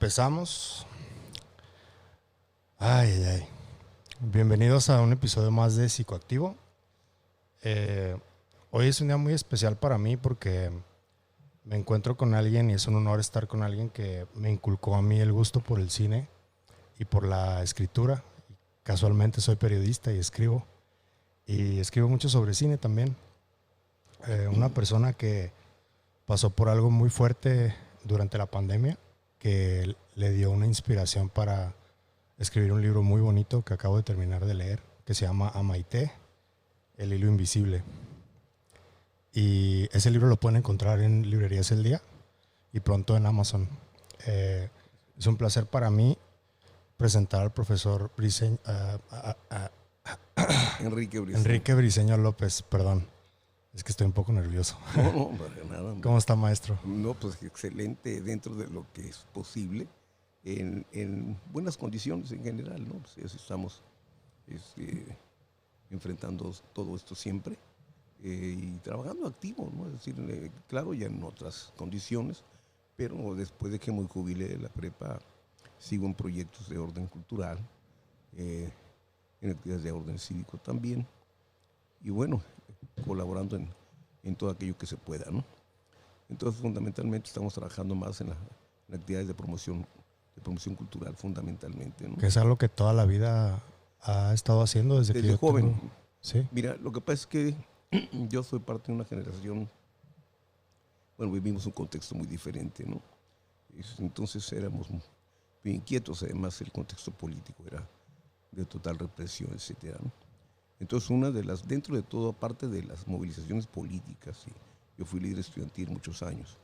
Empezamos. Ay, ay, ay. Bienvenidos a un episodio más de Psicoactivo. Hoy es un día muy especial para mí porque me encuentro con alguien y es un honor estar con alguien que me inculcó a mí el gusto por el cine y por la escritura. Casualmente soy periodista y escribo mucho sobre cine también. Una persona que pasó por algo muy fuerte durante la pandemia que le dio una inspiración para escribir un libro muy bonito que acabo de terminar de leer, que se llama Amaité, el hilo invisible. Y ese libro lo pueden encontrar en Librerías El Día y pronto en Amazon. Es un placer para mí presentar al profesor Enrique Briceño López, perdón. Es que estoy un poco nervioso. No, para nada. ¿Cómo está, maestro? No, pues excelente dentro de lo que es posible, en buenas condiciones en general, ¿no? Pues estamos enfrentando todo esto siempre y trabajando activo, ¿no? Es decir, claro, ya en otras condiciones, pero después de que me jubilé de la prepa, sigo en proyectos de orden cultural, en actividades de orden cívico también, y bueno, colaborando en todo aquello que se pueda, ¿no? Entonces, fundamentalmente, estamos trabajando más en actividades de promoción cultural, fundamentalmente, ¿no? Que es algo que toda la vida ha estado haciendo desde que yo joven. ¿Sí? Mira, lo que pasa es que yo soy parte de una generación, bueno, vivimos un contexto muy diferente, ¿no? Entonces éramos muy inquietos, además el contexto político era de total represión, etcétera, ¿no? Entonces, dentro de todo, aparte de las movilizaciones políticas, yo fui líder estudiantil muchos años,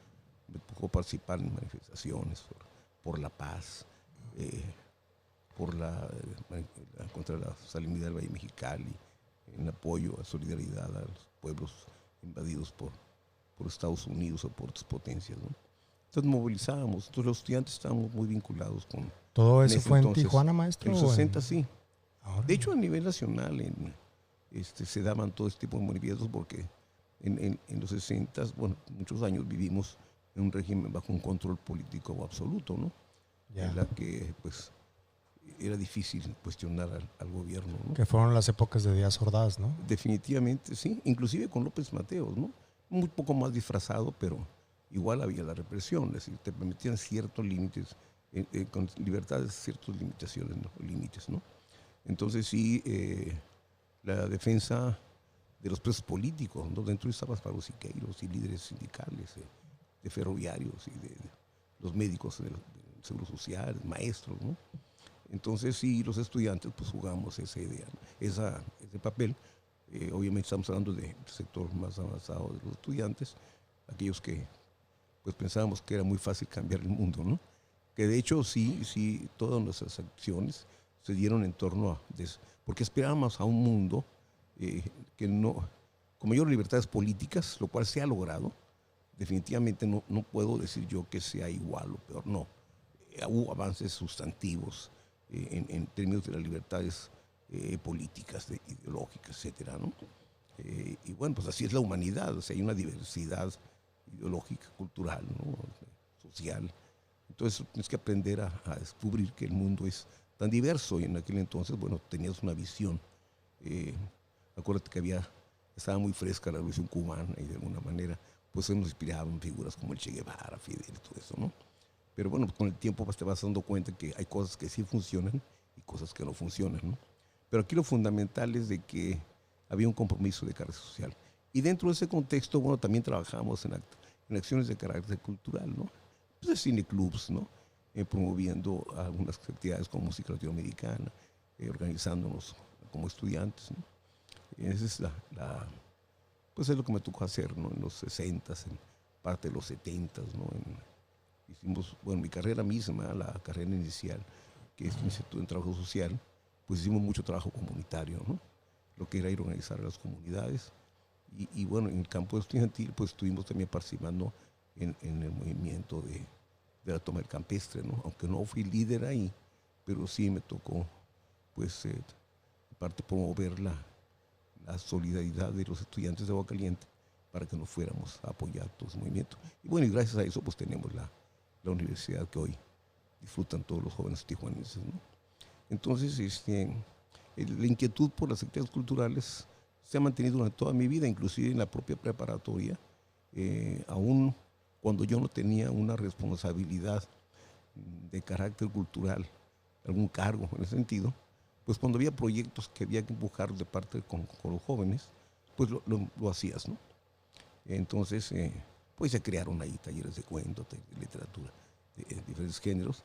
me tocó participar en manifestaciones por la paz, contra la salinidad del Valle Mexicali, en apoyo a solidaridad a los pueblos invadidos por Estados Unidos o por otras potencias, ¿no? Entonces movilizábamos, entonces los estudiantes estábamos muy vinculados con... ¿Todo eso fue en Tijuana, maestro? En los 60, sí. Ahora. De hecho, a nivel nacional se daban todo este tipo de movimientos porque en los 60, bueno, muchos años vivimos en un régimen bajo un control político absoluto, ¿no? Yeah. En la que, pues, era difícil cuestionar al gobierno, ¿no? Que fueron las épocas de Díaz Ordaz, ¿no? Definitivamente, sí. Inclusive con López Mateos, ¿no? Un poco más disfrazado, pero igual había la represión. Es decir, te permitían ciertos límites, con libertades, ciertas limitaciones, ¿no? Límites, ¿no? Entonces, sí, la defensa de los presos políticos, ¿no? Dentro estaba Pablo Siqueiros y líderes sindicales, de ferroviarios y de los médicos del Seguro Social, maestros, ¿no? Entonces, sí, los estudiantes pues jugamos esa idea, ese papel. Obviamente estamos hablando del sector más avanzado de los estudiantes, aquellos que pues pensábamos que era muy fácil cambiar el mundo, ¿no? Que de hecho sí, todas nuestras acciones se dieron en torno a... porque aspirábamos a un mundo que no... con mayor libertades políticas, lo cual se ha logrado. Definitivamente no puedo decir yo que sea igual o peor, no. Hubo avances sustantivos en términos de las libertades políticas, ideológicas, etcétera, ¿no? Y bueno, pues así es la humanidad, o sea, hay una diversidad ideológica, cultural, ¿no? Social. Entonces tienes que aprender a descubrir que el mundo es tan diverso, y en aquel entonces, bueno, tenías una visión. Acuérdate que estaba muy fresca la revolución cubana y de alguna manera pues nos inspiraban figuras como el Che Guevara, Fidel y todo eso, ¿no? Pero bueno, con el tiempo pues te vas dando cuenta que hay cosas que sí funcionan y cosas que no funcionan, ¿no? Pero aquí lo fundamental es de que había un compromiso de carácter social. Y dentro de ese contexto, bueno, también trabajamos en acciones de carácter cultural, ¿no? Pues de cineclubs, ¿no? Promoviendo algunas actividades como música latinoamericana, organizándonos como estudiantes, ¿no? Y esa es pues es lo que me tocó hacer, ¿no? En los 60s, en parte de los 70s, ¿no? Hicimos, bueno, mi carrera misma, la carrera inicial, que es el Instituto en Trabajo Social, pues hicimos mucho trabajo comunitario, ¿no? Lo que era ir a organizar a las comunidades. Y bueno, en el campo estudiantil, pues estuvimos también participando en el movimiento de la toma del campestre, ¿no? Aunque no fui líder ahí, pero sí me tocó, pues, parte promover la solidaridad de los estudiantes de Aguascalientes para que nos fuéramos a apoyar todo ese movimiento. Y bueno, y gracias a eso pues tenemos la universidad que hoy disfrutan todos los jóvenes tijuanenses, ¿no? Entonces, la inquietud por las actividades culturales se ha mantenido durante toda mi vida, inclusive en la propia preparatoria, aún cuando yo no tenía una responsabilidad de carácter cultural, algún cargo en ese sentido, pues cuando había proyectos que había que empujar de parte con los jóvenes, pues lo hacías, ¿no? Entonces, pues se crearon ahí talleres de cuento, de literatura, de diferentes géneros.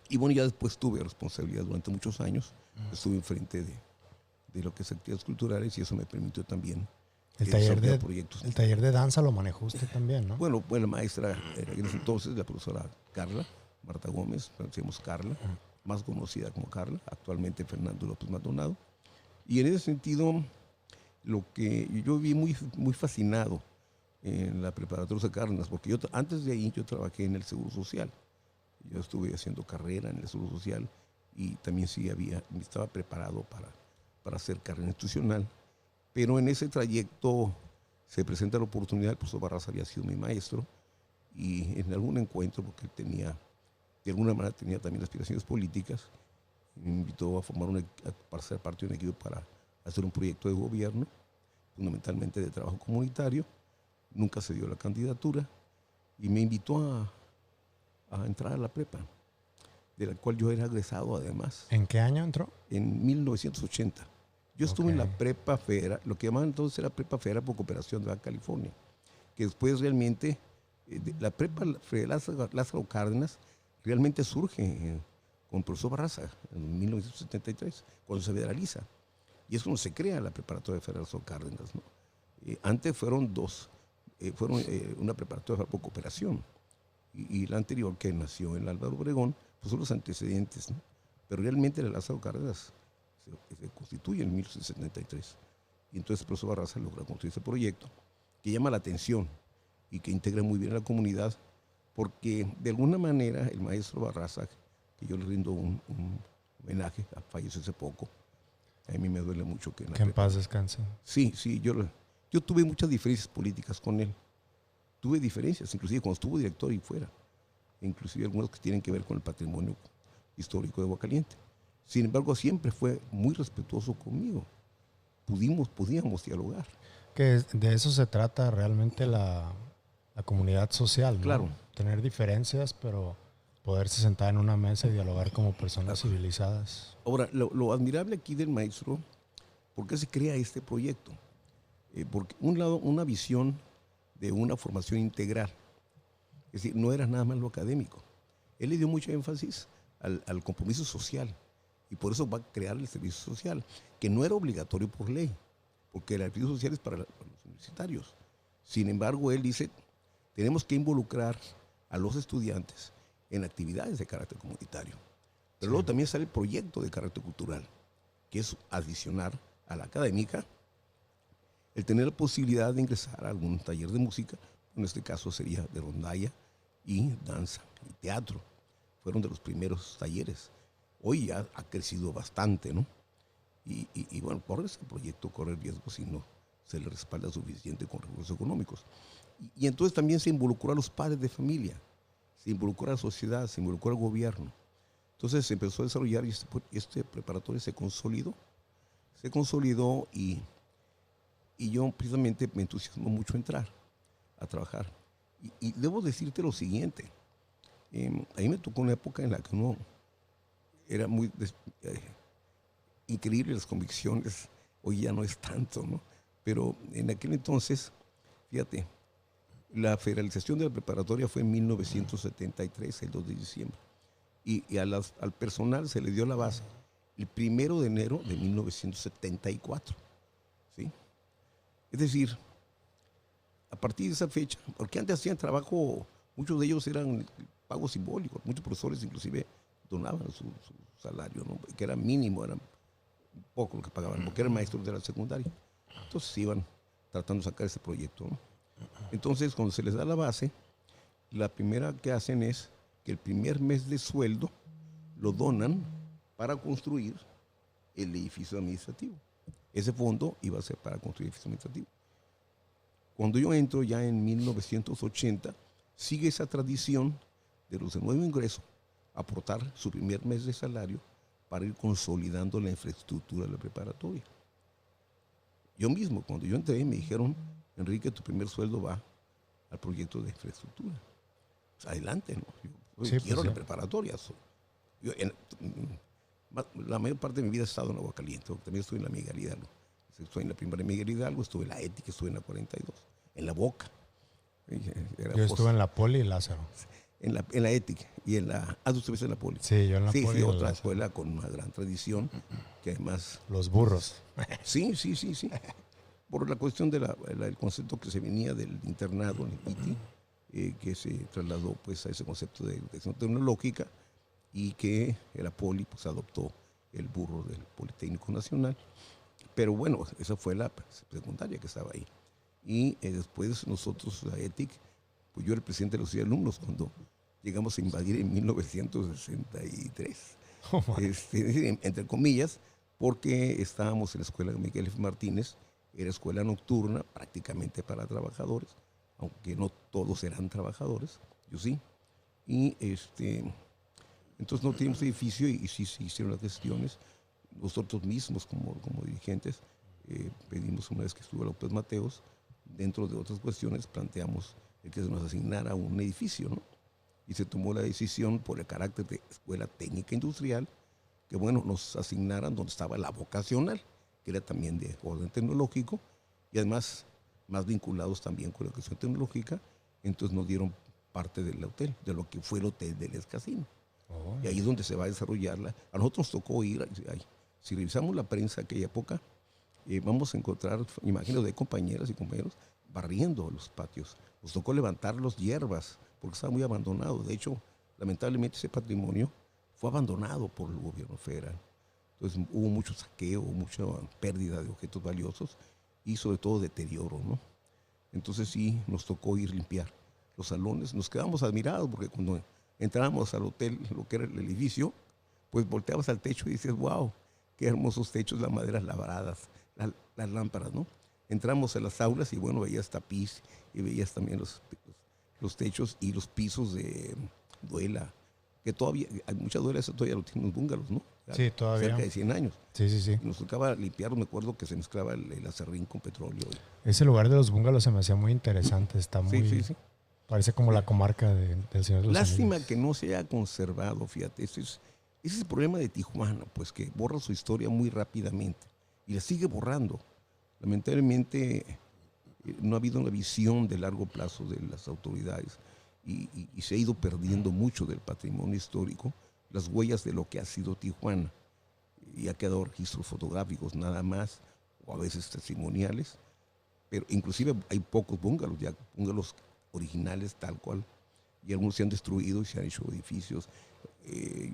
Y bueno, ya después tuve responsabilidad durante muchos años, estuve enfrente de lo que es actividades culturales y eso me permitió también desarrollar proyectos. El taller de danza lo manejó usted también, ¿no? Bueno, pues la maestra en ese entonces, la profesora Carla, Marta Gómez, decíamos Carla, más conocida como Carla, actualmente Fernando López Maldonado. Y en ese sentido, lo que yo vi muy fascinado en la preparatoria de Cárdenas, porque antes de ahí yo trabajé en el Seguro Social. Yo estuve haciendo carrera en el Seguro Social y también sí estaba preparado para hacer carrera institucional. Pero en ese trayecto se presenta la oportunidad, el profesor Barraza había sido mi maestro, y en algún encuentro, porque él tenía, de alguna manera tenía también aspiraciones políticas, me invitó para ser parte de un equipo para hacer un proyecto de gobierno, fundamentalmente de trabajo comunitario. Nunca se dio la candidatura y me invitó a entrar a la prepa, de la cual yo era egresado además. ¿En qué año entró? En 1980. Yo estuve en la prepa federal, lo que llamaban entonces era prepa federal por cooperación de Baja California, que después realmente, la prepa federal Lázaro Cárdenas realmente surge con el profesor Barraza en 1973, cuando se federaliza. Y es cuando se crea la preparatoria federal Lázaro Cárdenas, ¿no? Antes fueron dos, una preparatoria por cooperación y la anterior que nació en Álvaro Obregón, pues son los antecedentes, ¿no? Pero realmente la Lázaro Cárdenas se constituye en 1973. Y entonces el profesor Barraza logra construir ese proyecto que llama la atención y que integra muy bien a la comunidad, porque de alguna manera el maestro Barraza, que yo le rindo un homenaje, falleció hace poco, a mí me duele mucho que en paz descanse. Sí, yo tuve muchas diferencias políticas con él. Tuve diferencias, inclusive cuando estuvo director y fuera, inclusive algunas que tienen que ver con el patrimonio histórico de Aguascalientes. Sin embargo, siempre fue muy respetuoso conmigo. Podíamos dialogar. Que de eso se trata realmente la comunidad social, ¿no? Claro. Tener diferencias, pero poderse sentar en una mesa y dialogar como personas civilizadas. Ahora, lo admirable aquí del maestro, ¿por qué se crea este proyecto? Porque, un lado, una visión de una formación integral. Es decir, no era nada más lo académico. Él le dio mucho énfasis al compromiso social. Y por eso va a crear el servicio social, que no era obligatorio por ley, porque el servicio social es para los universitarios. Sin embargo, él dice, tenemos que involucrar a los estudiantes en actividades de carácter comunitario. Pero luego también sale el proyecto de carácter cultural, que es adicionar a la académica el tener la posibilidad de ingresar a algún taller de música, en este caso sería de rondalla y danza y teatro. Fueron de los primeros talleres. Hoy ya ha crecido bastante, ¿no? Y bueno, corre ese proyecto, corre el riesgo si no se le respalda suficiente con recursos económicos. Y entonces también se involucró a los padres de familia, se involucró a la sociedad, se involucró al gobierno. Entonces se empezó a desarrollar y este preparatorio se consolidó y yo precisamente me entusiasmó mucho entrar a trabajar. Y debo decirte lo siguiente, a mí me tocó una época en la que uno era muy increíble las convicciones, hoy ya no es tanto, ¿no? Pero en aquel entonces, fíjate, la federalización de la preparatoria fue en 1973, el 2 de diciembre, y al personal se le dio la base el 1 de enero de 1974, ¿sí? Es decir, a partir de esa fecha, porque antes hacían trabajo, muchos de ellos eran pagos simbólicos, muchos profesores inclusive donaban su salario, ¿no? Que era mínimo, era poco lo que pagaban, porque eran maestros de la secundaria. Entonces iban tratando de sacar ese proyecto, ¿no? Entonces, cuando se les da la base, la primera que hacen es que el primer mes de sueldo lo donan para construir el edificio administrativo. Ese fondo iba a ser para construir el edificio administrativo. Cuando yo entro ya en 1980, sigue esa tradición de los de nuevo ingreso aportar su primer mes de salario para ir consolidando la infraestructura de la preparatoria. Yo mismo, cuando yo entré, me dijeron, Enrique, tu primer sueldo va al proyecto de infraestructura. Pues adelante, ¿no? Yo Sí, quiero pues la sí. preparatoria. La mayor parte de mi vida he estado en Aguascalientes. También estuve en la Miguel Hidalgo. Estuve en la primera Miguel Hidalgo, estuve en la Ética, estuve en la 42, en la Boca. Yo estuve en la Poli y Lázaro. En la Ética y en la... Ah, tú estuviste en la Poli. Sí, yo en la Sí, Poli sí, y en la otra Lázaro. escuela con una gran tradición, que además... Los burros. Sí. Por la cuestión del concepto que se venía del internado en el ITI, que se trasladó pues a ese concepto de educación tecnológica y que la Poli pues adoptó el burro del Politécnico Nacional. Pero bueno, esa fue la secundaria que estaba ahí. Y después nosotros, la ETIC, pues yo era el presidente de los alumnos cuando llegamos a invadir en 1963. Entre comillas, porque estábamos en la escuela de Miguel F. Martínez, era escuela nocturna prácticamente para trabajadores, aunque no todos eran trabajadores, yo sí. Y entonces no teníamos edificio y sí se hicieron las gestiones. Nosotros mismos como dirigentes pedimos una vez que estuvo López Mateos, dentro de otras cuestiones planteamos el que se nos asignara un edificio, ¿no? Y se tomó la decisión por el carácter de escuela técnica industrial, que bueno, nos asignaran donde estaba la vocacional, que era también de orden tecnológico, y además más vinculados también con la educación tecnológica, entonces nos dieron parte del hotel, de lo que fue el hotel del Casino. Oh. Y ahí es donde se va a desarrollarla. A nosotros nos tocó ir, si revisamos la prensa de aquella época, vamos a encontrar imágenes de compañeras y compañeros barriendo los patios. Nos tocó levantar las hierbas, porque estaba muy abandonado. De hecho, lamentablemente ese patrimonio fue abandonado por el gobierno federal. Entonces hubo mucho saqueo, mucha pérdida de objetos valiosos y sobre todo deterioro, ¿no? Entonces sí, nos tocó ir a limpiar los salones. Nos quedamos admirados porque cuando entrábamos al hotel, lo que era el edificio, pues volteabas al techo y dices, wow, qué hermosos techos, las maderas labradas, las lámparas, ¿no? Entramos a las aulas y bueno, veías tapiz y veías también los techos y los pisos de duela, que todavía, hay muchas duelas todavía lo tienen los búngalos, ¿no? Sí, todavía. Cerca de 100 años. Sí. Y nos tocaba limpiar, me acuerdo que se mezclaba el acerrín con petróleo. Ese lugar de los búngalos se me hacía muy interesante, está muy... Sí. Parece como la comarca del Señor de los Lástima Anillos. que no se haya conservado, fíjate, ese es el problema de Tijuana, pues que borra su historia muy rápidamente y la sigue borrando. Lamentablemente no ha habido una visión de largo plazo de las autoridades y se ha ido perdiendo mucho del patrimonio histórico, las huellas de lo que ha sido Tijuana. Y ha quedado registros fotográficos nada más, o a veces testimoniales, pero inclusive hay pocos búngalos, ya búngalos originales tal cual, y algunos se han destruido y se han hecho edificios.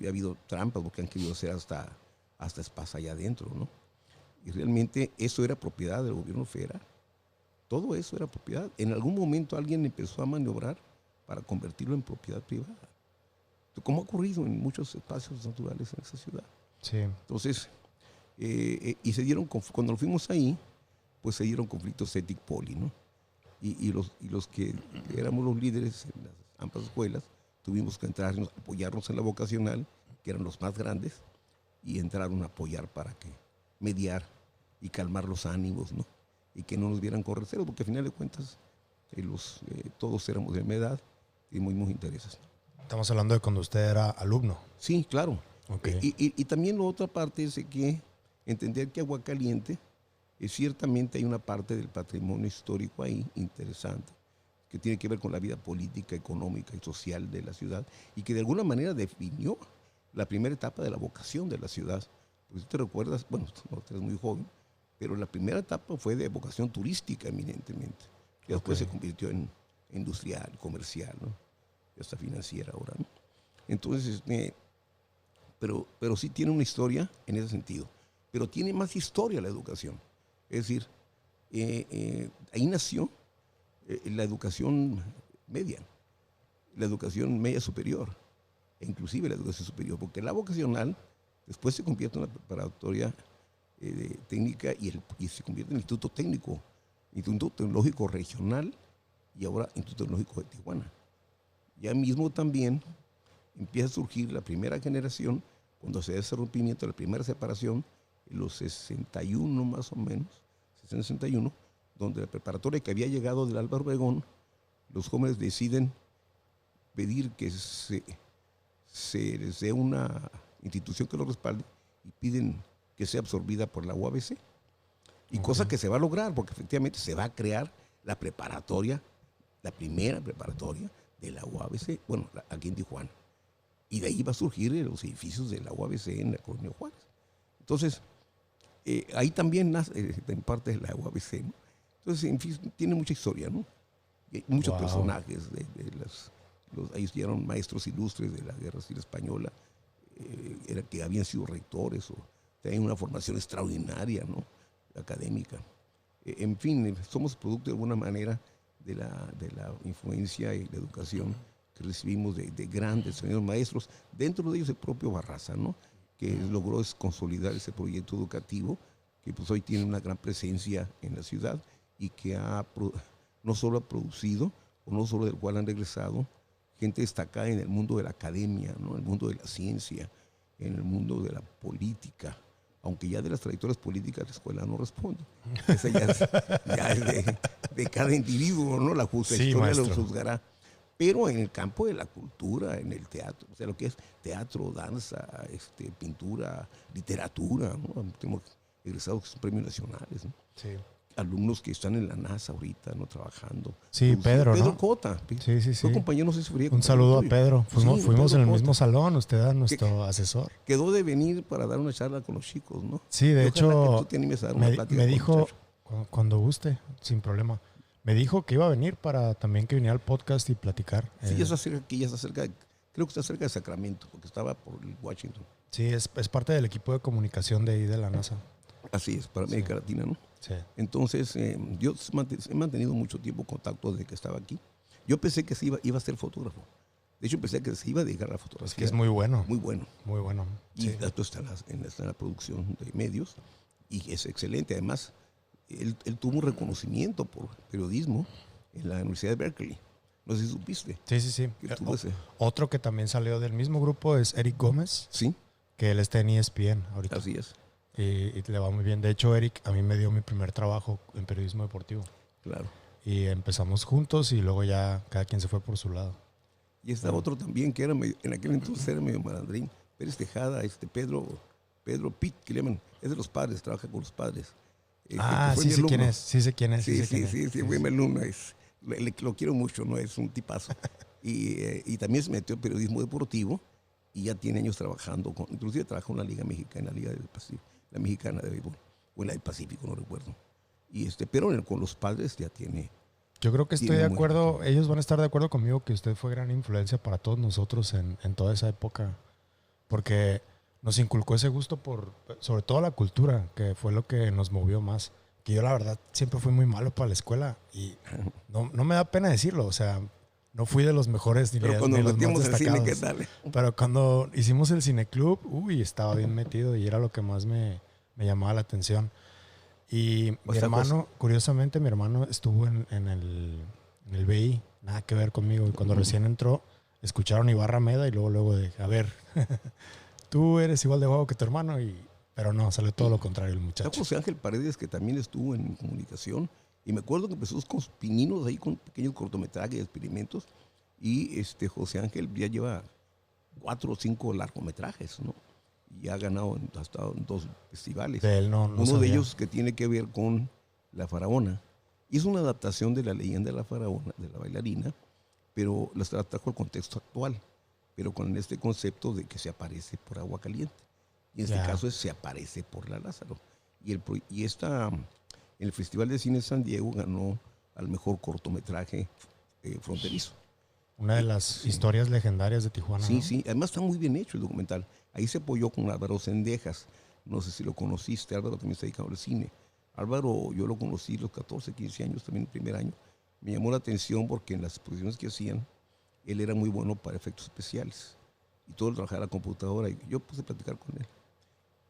Ha habido trampas porque han querido hacer hasta spas allá adentro, ¿no? Y realmente eso era propiedad del gobierno federal. Todo eso era propiedad. En algún momento alguien empezó a maniobrar para convertirlo en propiedad privada, como ha ocurrido en muchos espacios naturales en esa ciudad. Sí. Entonces, y se dieron, cuando fuimos ahí, pues se dieron conflictos étic-poli, ¿no? Y los que éramos los líderes en las ambas escuelas, tuvimos que apoyarnos en la vocacional, que eran los más grandes, y entraron a apoyar para que mediar y calmar los ánimos, ¿no? Y que no nos vieran correr cero, porque al final de cuentas todos éramos de mi edad y muy intereses. Estamos hablando de cuando usted era alumno. Sí, claro. Okay. Y también la otra parte es que entender que Aguascalientes, ciertamente hay una parte del patrimonio histórico ahí interesante, que tiene que ver con la vida política, económica y social de la ciudad, y que de alguna manera definió la primera etapa de la vocación de la ciudad. Pues te recuerdas, bueno, no, eres muy joven, pero la primera etapa fue de vocación turística eminentemente, que después se convirtió en industrial, comercial, ¿no? Y hasta financiera ahora, ¿no? Entonces, pero sí tiene una historia en ese sentido, pero tiene más historia la educación. Es decir, ahí nació la educación media superior, e inclusive la educación superior, porque la vocacional después se convierte en una preparatoria técnica y se convierte en Instituto Técnico, Instituto Tecnológico Regional y ahora Instituto Tecnológico de Tijuana. Ya mismo también empieza a surgir la primera generación, cuando se da ese rompimiento, la primera separación, en los 61 más o menos, 61, donde la preparatoria que había llegado del Álvaro Obregón, los jóvenes deciden pedir que se les dé una institución que lo respalde y piden que sea absorbida por la UABC. Y cosa que se va a lograr, porque efectivamente se va a crear la preparatoria, la primera preparatoria de la UABC, bueno, aquí en Tijuana. Y de ahí va a surgir los edificios de la UABC en la Colonia Juárez. Entonces, ahí también nace en parte de la UABC, ¿no? Entonces, en fin, tiene mucha historia, ¿no? Y muchos personajes ahí llegaron maestros ilustres de la Guerra Civil Española, que habían sido rectores o tenían una formación extraordinaria, ¿no? Académica. En fin, somos producto de alguna manera de la influencia y la educación que recibimos de grandes señores maestros, dentro de ellos el propio Barraza, ¿no? Que logró consolidar ese proyecto educativo que pues hoy tiene una gran presencia en la ciudad y que no solo ha producido, o no solo del cual han regresado gente destacada en el mundo de la academia, ¿no? En el mundo de la ciencia, en el mundo de la política, aunque ya de las trayectorias políticas la escuela no responde. Esa ya es de cada individuo, ¿no? La historia maestro. lo juzgará. Pero en el campo de la cultura, en el teatro, o sea, lo que es teatro, danza, pintura, literatura, ¿no? Tenemos egresados que son premios nacionales, ¿no? Sí. Alumnos que están en la NASA ahorita, ¿no? Trabajando. Sí, Pedro, ¿no? Pedro Cota. Sí. Fue compañero, no sé si fue Un saludo a Pedro. Fuimos en el mismo Cota. salón, usted era nuestro asesor. Quedó de venir para dar una charla con los chicos, ¿no? Sí, de hecho, me dijo, cuando guste, sin problema. Me dijo que iba a venir para también que viniera al podcast y platicar. Sí, ya está cerca, creo que está cerca de Sacramento, porque estaba por Washington. Sí, es parte del equipo de comunicación de ahí de la NASA. Así es, para América Latina, ¿no? Sí. Entonces, yo he mantenido mucho tiempo contacto desde que estaba aquí. Yo pensé que iba a ser fotógrafo. De hecho, pensé que se iba a dedicar a la fotografía. Es que es muy bueno. Muy bueno. Muy bueno. Y esto está en la producción de medios y es excelente. Además, él tuvo un reconocimiento por periodismo en la Universidad de Berkeley. No sé si supiste. Sí. Otro que también salió del mismo grupo es Eric Gómez. Sí. Que él está en ESPN ahorita. Así es. Y le va muy bien. De hecho, Eric a mí me dio mi primer trabajo en periodismo deportivo. Claro. Y empezamos juntos y luego ya cada quien se fue por su lado. Y está otro también que era en aquel entonces era medio malandrín. Pérez Tejada, Pedro Pitt, que le llaman. Es de los padres, trabaja con los padres. Sí sé quién es. Sí, fue mi alumno. Lo quiero mucho, ¿no? Es un tipazo. y también se metió en periodismo deportivo y ya tiene años trabajando, inclusive trabajó en la Liga Mexicana, en la Liga del Pacífico, la Mexicana de Béisbol, o en la del Pacífico, no recuerdo. Pero con los padres ya tiene. Yo creo que estoy de acuerdo, ellos van a estar de acuerdo conmigo que usted fue gran influencia para todos nosotros en toda esa época, porque nos inculcó ese gusto sobre todo la cultura, que fue lo que nos movió más. Que yo la verdad siempre fui muy malo para la escuela y no me da pena decirlo, o sea, no fui de los mejores ni Pero cuando de los más metimos el destacados. cine, ¿qué tal? Pero cuando hicimos el cineclub, estaba bien metido y era lo que más me llamaba la atención. Y mi hermano, curiosamente, mi hermano estuvo en el BI, nada que ver conmigo. Y cuando recién entró, escucharon Ibarra Meda y luego de, a ver, tú eres igual de guapo que tu hermano. Pero no, salió todo lo contrario el muchacho. Está José Ángel Paredes, que también estuvo en comunicación. Y me acuerdo que empezó con pininos ahí, con pequeños cortometrajes, experimentos. Y José Ángel ya lleva 4 o 5 largometrajes, ¿no? Y ha ganado, ha estado en 2 festivales. De él no Uno de ellos que tiene que ver con La Faraona. Y es una adaptación de la leyenda de La Faraona, de la bailarina, pero la trajo al contexto actual, pero con este concepto de que se aparece por agua caliente. Y en este caso se aparece por la Lázaro. En el Festival de Cine de San Diego ganó al mejor cortometraje fronterizo. Una de las historias legendarias de Tijuana. Sí, ¿no? sí. Además está muy bien hecho el documental. Ahí se apoyó con Álvaro Cendejas. No sé si lo conociste. Álvaro también está dedicado al cine. Álvaro, yo lo conocí a los 14, 15 años, también el primer año. Me llamó la atención porque en las exposiciones que hacían, él era muy bueno para efectos especiales. Y todo lo trabajaba a la computadora. Y yo puse a platicar con él.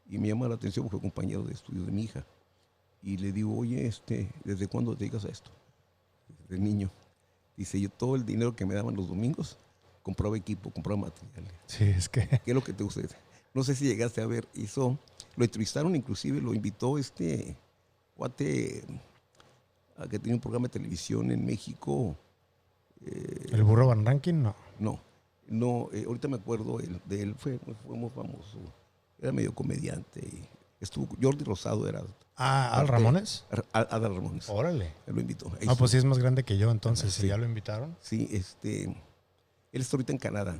Y me llamó la atención porque fue compañero de estudio de mi hija. Y le digo, oye, ¿desde cuándo te dedicas a esto? Desde niño. Dice, yo todo el dinero que me daban los domingos compraba equipo, compraba material. Sí, es que... ¿Qué es lo que te gusta? No sé si llegaste a ver, lo entrevistaron inclusive, lo invitó cuate que tenía un programa de televisión en México. ¿El Burro Van Rankin? No. No, ahorita me acuerdo de él, fue muy famoso, era medio comediante. Estuvo, Jordi Rosado era... ¿Al Ramones? Adal Ramones. Órale. Él lo invitó. Ah, pues sí es más grande que yo, entonces, si sí. ya lo invitaron. Sí, él está ahorita en Canadá,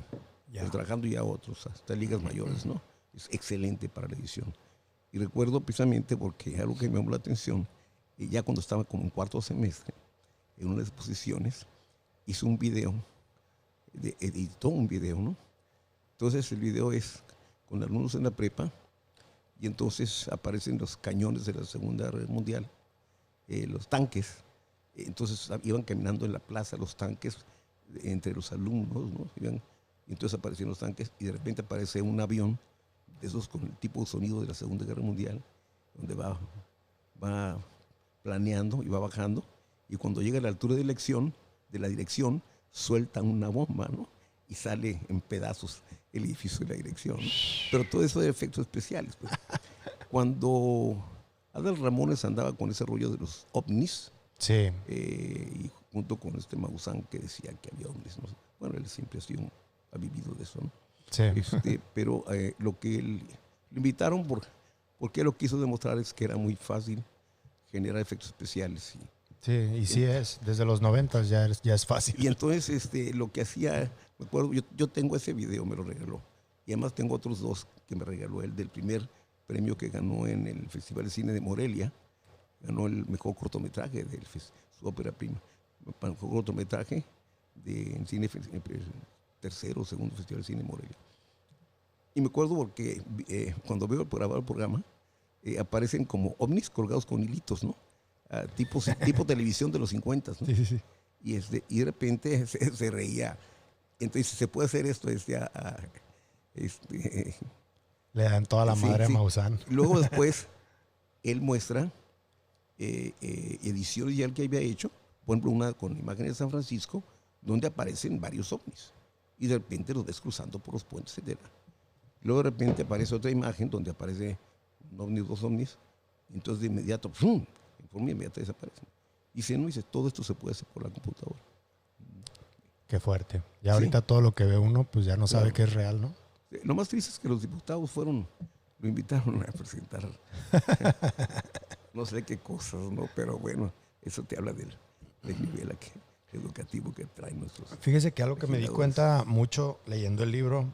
trabajando ya otros, hasta ligas mayores, ¿no? Es excelente para la edición. Y recuerdo precisamente porque algo que me llamó la atención, ya cuando estaba como en cuarto semestre, en unas exposiciones, hizo un video, editó un video, ¿no? Entonces el video es con alumnos en la prepa, y entonces aparecen los cañones de la Segunda Guerra Mundial, los tanques. Entonces iban caminando en la plaza los tanques entre los alumnos, ¿no? Y entonces aparecían los tanques y de repente aparece un avión de esos con el tipo de sonido de la Segunda Guerra Mundial, donde va planeando y va bajando, y cuando llega a la altura de la dirección, suelta una bomba, ¿no? Y sale en pedazos el edificio de la dirección, ¿no? Pero todo eso de efectos especiales, pues. Cuando Adal Ramones andaba con ese rollo de los ovnis, sí. Y junto con Maussan, que decía que había ovnis, ¿no? Bueno, él siempre ha vivido de eso, ¿no? Sí. Pero lo que lo invitaron porque lo que quiso demostrar es que era muy fácil generar efectos especiales. Sí, y sí es. Desde los 90 ya es fácil. Y entonces lo que hacía, me acuerdo, yo tengo ese video, me lo regaló. Y además tengo otros dos que me regaló él, del primer premio que ganó en el Festival de Cine de Morelia. Ganó el mejor cortometraje de su ópera prima. El mejor cortometraje en cine, tercero o segundo Festival de Cine de Morelia. Y me acuerdo porque cuando veo grabar el programa, aparecen como ovnis colgados con hilitos, ¿no? Tipo televisión de los 50, ¿no? Sí, sí, sí. Y de repente se reía. Entonces, ¿se puede hacer esto? Le dan toda la madre a Maussan. Luego después, él muestra ediciones ya que había hecho, por ejemplo, una con imágenes de San Francisco, donde aparecen varios ovnis. Y de repente los ves cruzando por los puentes, etc. Luego de repente aparece otra imagen donde aparece un ovni, dos ovnis. Y entonces de inmediato, ¡fum!, en forma inmediata desaparecen. Y dice, todo esto se puede hacer por la computadora. Qué fuerte. Ya ahorita todo lo que ve uno, pues ya no sabe que es real, ¿no? Lo más triste es que los diputados lo invitaron a presentar no sé qué cosas, ¿no? Pero bueno, eso te habla del nivel educativo que traen nuestros... Fíjese que algo que me di cuenta mucho leyendo el libro,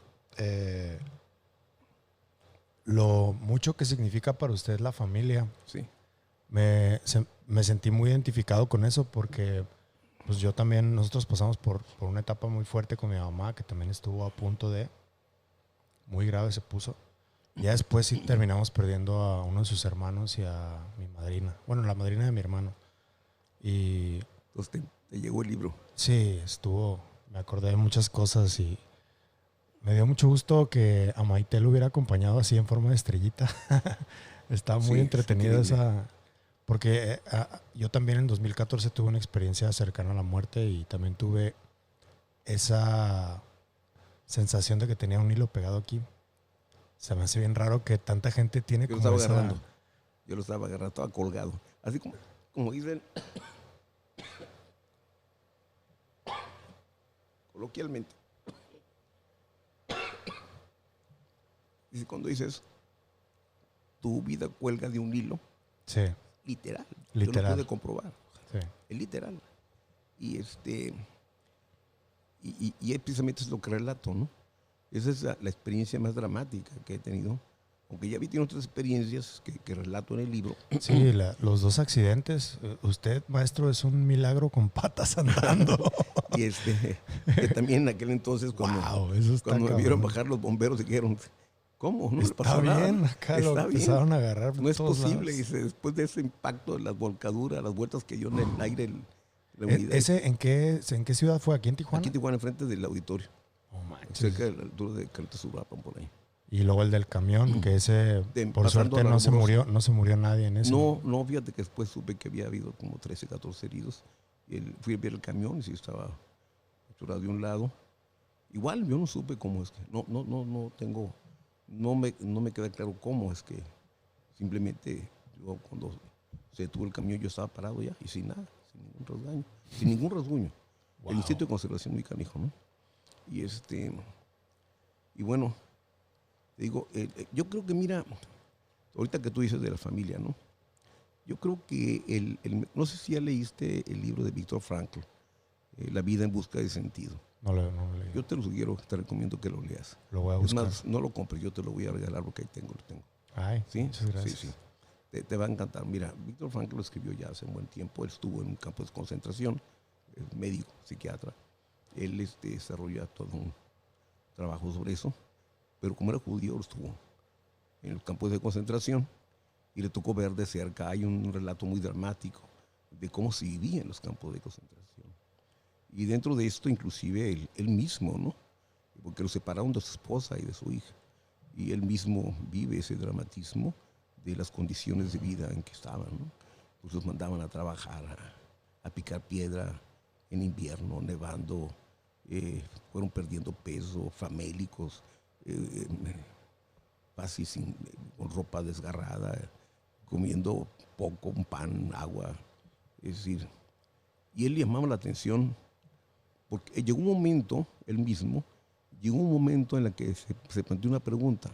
lo mucho que significa para usted la familia. Sí. Me sentí muy identificado con eso porque pues yo también, nosotros pasamos por una etapa muy fuerte con mi mamá, que también estuvo a punto de, muy grave se puso. Ya después sí terminamos perdiendo a uno de sus hermanos y a mi madrina. Bueno, la madrina de mi hermano. Y... Entonces te llegó el libro. Sí, me acordé de muchas cosas y me dio mucho gusto que a Maite lo hubiera acompañado así en forma de estrellita. Estaba muy entretenida esa... Porque yo también en 2014 tuve una experiencia cercana a la muerte y también tuve esa sensación de que tenía un hilo pegado aquí. Se me hace bien raro que tanta gente tiene como esa... Yo lo estaba agarrando, estaba colgado. Así como dicen coloquialmente. Dice, cuando dices tu vida cuelga de un hilo, sí, literal. Yo lo pude comprobar. Sí. Es literal. Y y precisamente es lo que relato, ¿no? Esa es la experiencia más dramática que he tenido. Aunque ya tiene otras experiencias que relato en el libro. Sí, los dos accidentes. Usted, maestro, es un milagro con patas andando. Y que también en aquel entonces, cuando me vieron bajar los bomberos, dijeron, ¿cómo? No está pasó bien, nada. Acá lo empezaron a agarrar. No es posible. Dice, después de ese impacto, las volcaduras, las vueltas que dio en el aire. ¿Ese en qué ciudad fue? ¿Aquí en Tijuana? Aquí en Tijuana, enfrente del auditorio. Oh, manches. Cerca de la altura de Caltasurapan, por ahí. Y luego el del camión, que ese, por suerte, no se murió nadie en eso. No, fíjate que después supe que había habido como 13, 14 heridos. Fui a ver el camión y sí estaba fracturado de un lado. igual yo no supe cómo es que, no tengo, no me queda claro cómo es que simplemente yo cuando se detuvo el camión yo estaba parado ya y sin nada, sin ningún rasguño, sin ningún rasguño. Wow. El instinto de conservación muy canijo, ¿no? Y y bueno, te digo, yo creo que mira, ahorita que tú dices de la familia, ¿no? Yo creo que no sé si ya leíste el libro de Víctor Frankl, La vida en busca de sentido. No lo leí. Yo te lo sugiero, te recomiendo que lo leas. Lo voy a Es buscar. más, no lo compres, yo te lo voy a regalar porque ahí lo tengo. Ay, ¿Sí? muchas gracias. Sí, sí. Te va a encantar. Mira, Víctor Frankl lo escribió ya hace un buen tiempo. Él estuvo en un campo de concentración, médico, psiquiatra. Él desarrolla todo un trabajo sobre eso. Pero como era judío, estuvo en el campo de concentración y le tocó ver de cerca. Hay un relato muy dramático de cómo se vivía en los campos de concentración. Y dentro de esto, inclusive, él mismo, ¿no? Porque lo separaron de su esposa y de su hija. Y él mismo vive ese dramatismo de las condiciones de vida en que estaban, ¿no? Pues los mandaban a trabajar, a picar piedra en invierno, nevando, fueron perdiendo peso, famélicos, casi con ropa desgarrada, comiendo poco, un pan, agua. Es decir, y él llamaba la atención porque llegó un momento, él mismo, llegó un momento en el que se planteó una pregunta,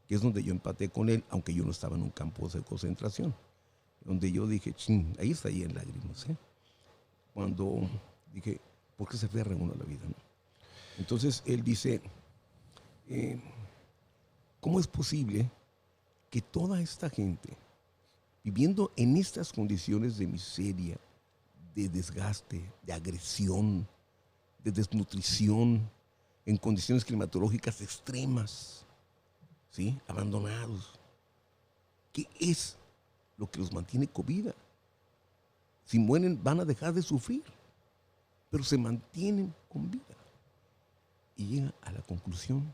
que es donde yo empaté con él, aunque yo no estaba en un campo de concentración, donde yo dije, ahí está ahí en lágrimas, ¿eh? Cuando dije, ¿por qué se aferra uno a la vida, no? Entonces él dice, ¿cómo es posible que toda esta gente, viviendo en estas condiciones de miseria, de desgaste, de agresión, de desnutrición, en condiciones climatológicas extremas, ¿sí? Abandonados, ¿qué es lo que los mantiene con vida? Si mueren van a dejar de sufrir, pero se mantienen con vida. Y llega a la conclusión,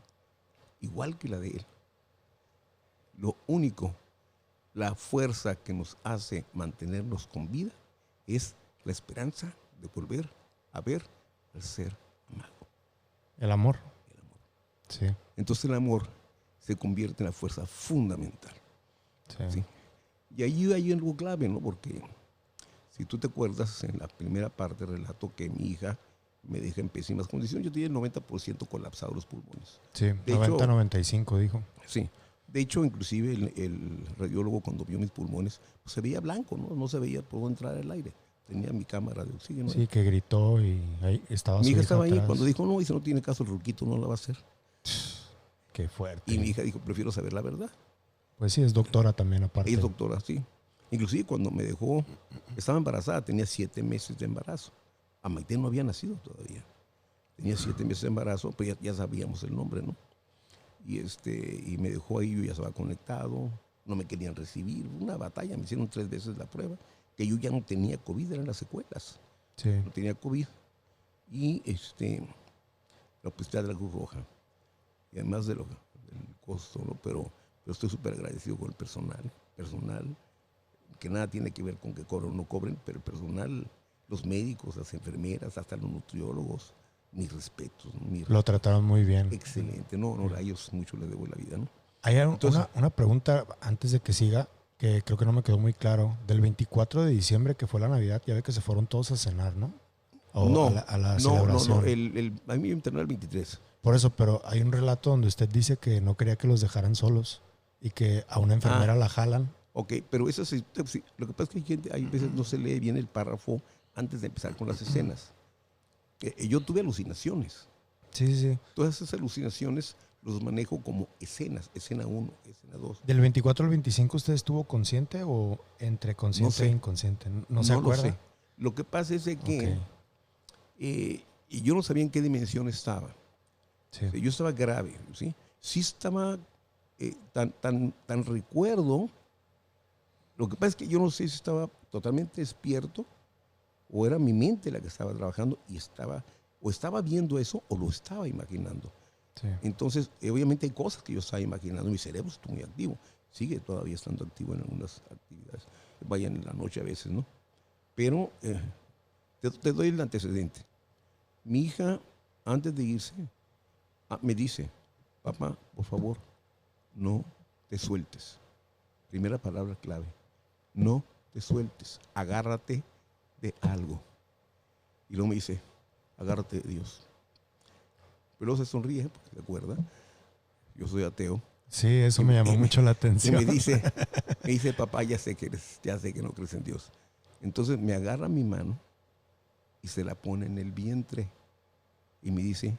igual que la de él, lo único, la fuerza que nos hace mantenernos con vida es la esperanza de volver a ver al ser amado. El amor. El amor. Sí. Entonces el amor se convierte en la fuerza fundamental. Sí. ¿Sí? Y ahí hay algo clave, ¿no? Porque si tú te acuerdas, en la primera parte relato que mi hija me deja en pésimas condiciones, yo tenía el 90% colapsado los pulmones. Sí, De 90-95 dijo. Sí. De hecho, inclusive el radiólogo cuando vio mis pulmones, pues se veía blanco, ¿no? No se veía por dónde entrar el aire. Tenía mi cámara de oxígeno. Sí, que gritó y ahí estaba mi su hija estaba atrás. ahí cuando dijo, no, y si no tiene caso el ruquito no la va a hacer. Qué fuerte. Y mi hija dijo, prefiero saber la verdad. Pues sí, es doctora también aparte. Ella es doctora, sí. Inclusive cuando me dejó, estaba embarazada, tenía 7 meses de embarazo. A Maite no había nacido todavía. Tenía 7 meses de embarazo, pero ya sabíamos el nombre, ¿no? Y me dejó ahí, yo ya estaba conectado, no me querían recibir. Una batalla, me hicieron 3 veces la prueba, que yo ya no tenía COVID, eran las secuelas. Sí. No tenía COVID. Y la hospital de la Cruz Roja. Y además del costo, ¿no? Pero estoy súper agradecido con el personal, que nada tiene que ver con que cobren o no cobren, pero el personal, los médicos, las enfermeras, hasta los nutriólogos, mis respetos. ¿No? Lo trataron muy bien. Excelente. No, a ellos mucho les debo la vida, ¿no? Hay una pregunta antes de que siga, que creo que no me quedó muy claro. Del 24 de diciembre, que fue la Navidad, ya ve que se fueron todos a cenar, ¿no? O no, a la celebración. A mí me internaron el 23. Por eso, pero hay un relato donde usted dice que no quería que los dejaran solos y que a una enfermera la jalan. Ok, pero eso sí, lo que pasa es que hay veces no se lee bien el párrafo antes de empezar con las escenas. Yo tuve alucinaciones. Sí. Todas esas alucinaciones los manejo como escenas, escena 1, escena 2. ¿Del 24 al 25 usted estuvo consciente o entre consciente e inconsciente? ¿No se acuerda? Lo sé. Lo que pasa es de que y yo no sabía en qué dimensión estaba. Sí. Yo estaba grave, ¿sí? Sí estaba tan recuerdo. Lo que pasa es que yo no sé si estaba totalmente despierto o era mi mente la que estaba trabajando y estaba viendo eso o lo estaba imaginando. Sí. Entonces, obviamente hay cosas que yo estaba imaginando. Mi cerebro está muy activo. Sigue todavía estando activo en algunas actividades. Vaya en la noche a veces, ¿no? Pero te doy el antecedente. Mi hija, antes de irse, Me dice, papá, por favor, no te sueltes. Primera palabra clave, no te sueltes, agárrate de algo. Y luego me dice, agárrate de Dios. Pero luego se sonríe, porque se acuerda, yo soy ateo. Sí, eso me llamó mucho la Y atención. me dice, papá, ya sé que no crees en Dios. Entonces me agarra mi mano y se la pone en el vientre y me dice,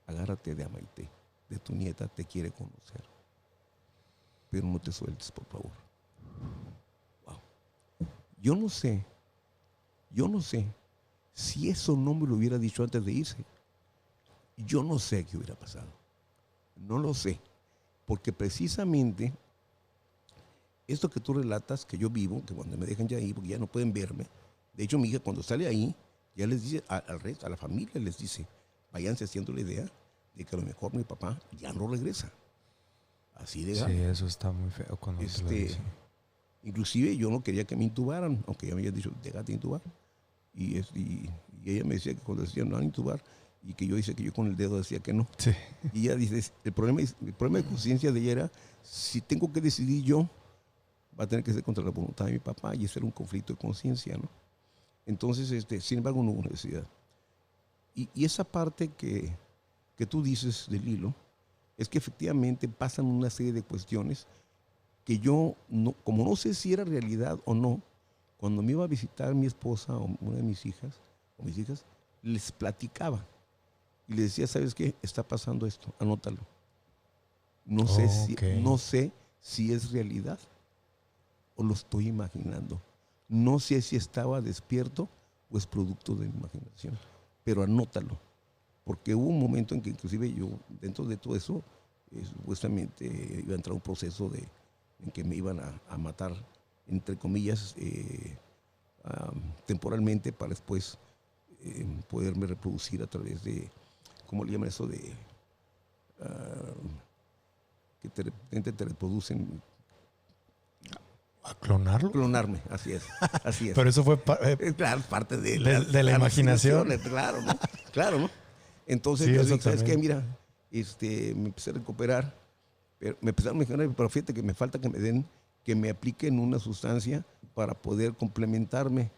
agárrate de Amaité, de tu nieta, te quiere conocer. Pero no te sueltes, por favor. Wow. Yo no sé si eso no me lo hubiera dicho antes de irse. Yo no sé qué hubiera pasado. No lo sé. Porque precisamente esto que tú relatas, que yo vivo, que cuando me dejan ya ahí, porque ya no pueden verme. De hecho, mi hija cuando sale ahí, ya les dice al resto, a la familia, les dice, váyanse haciendo la idea de que a lo mejor mi papá ya no regresa. Así de grave. Sí, eso está muy feo cuando te lo dicen. Inclusive yo no quería que me intubaran, aunque ya me habían dicho, déjate intubar. Y ella me decía que cuando decían no van a intubar, y que yo hice que yo con el dedo decía que no. Sí. Y ella dice, el problema de conciencia de ella era, si tengo que decidir yo, va a tener que ser contra la voluntad de mi papá, y ese era un conflicto de conciencia, ¿no? Entonces, sin embargo, no hubo necesidad. Y esa parte que tú dices del hilo, es que efectivamente pasan una serie de cuestiones que yo, como no sé si era realidad o no, cuando me iba a visitar mi esposa o una de mis hijas, les platicaba. Y les decía, ¿sabes qué? Está pasando esto, anótalo. No sé si es realidad o lo estoy imaginando. No sé si estaba despierto o es producto de mi imaginación, pero anótalo. Porque hubo un momento en que inclusive yo, dentro de todo eso, supuestamente iba a entrar un proceso en que me iban a matar, entre comillas, temporalmente, para después poderme reproducir a través de, ¿cómo le llaman eso? Que de repente te reproducen. ¿A clonarlo? Clonarme, así es. Pero eso fue claro, parte de la imaginación. Claro, ¿no? Claro, ¿no? Entonces, sí, yo dije, ¿sabes qué? Mira, me empecé a recuperar, pero me empezaron a mencionar, pero fíjate que me falta que me apliquen una sustancia para poder complementarme.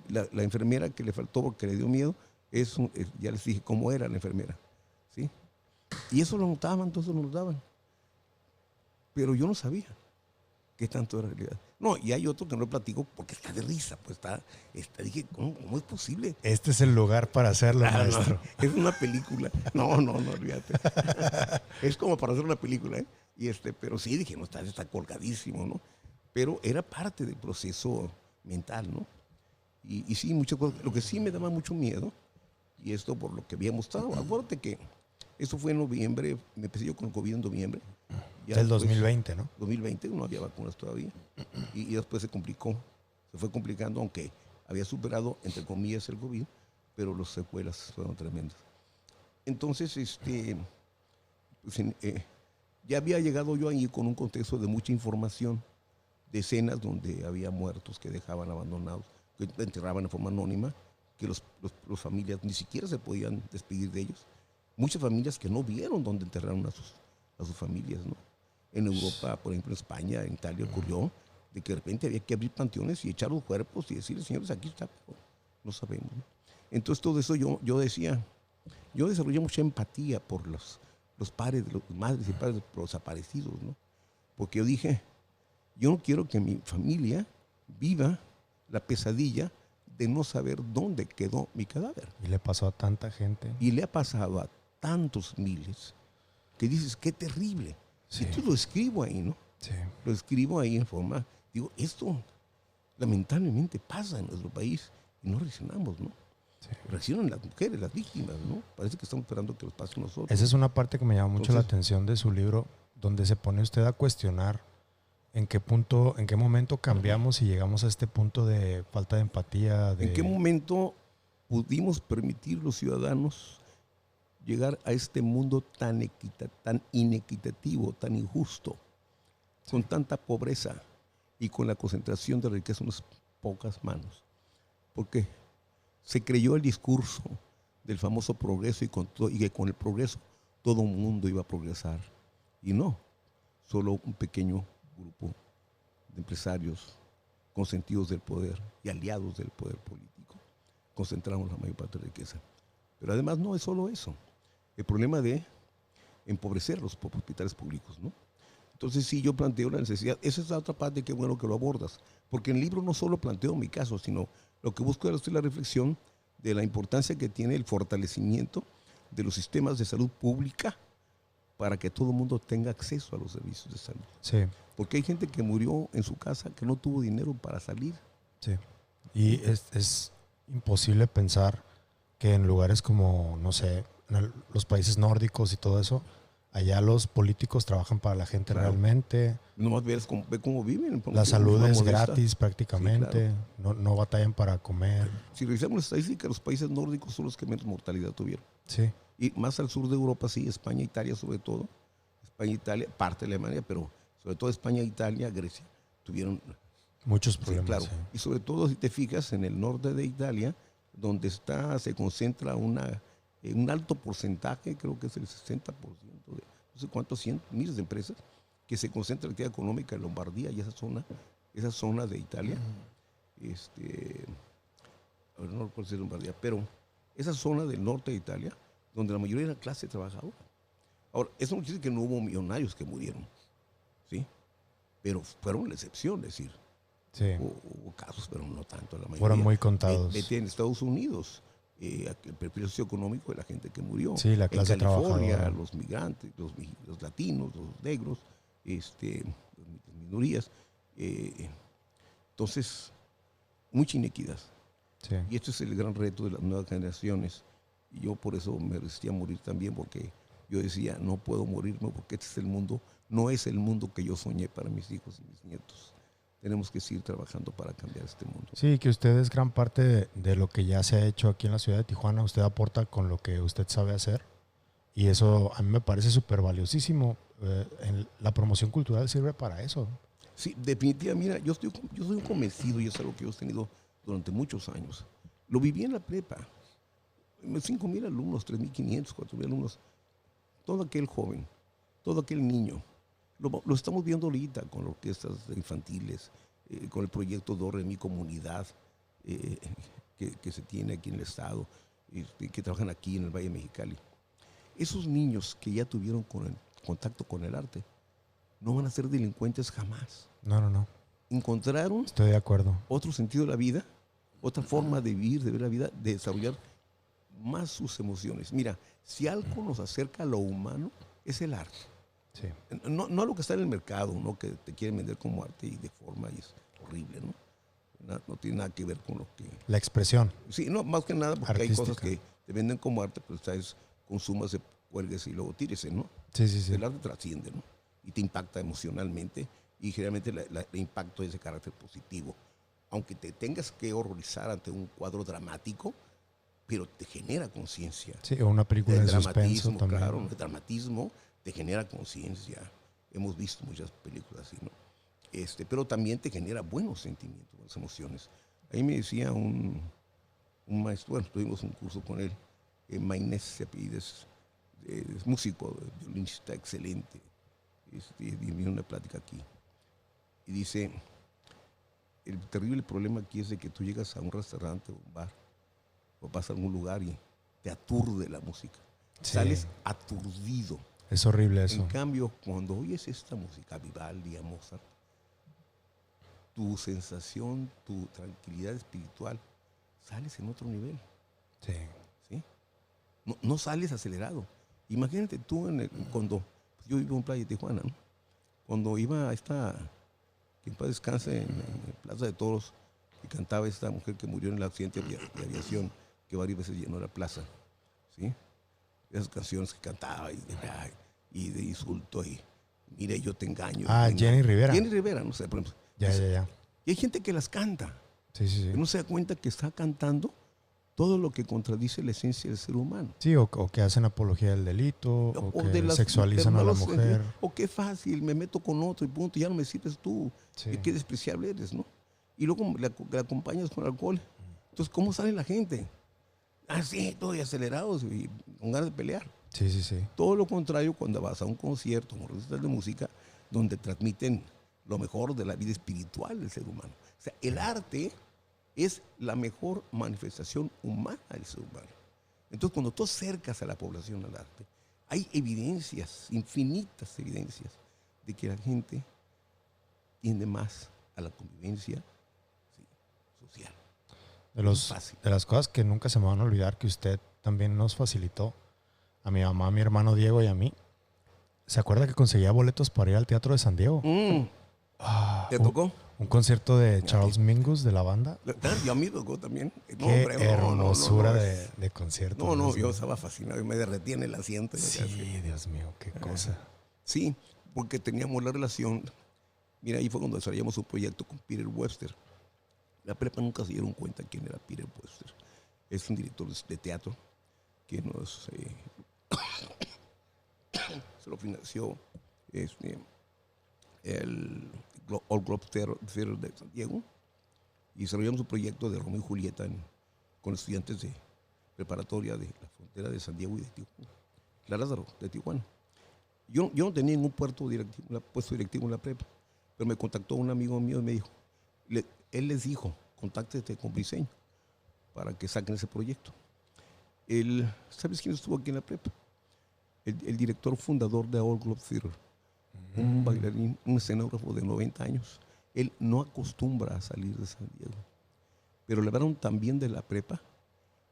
La enfermera que le faltó porque le dio miedo, ya les dije cómo era la enfermera, ¿sí? Y eso lo notaban, todos lo notaban. Pero yo no sabía qué tanto era realidad. No, y hay otro que no platico porque está de risa, pues dije, ¿cómo es posible? Este es el lugar para hacerlo, maestro. No, es una película. No, olvídate. Es como para hacer una película, ¿eh? Pero sí, dije, no, está colgadísimo, ¿no? Pero era parte del proceso mental, ¿no? Y sí, muchas cosas. Lo que sí me daba mucho miedo, y esto por lo que había mostrado, acuérdate que eso fue en noviembre, me empecé yo con el COVID en noviembre. Del 2020, ¿no? 2020, no había vacunas todavía. Y después se fue complicando, aunque había superado, entre comillas, el COVID, pero las secuelas fueron tremendas. Entonces, ya había llegado yo ahí con un contexto de mucha información, de escenas donde había muertos que dejaban abandonados, que enterraban de forma anónima, que los familias ni siquiera se podían despedir de ellos. Muchas familias que no vieron dónde enterraron a sus familias, ¿no? En Europa, por ejemplo, en España, en Italia ocurrió de que de repente había que abrir panteones y echar los cuerpos y decirles, señores, aquí está, pero no sabemos, ¿no? Entonces todo eso yo decía, yo desarrollé mucha empatía por los padres, los madres y padres de los desaparecidos, ¿no? Porque yo dije, yo no quiero que mi familia viva la pesadilla de no saber dónde quedó mi cadáver. Y le pasó a tanta gente. Y le ha pasado a tantos miles que dices, qué terrible. Sí. Y tú lo escribo ahí, ¿no? Sí. Lo escribo ahí en forma, digo, esto lamentablemente pasa en nuestro país y no reaccionamos, ¿no? Sí. Reaccionan las mujeres, las víctimas, ¿no? Parece que estamos esperando que nos pase a nosotros. Esa es una parte que me llama mucho la atención de su libro, donde se pone usted a cuestionar en qué momento cambiamos y llegamos a este punto de falta de empatía. ¿En qué momento pudimos permitir los ciudadanos llegar a este mundo tan inequitativo, tan injusto, con tanta pobreza y con la concentración de riqueza en unas pocas manos? Porque se creyó el discurso del famoso progreso y que con el progreso todo el mundo iba a progresar. Y no, solo un pequeño grupo de empresarios consentidos del poder y aliados del poder político concentramos la mayor parte de la riqueza. Pero además no es solo eso, el problema de empobrecer los hospitales públicos, ¿no? Entonces sí, yo planteo la necesidad, esa es la otra parte, qué bueno que lo abordas, porque en el libro no solo planteo mi caso, sino lo que busco es la reflexión de la importancia que tiene el fortalecimiento de los sistemas de salud pública para que todo el mundo tenga acceso a los servicios de salud. Sí. Porque hay gente que murió en su casa que no tuvo dinero para salir. Sí. Y es imposible pensar que en lugares como, no sé, los países nórdicos y todo eso, allá los políticos trabajan para la gente realmente. Nomás ve cómo viven. La salud es gratis prácticamente, sí, claro. No batallan para comer. Si revisamos la estadística, los países nórdicos son los que menos mortalidad tuvieron. Sí. Y más al sur de Europa, sí, España, Italia sobre todo. España, Italia, parte de Alemania, pero sobre todo España, Italia, Grecia, tuvieron muchos problemas. Sí, claro. Sí. Y sobre todo, si te fijas, en el norte de Italia, donde se concentra un alto porcentaje, creo que es el 60% de no sé cuántos miles de empresas, que se concentra en la actividad económica en Lombardía y esa zona de Italia. A ver, no recuerdo si es Lombardía, pero esa zona del norte de Italia, donde la mayoría de la clase trabajadora. Ahora, eso no quiere decir que no hubo millonarios que murieron, ¿sí? Pero fueron la excepción, es decir, sí. Hubo casos, pero no tanto, la mayoría. Fueron muy contados. Vete en Estados Unidos, el perfil socioeconómico de la gente que murió. Sí, la clase trabajadora. En California, trabajadora. los migrantes, los latinos, los negros, las minorías. Entonces, mucha inequidad. Sí. Y esto es el gran reto de las nuevas generaciones. Y yo por eso me resistía a morir también, porque yo decía, no puedo morirme porque este es el mundo, no es el mundo que yo soñé para mis hijos y mis nietos. Tenemos que seguir trabajando para cambiar este mundo. Sí, que usted es gran parte de lo que ya se ha hecho aquí en la ciudad de Tijuana. Usted aporta con lo que usted sabe hacer. Y eso a mí me parece súper valiosísimo. La promoción cultural sirve para eso. Sí, definitivamente. Mira, yo soy un convencido, y es algo que yo he tenido durante muchos años. Lo viví en la prepa. 5,000 alumnos, 3,500, 4,000 alumnos. Todo aquel joven, todo aquel niño. Lo estamos viendo ahorita con las orquestas infantiles, con el proyecto Do Re Mi Comunidad que se tiene aquí en el estado, que trabajan aquí en el Valle de Mexicali. Esos niños que ya tuvieron contacto con el arte no van a ser delincuentes jamás. No. Encontraron Estoy de acuerdo. Otro sentido de la vida, otra forma de vivir, de ver la vida, de desarrollar más sus emociones. Mira, si algo nos acerca a lo humano, es el arte. Sí. No lo que está en el mercado, ¿no? Que te quieren vender como arte y de forma y es horrible, ¿no? No tiene nada que ver con lo que... La expresión. Sí, no, más que nada porque artística. Hay cosas que te venden como arte, pero sabes, consúmase, cuélguese y luego tírese, ¿no? Sí. El arte trasciende, ¿no? Y te impacta emocionalmente y generalmente el impacto es de carácter positivo. Aunque te tengas que horrorizar ante un cuadro dramático, pero te genera conciencia. Sí, o una película de suspenso también. Claro, el dramatismo te genera conciencia. Hemos visto muchas películas así, ¿no? Pero también te genera buenos sentimientos, buenas emociones. Ahí me decía un maestro, bueno, tuvimos un curso con él, Maynés se apellida, es músico, violinista excelente, y vino una plática aquí. Y dice, el terrible problema aquí es de que tú llegas a un restaurante o un bar, o vas a algún lugar y te aturde la música. Sí. Sales aturdido. Es horrible eso. En cambio, cuando oyes esta música, Vivaldi, a Mozart, tu sensación, tu tranquilidad espiritual, sales en otro nivel. Sí. ¿Sí? No sales acelerado. Imagínate tú cuando yo vivo en Playa de Tijuana, ¿no? Cuando iba a que en paz descanse, en Plaza de Toros, y cantaba esta mujer que murió en el accidente de aviación, que varias veces llenó la plaza, ¿sí? Esas canciones que cantaba y de insulto y mire, yo te engaño. Jenny Rivera. Jenny Rivera, no sé, por ejemplo. Ya. Y hay gente que las canta. Sí. Que no se da cuenta que está cantando todo lo que contradice la esencia del ser humano. Sí, o que hacen apología del delito, o que sexualizan a la mujer. O qué fácil, me meto con otro y punto, ya no me sirves tú. Sí. Y qué despreciable eres, ¿no? Y luego la acompañas con alcohol. Entonces, ¿cómo sale la gente? Así, todos acelerados y con ganas de pelear. Sí, sí, sí. Todo lo contrario cuando vas a un concierto, un recital de música, donde transmiten lo mejor de la vida espiritual del ser humano. O sea, el arte es la mejor manifestación humana del ser humano. Entonces, cuando tú acercas a la población al arte, hay evidencias, infinitas evidencias, de que la gente tiende más a la convivencia, sí, social. De las cosas que nunca se me van a olvidar que usted también nos facilitó a mi mamá, a mi hermano Diego y a mí. ¿Se acuerda que conseguía boletos para ir al Teatro de San Diego? ¿Te tocó? Un concierto de Charles Mingus de la banda. Y a mí me tocó también. No, Qué hombre, hermosura de concierto. No, yo estaba fascinado y me derretía en el asiento. Sí, Dios mío, qué cosa. Sí, porque teníamos la relación. Mira, ahí fue cuando desarrollamos un proyecto con Peter Webster. La prepa nunca se dieron cuenta quién era Peter Webster. Es un director de teatro que nos se lo financió el Old Globe Theater de San Diego, y desarrollamos un proyecto de Romeo y Julieta con estudiantes de preparatoria de la frontera de San Diego y de Tijuana, la Lázaro de Tijuana. Yo no tenía ningún puesto directivo, puesto directivo en la prepa, pero me contactó un amigo mío y me dijo, él les dijo, contáctete con Briseño para que saquen ese proyecto. ¿Sabes quién estuvo aquí en la prepa? El director fundador de Old Globe Theater, un bailarín, un escenógrafo de 90 años. Él no acostumbra a salir de San Diego, pero le hablaron también de la prepa,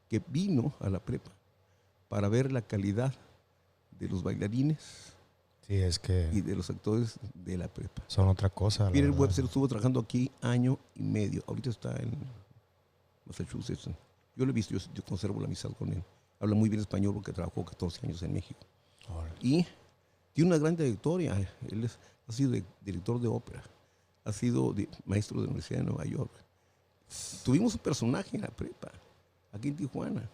que vino a la prepa para ver la calidad de los bailarines, sí, es que y de los actores de la prepa. Son otra cosa. Peter Webster estuvo trabajando aquí año y medio. Ahorita está en Massachusetts. Yo lo he visto, yo conservo la amistad con él. Habla muy bien español porque trabajó 14 años en México. Y tiene una gran trayectoria. Él ha sido director de ópera, ha sido maestro de la Universidad de Nueva York. Tuvimos un personaje en la prepa, aquí en Tijuana,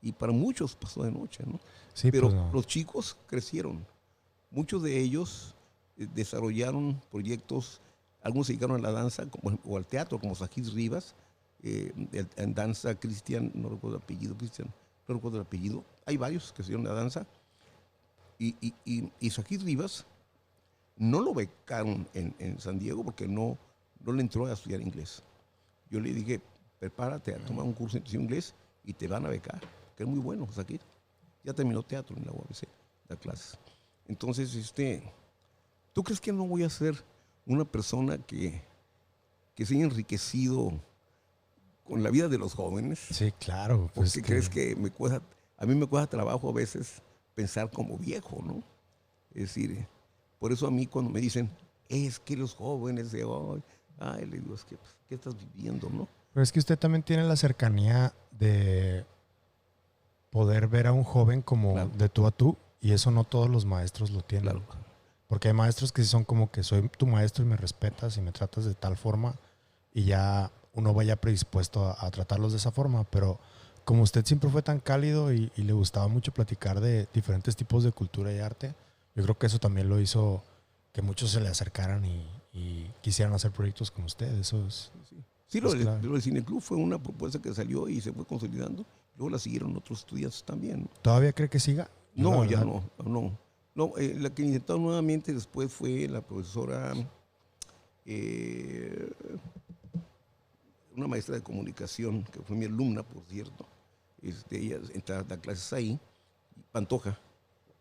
y para muchos pasó de noche, ¿no? Sí, pero pues no. Los chicos crecieron. Muchos de ellos desarrollaron proyectos, algunos se dedicaron a la danza o al teatro, como Sajid Rivas, en danza Cristian, no recuerdo el apellido, hay varios que se dieron la danza, y Sajid Rivas no lo becaron en San Diego porque no le entró a estudiar inglés. Yo le dije, prepárate a tomar un curso de inglés y te van a becar, que es muy bueno, Sajid. Ya terminó teatro en la UABC, da clases. Entonces, ¿tú crees que no voy a ser una persona que se haya enriquecido con la vida de los jóvenes? Sí, claro. Pues ¿por qué crees que a mí me cuesta trabajo a veces pensar como viejo, ¿no? Es decir, por eso a mí cuando me dicen, es que los jóvenes de hoy, le digo, es que, pues, ¿qué estás viviendo, no? Pero es que usted también tiene la cercanía de poder ver a un joven como claro, de tú a tú, y eso no todos los maestros lo tienen. Claro. Porque hay maestros que son como que soy tu maestro y me respetas y me tratas de tal forma, y ya uno vaya predispuesto a tratarlos de esa forma. Pero como usted siempre fue tan cálido y le gustaba mucho platicar de diferentes tipos de cultura y arte, yo creo que eso también lo hizo que muchos se le acercaran y quisieran hacer proyectos con usted. Eso es... Sí, lo del Cineclub fue una propuesta que salió y se fue consolidando. Luego la siguieron otros estudiantes también. ¿Todavía cree que siga? No, ya no. La que intentó nuevamente después fue la profesora, una maestra de comunicación, que fue mi alumna, por cierto. Ella da clases ahí, Pantoja,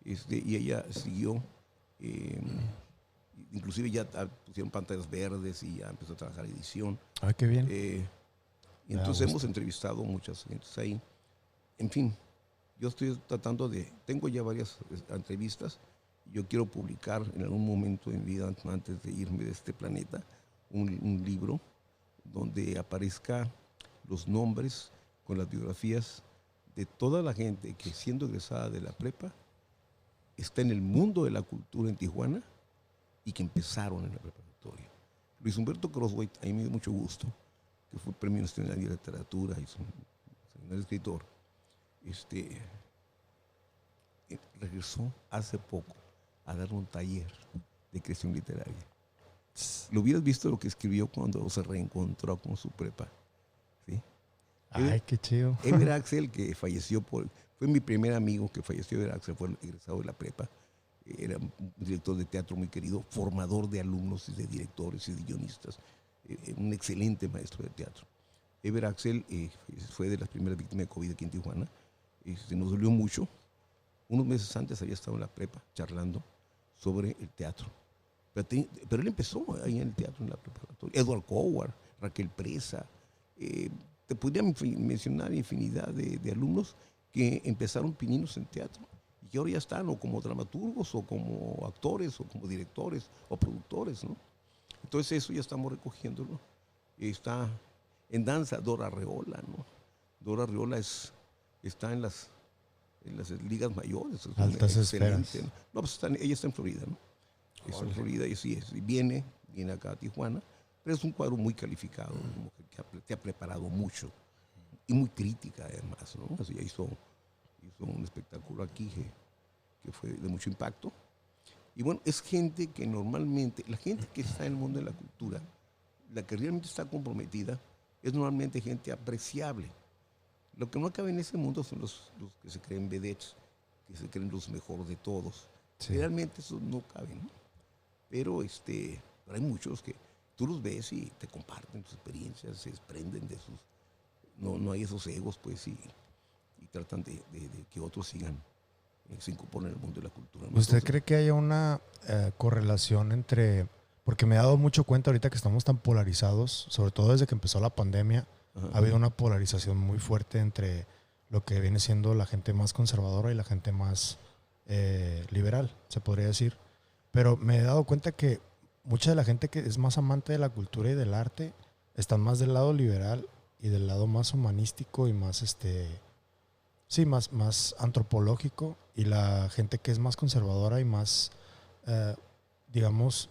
y ella siguió. Inclusive ya pusieron pantallas verdes y ya empezó a trabajar edición. ¡Ay, qué bien! Y entonces hemos entrevistado muchas gentes ahí. En fin, yo estoy tengo ya varias entrevistas. Yo quiero publicar en algún momento en mi vida, antes de irme de este planeta, un libro donde aparezca los nombres con las biografías de toda la gente que, siendo egresada de la prepa, está en el mundo de la cultura en Tijuana y que empezaron en la preparatoria. Luis Humberto Crosthwaite, a mí me dio mucho gusto, que fue Premio Nacional de Literatura y es un escritor. Regresó hace poco a dar un taller de creación literaria. Lo hubieras visto lo que escribió cuando se reencontró con su prepa, ¿sí? Ay, qué chido. Ever Axel, que falleció fue mi primer amigo que falleció. Ever Axel fue egresado de la prepa. Era un director de teatro muy querido, formador de alumnos y de directores y de guionistas. Un excelente maestro de teatro. Ever Axel fue de las primeras víctimas de COVID aquí en Tijuana. Nos dolió mucho. Unos meses antes había estado en la prepa charlando sobre el teatro. Pero él empezó ahí en el teatro, en la preparatoria. Edward Coward, Raquel Presa. Te podría mencionar infinidad de alumnos que empezaron pininos en teatro y que ahora ya están o como dramaturgos o como actores o como directores o productores, ¿no? Entonces eso ya estamos recogiéndolo. Está en danza Dora Arreola, ¿no? Dora Arreola está en las ligas mayores. Altas esferas. ¿No? No, pues ella está en Florida, ¿no? Está en Florida y sí es. Y viene acá a Tijuana, pero es un cuadro muy calificado, una mujer que te ha preparado mucho y muy crítica además, ¿no? Así ya hizo un espectáculo aquí que fue de mucho impacto. Y bueno, es gente que normalmente, la gente que está en el mundo de la cultura, la que realmente está comprometida, es normalmente gente apreciable. Lo que no cabe en ese mundo son los que se creen vedettes, que se creen los mejores de todos. Sí. Realmente eso no cabe, ¿no? Pero hay muchos que tú los ves y te comparten sus experiencias, se desprenden de sus... No hay esos egos, pues, y tratan de que otros sigan, se incorporen al mundo de la cultura, ¿no? ¿Usted cree que haya una correlación entre... Porque me he dado mucho cuenta ahorita que estamos tan polarizados, sobre todo desde que empezó la pandemia, ha habido una polarización muy fuerte entre lo que viene siendo la gente más conservadora y la gente más liberal, se podría decir. Pero me he dado cuenta que mucha de la gente que es más amante de la cultura y del arte están más del lado liberal y del lado más humanístico y más más antropológico, y la gente que es más conservadora y más digamos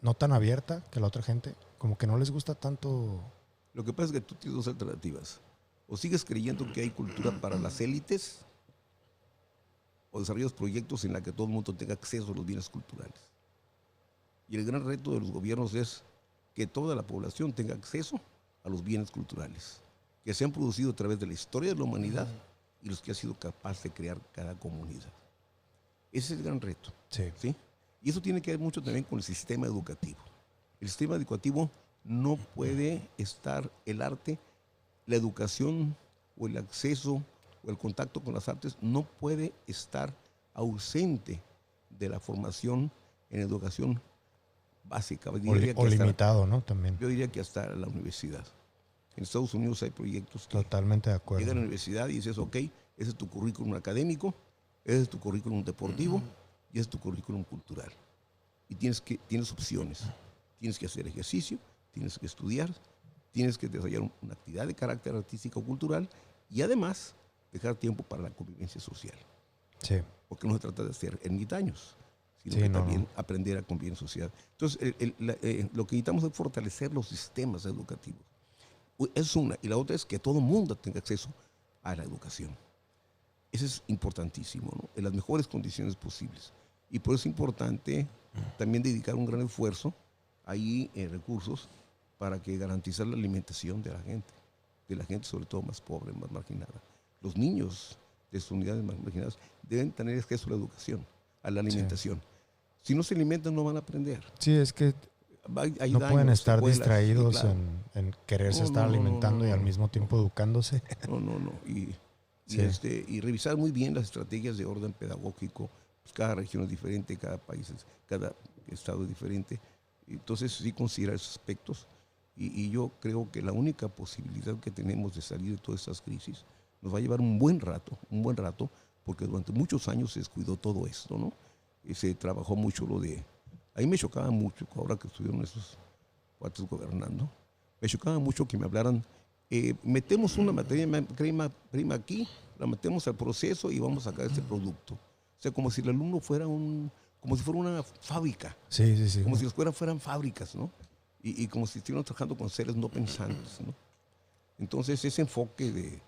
no tan abierta que la otra gente, como que no les gusta tanto. Lo que pasa es que tú tienes dos alternativas: o sigues creyendo que hay cultura para las élites, o desarrollas proyectos en los que todo el mundo tenga acceso a los bienes culturales. Y el gran reto de los gobiernos es que toda la población tenga acceso a los bienes culturales que se han producido a través de la historia de la humanidad y los que ha sido capaz de crear cada comunidad. Ese es el gran reto. Sí. ¿Sí? Y eso tiene que ver mucho también con el sistema educativo. El sistema educativo no puede estar el arte, la educación o el acceso o el contacto con las artes no puede estar ausente de la formación en educación básica. O limitado, ¿no? También. Yo diría que hasta la universidad. En Estados Unidos hay proyectos que totalmente de acuerdo. Llegan a la universidad y dices, ok, ese es tu currículum académico, ese es tu currículum deportivo y ese es tu currículum cultural. Y tienes opciones. Tienes que hacer ejercicio, tienes que estudiar, tienes que desarrollar una actividad de carácter artístico o cultural y además dejar tiempo para la convivencia social. Sí. Porque no se trata de ser ermitaños, sino que también aprender a convivir en sociedad. Entonces, lo que necesitamos es fortalecer los sistemas educativos. Es una. Y la otra es que todo el mundo tenga acceso a la educación. Eso es importantísimo, ¿no? En las mejores condiciones posibles. Y por eso es importante también dedicar un gran esfuerzo ahí en recursos para que garantizar la alimentación de la gente sobre todo más pobre, más marginada. Los niños de sus unidades más marginadas deben tener acceso a la educación, a la alimentación. Sí. Si no se alimentan no van a aprender. Sí, es que hay no daños, pueden estar secuelas, distraídos claro. en quererse estar alimentando y al mismo tiempo educándose. No. Y revisar muy bien las estrategias de orden pedagógico. Pues cada región es diferente, cada estado es diferente. Entonces sí considerar esos aspectos. Y yo creo que la única posibilidad que tenemos de salir de todas estas crisis nos va a llevar un buen rato, porque durante muchos años se descuidó todo esto, ¿no? Y se trabajó mucho lo de... A mí me chocaba mucho, ahora que estuvieron esos cuates gobernando, me chocaba mucho que me hablaran, metemos una materia prima aquí, la metemos al proceso y vamos a sacar este producto. O sea, como si el alumno fuera como si fuera una fábrica. Sí. Como si las escuelas fueran fábricas, ¿no? Y como si estuvieran trabajando con seres no pensantes, ¿no? Entonces, ese enfoque de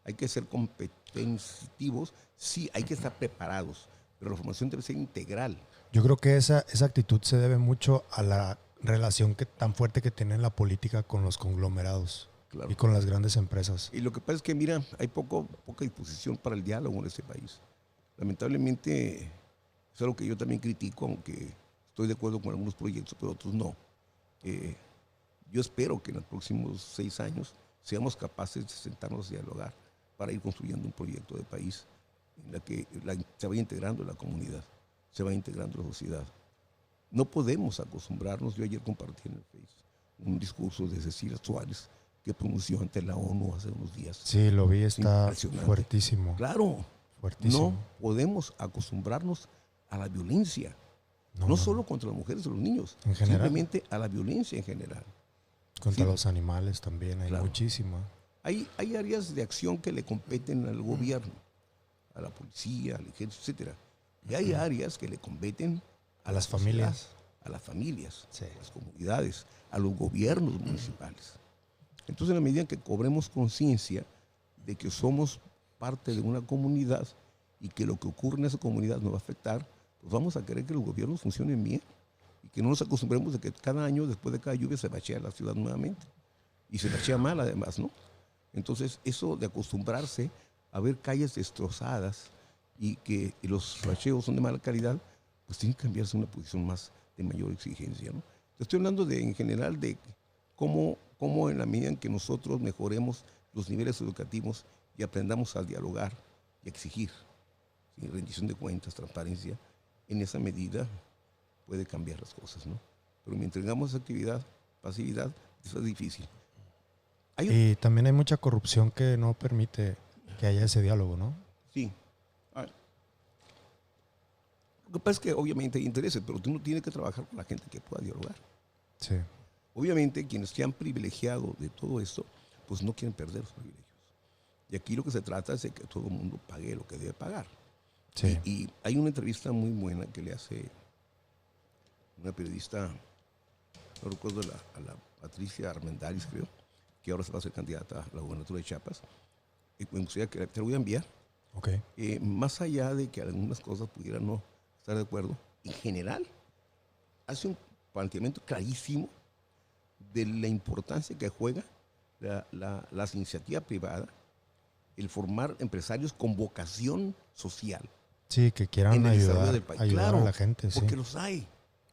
hay que ser competitivos, sí, hay que estar preparados, pero la formación debe ser integral. Yo creo que esa actitud se debe mucho a la relación tan fuerte que tiene la política con los conglomerados. Claro. y con las grandes empresas. Y lo que pasa es que, mira, hay poca disposición para el diálogo en este país. Lamentablemente, es algo que yo también critico, aunque estoy de acuerdo con algunos proyectos, pero otros no. Yo espero que en los próximos 6 años seamos capaces de sentarnos a dialogar para ir construyendo un proyecto de país en la que se vaya integrando la comunidad, se vaya integrando la sociedad. No podemos acostumbrarnos. Yo ayer compartí en el Facebook un discurso de Cecilia Suárez que pronunció ante la ONU hace unos días. Sí, lo vi, está Impresionante. fuertísimo. Claro, Fuertísimo. no podemos acostumbrarnos a la violencia, no solo contra las mujeres o los niños, En general. simplemente a la violencia en general. Contra Sí. los animales también hay Claro. muchísima. Hay áreas de acción que le competen al gobierno, a la policía, al ejército, etc. Y hay áreas que le competen A las la sociedad, familias. a las familias, Sí. a las comunidades, a los gobiernos municipales. Entonces, en la medida en que cobremos conciencia de que somos parte de una comunidad y que lo que ocurre en esa comunidad nos va a afectar, pues vamos a querer que los gobiernos funcionen bien y que no nos acostumbremos de que cada año, después de cada lluvia, se bachea la ciudad nuevamente. Y se bachea mal, además, ¿no? Entonces, eso de acostumbrarse a ver calles destrozadas y que los bacheos son de mala calidad, pues tiene que cambiarse a una posición más de mayor exigencia, ¿no? Te estoy hablando en general de cómo en la medida en que nosotros mejoremos los niveles educativos y aprendamos a dialogar y a exigir, ¿sí? Rendición de cuentas, transparencia, en esa medida puede cambiar las cosas, ¿no? Pero mientras tengamos actividad, pasividad, eso es difícil. Y también hay mucha corrupción que no permite que haya ese diálogo, ¿no? Sí. Lo que pasa es que obviamente hay intereses, pero tú no tienes que trabajar con la gente que pueda dialogar. Sí. Obviamente quienes se han privilegiado de todo esto, pues no quieren perder los privilegios. Y aquí lo que se trata es de que todo el mundo pague lo que debe pagar. Sí. Y hay una entrevista muy buena que le hace una periodista, no recuerdo, a la Patricia Armendáriz, creo, que ahora se va a hacer candidata a la gubernatura de Chiapas. Y me gustaría que te lo voy a enviar. Ok. Más allá de que algunas cosas pudieran no estar de acuerdo, en general hace un planteamiento clarísimo de la importancia que juega la iniciativa privada, el formar empresarios con vocación social. Sí, que quieran en el desarrollo ayudar, del país. ayudar Claro, a la gente. Sí, porque los hay,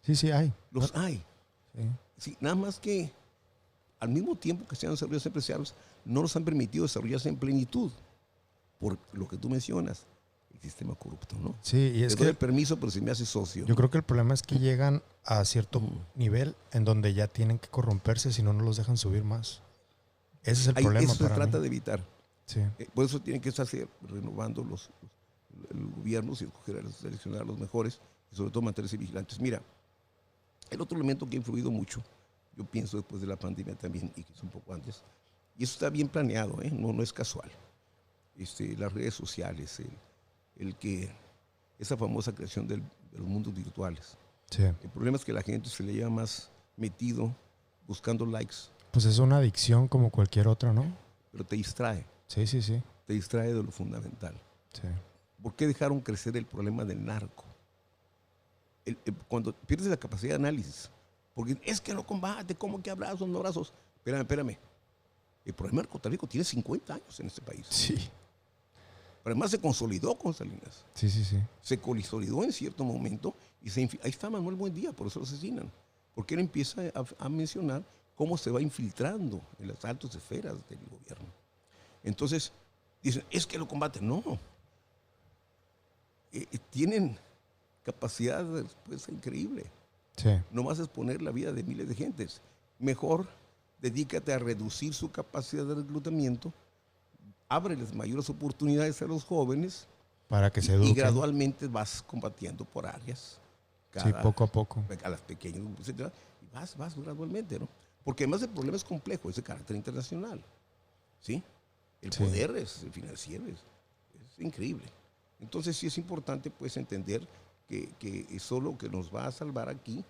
sí, hay. los hay. Sí. Sí, nada más que al mismo tiempo que sean desarrollados empresarios, no nos han permitido desarrollarse en plenitud, por lo que tú mencionas, el sistema corrupto, ¿no? Sí, y es Te doy que el permiso, pero si me hace socio. yo creo que el problema es que llegan a cierto nivel en donde ya tienen que corromperse, si no, no los dejan subir más. Ese es el problema Eso se para trata mí. de evitar. Sí. Por eso tienen que estarse renovando los gobiernos y seleccionar a los mejores y sobre todo mantenerse vigilantes. Mira, el otro elemento que ha influido mucho, yo pienso después de la pandemia también, y quizás un poco antes, y eso está bien planeado, no es casual. Las redes sociales, esa famosa creación de los mundos virtuales. Sí. El problema es que la gente se le lleva más metido buscando likes, Pues es una adicción como cualquier otra, ¿no? pero te distrae Sí. de lo fundamental. Sí. ¿Por qué dejaron crecer el problema del narco? Cuando pierdes la capacidad de análisis, porque es que no combate, ¿cómo que abrazos, no abrazos? Espérame. El problema del narcotráfico tiene 50 años en este país. Sí. Pero además se consolidó con Salinas. Sí. Se consolidó en cierto momento y ahí está Manuel Buendía, por eso lo asesinan. Porque él empieza a mencionar cómo se va infiltrando en las altas esferas del gobierno. Entonces, dicen, es que lo combaten. No. Tienen capacidad pues, increíble. Sí. No vas a exponer la vida de miles de gentes. Mejor dedícate a reducir su capacidad de reclutamiento, ábreles mayores oportunidades a los jóvenes Para que se y eduquen. gradualmente vas combatiendo por áreas. Sí, poco a poco. A las pequeñas, etcétera, y vas gradualmente, ¿no? Porque además el problema es complejo, es de carácter internacional, ¿sí? El poder es financiero, es increíble. Entonces sí es importante pues entender que eso lo que nos va a salvar aquí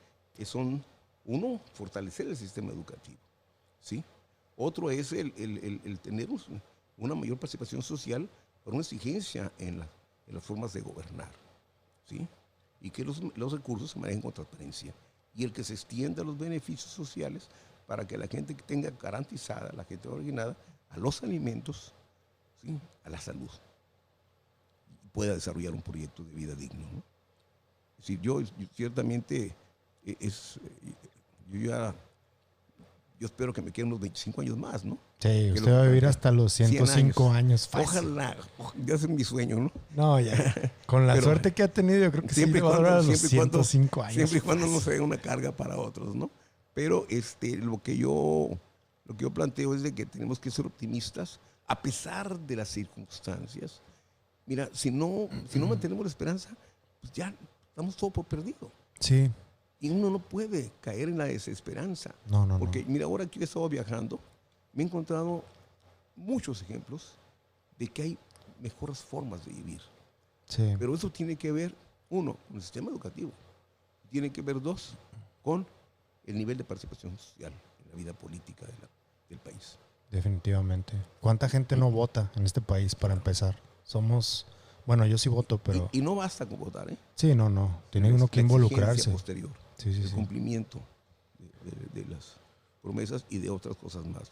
son, uno, fortalecer el sistema educativo, ¿sí? Otro es el tener una mayor participación social por una exigencia en las formas de gobernar, ¿sí? Y que los recursos se manejen con transparencia. Y el que se extienda los beneficios sociales para que la gente tenga garantizada, la gente originada, a los alimentos, ¿sí? A la salud, y pueda desarrollar un proyecto de vida digno, ¿no? Es decir, yo ciertamente, yo espero que me queden unos 25 años más, ¿no? Sí, usted va a vivir hasta los 105 años fácil. Ojalá, ya es mi sueño, ¿no? No, ya. Con la Pero suerte que ha tenido, yo creo que sí le va a durar los 105 años. Siempre y cuando no sea una carga para otros, ¿no? Pero lo que yo planteo es de que tenemos que ser optimistas a pesar de las circunstancias. Mira, si no mantenemos la esperanza, pues ya estamos todo por perdido. Sí. Y uno no puede caer en la desesperanza. No. Porque, mira, ahora que he estado viajando, me he encontrado muchos ejemplos de que hay mejores formas de vivir. Sí. Pero eso tiene que ver, uno, con el sistema educativo. Tiene que ver, dos, con el nivel de participación social en la vida política del país. Definitivamente. ¿Cuánta gente no vota en este país para empezar? Bueno, yo sí voto, pero... Y no basta con votar, ¿eh? Sí, no. Tiene uno que involucrarse. Posterior, sí. El cumplimiento de las promesas y de otras cosas más.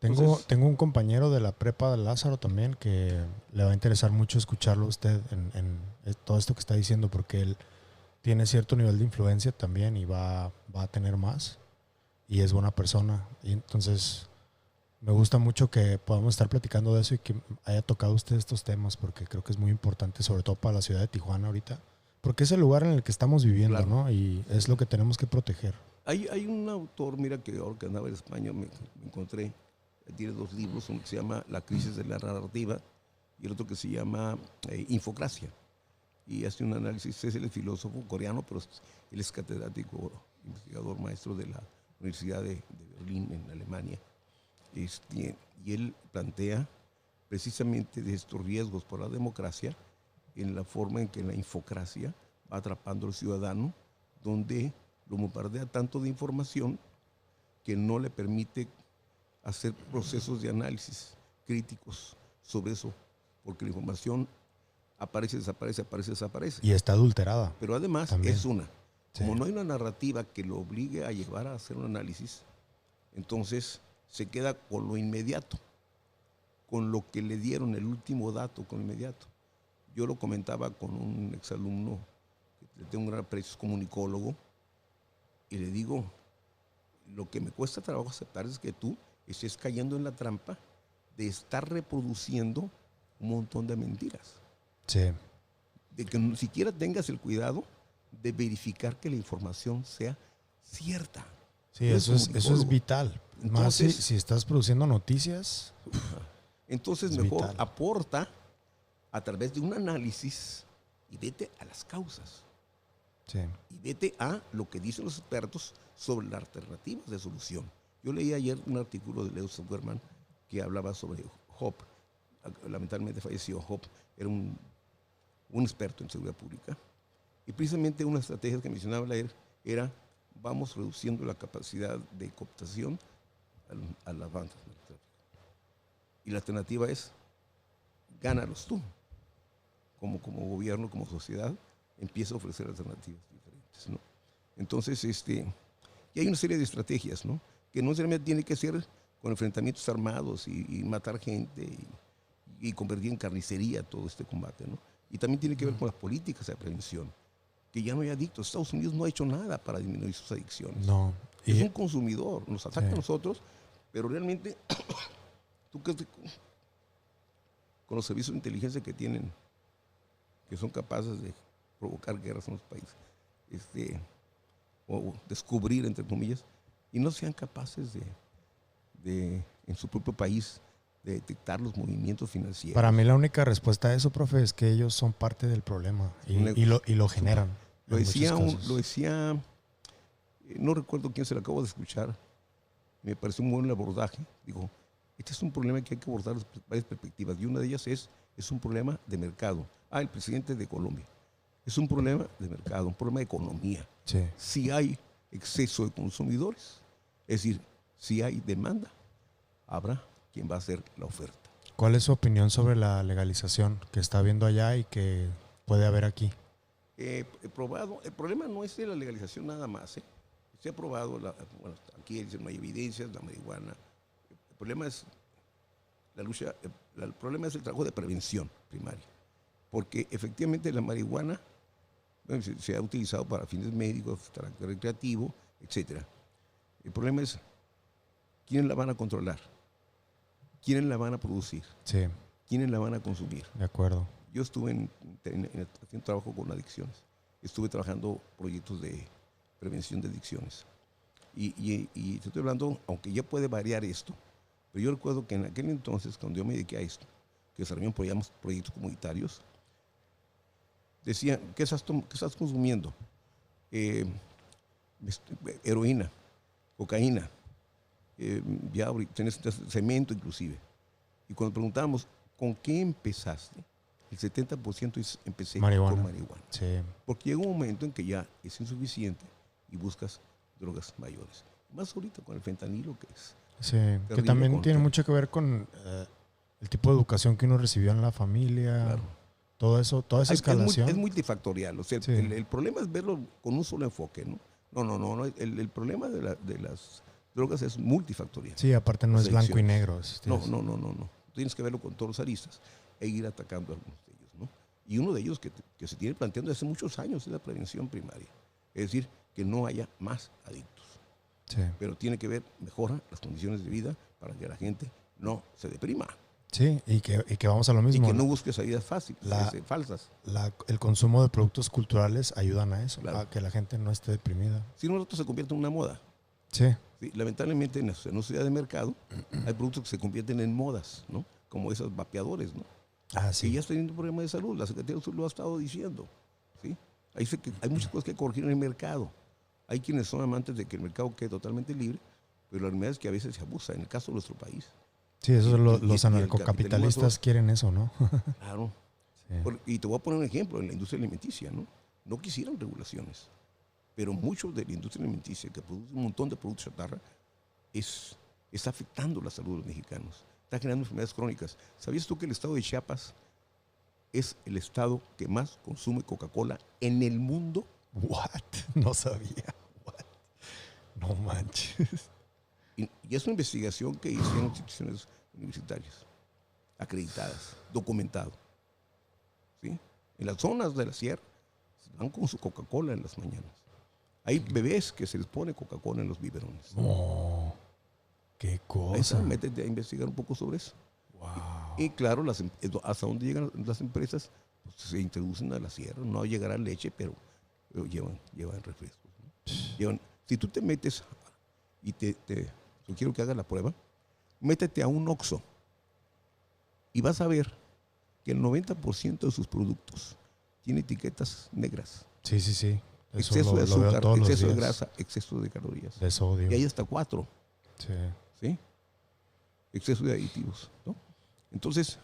Tengo un compañero de la prepa de Lázaro también que le va a interesar mucho escucharlo a usted en todo esto que está diciendo, porque él tiene cierto nivel de influencia también y va a tener más y es buena persona. Y entonces me gusta mucho que podamos estar platicando de eso y que haya tocado usted estos temas, porque creo que es muy importante, sobre todo para la ciudad de Tijuana ahorita, porque es el lugar en el que estamos viviendo, claro, ¿no? Y es lo que tenemos que proteger. Hay un autor, mira, que ahora que andaba en España me encontré, tiene 2 libros, uno que se llama La crisis de la narrativa y el otro que se llama Infocracia. Y hace un análisis, es el filósofo coreano, pero él es catedrático, investigador, maestro de la Universidad de Berlín, en Alemania. Y él plantea precisamente de estos riesgos por la democracia en la forma en que la infocracia va atrapando al ciudadano, donde lo bombardea tanto de información que no le permite hacer procesos de análisis críticos sobre eso, porque la información aparece, desaparece. Y está adulterada. Pero además también. Como no hay una narrativa que lo obligue a llevar a hacer un análisis, entonces se queda con lo inmediato, con lo que le dieron el último dato, con lo inmediato. Yo lo comentaba con un exalumno que le tengo un gran aprecio, es comunicólogo, y le digo, lo que me cuesta trabajo aceptar es que tú estés cayendo en la trampa de estar reproduciendo un montón de mentiras. Sí. De que ni siquiera tengas el cuidado de verificar que la información sea cierta. Sí, eso es vital. Entonces, más si estás produciendo noticias. Entonces mejor vital. Aporta a través de un análisis y vete a las causas. Sí. Y vete a lo que dicen los expertos sobre las alternativas de solución. Yo leí ayer un artículo de Leo Zuckerman que hablaba sobre Hop. Lamentablemente falleció Hop. Era un experto en seguridad pública. Y precisamente una estrategia que mencionaba él era vamos reduciendo la capacidad de cooptación a las bandas del tráfico. Y la alternativa es gánalos tú. Como gobierno, como sociedad, empieza a ofrecer alternativas diferentes, ¿no? Entonces, y hay una serie de estrategias, ¿no? Que no necesariamente tiene que ser con enfrentamientos armados y matar gente y convertir en carnicería todo este combate, ¿no? Y también tiene que ver con las políticas de prevención, que ya no hay adictos. Estados Unidos no ha hecho nada para disminuir sus adicciones. No. Es un consumidor, nos ataca a nosotros, pero realmente, tú crees que con los servicios de inteligencia que tienen, que son capaces de provocar guerras en los países, o descubrir, entre comillas, y no sean capaces de en su propio país, de detectar los movimientos financieros. Para mí la única respuesta a eso, profe, es que ellos son parte del problema y lo generan. Lo decía, no recuerdo quién se lo acabo de escuchar, me pareció muy buen el abordaje. Digo, este es un problema que hay que abordar desde varias perspectivas y una de ellas es un problema de mercado. El presidente de Colombia. Es un problema de mercado, un problema de economía. Sí. Si hay exceso de consumidores, es decir, si hay demanda, habrá quien va a hacer la oferta. ¿Cuál es su opinión sobre la legalización que está habiendo allá y que puede haber aquí? Probado. El problema no es de la legalización nada más, Se ha probado, bueno, aquí dicen no hay evidencias, la marihuana. El problema es la lucha, el problema es el trabajo de prevención primaria. Porque efectivamente la marihuana bueno, se ha utilizado para fines médicos, carácter recreativo, etc. El problema es quiénes la van a controlar, quiénes la van a producir, Sí, quiénes la van a consumir. de acuerdo. Yo estuve haciendo trabajo con adicciones. Estuve trabajando proyectos de prevención de adicciones. Y te estoy hablando, aunque ya puede variar esto, pero yo recuerdo que en aquel entonces, cuando yo me dediqué a esto, que desarrollamos proyectos comunitarios, decían, ¿qué estás consumiendo? Heroína, cocaína, ya tienes cemento inclusive. Y cuando preguntábamos, ¿con qué empezaste? El 70% empecé con marihuana. Sí. Porque llega un momento en que ya es insuficiente y buscas drogas mayores. Más ahorita con el fentanilo que es. Sí, que también tiene mucho que ver con el tipo de educación que uno recibió en la familia. Claro. Todo eso, toda esa escalación. Es multifactorial. O sea, sí. el problema es verlo con un solo enfoque, ¿no? No. El problema de las drogas es multifactorial. Sí, aparte no es blanco y negro. No. Tienes que verlo con todos los aristas e ir atacando a algunos de ellos, ¿no? Y uno de ellos que se tiene planteando desde hace muchos años es la prevención primaria. Es decir, que no haya más adictos. Sí. Pero tiene que ver, mejora las condiciones de vida para que la gente no se deprima. Sí, y que vamos a lo mismo. Y que no busque salidas falsas. El consumo de productos culturales ayudan a eso, claro. a que la gente no esté deprimida. Si no, esto se convierte en una moda. Sí. Sí, lamentablemente en una sociedad de mercado hay productos que se convierten en modas, ¿no? Como esos vapeadores, ¿no? Sí. Y ya está teniendo problemas de salud, la Secretaría de Salud lo ha estado diciendo, ¿sí? Hay muchas cosas que corregir en el mercado. Hay quienes son amantes de que el mercado quede totalmente libre, pero la realidad es que a veces se abusa, en el caso de nuestro país. Sí, eso los anarcocapitalistas quieren eso, ¿no? Claro. Sí. Y te voy a poner un ejemplo, en la industria alimenticia, ¿no? No quisieron regulaciones, pero mucho de la industria alimenticia, que produce un montón de productos chatarra, está afectando la salud de los mexicanos. Está generando enfermedades crónicas. ¿Sabías tú que el estado de Chiapas es el estado que más consume Coca-Cola en el mundo? What? No sabía. What? No manches. Y es una investigación que hicieron instituciones universitarias, acreditadas, documentado. ¿Sí? En las zonas de la sierra van con su Coca-Cola en las mañanas. Hay bebés que se les pone Coca-Cola en los biberones. Oh, qué cosa. Métete a investigar un poco sobre eso. Wow. Y claro, hasta dónde llegan las empresas, pues se introducen a la sierra. No llegará leche, pero llevan refrescos, ¿no? Si tú te metes y yo quiero que hagas la prueba, métete a un Oxxo y vas a ver que el 90% de sus productos tiene etiquetas negras. Sí. Eso exceso de azúcar, exceso de grasa, exceso de calorías. De sodio. Y hay hasta 4. Sí. Exceso de aditivos, ¿no? Entonces,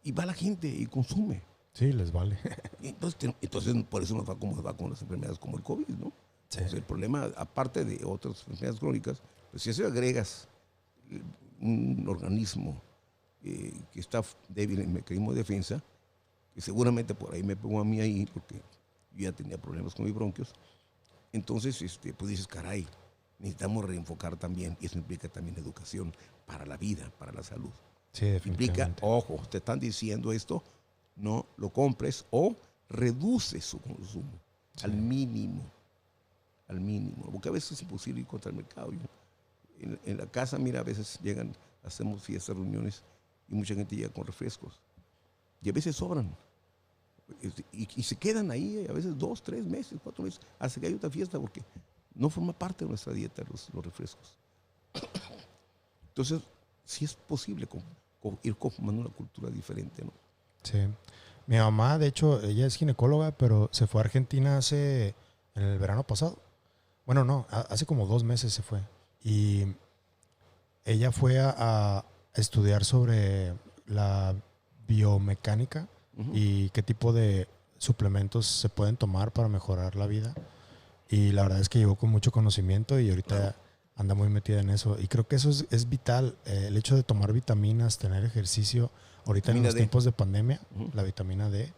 y va la gente y consume. Sí, les vale. Entonces por eso nos va como va con las enfermedades como el COVID, ¿no? Sí. Entonces, el problema, aparte de otras enfermedades crónicas, pues si a eso agregas un organismo que está débil en el mecanismo de defensa, que seguramente por ahí me pegó a mí ahí, porque yo ya tenía problemas con mis bronquios, entonces pues dices, caray, necesitamos reenfocar también, y eso implica también educación para la vida, para la salud. Sí, definitivamente. Implica, ojo, te están diciendo esto, no lo compres o reduce su consumo al mínimo, porque a veces es imposible ir contra el mercado. En la casa, mira, a veces hacemos fiestas, reuniones y mucha gente llega con refrescos y a veces sobran y se quedan ahí a veces 2, 3 meses, 4 meses hasta que hay otra fiesta, porque no forma parte de nuestra dieta los refrescos. Entonces sí es posible ir conformando una cultura diferente, ¿no? Sí. Mi mamá, de hecho, ella es ginecóloga, pero se fue a Argentina en el verano pasado. Bueno, no, hace como 2 meses se fue. Y ella fue a estudiar sobre la biomecánica y qué tipo de suplementos se pueden tomar para mejorar la vida. Y la verdad es que llegó con mucho conocimiento y ahorita anda muy metida en eso. Y creo que eso es vital, el hecho de tomar vitaminas, tener ejercicio. Ahorita en los tiempos de pandemia, la vitamina D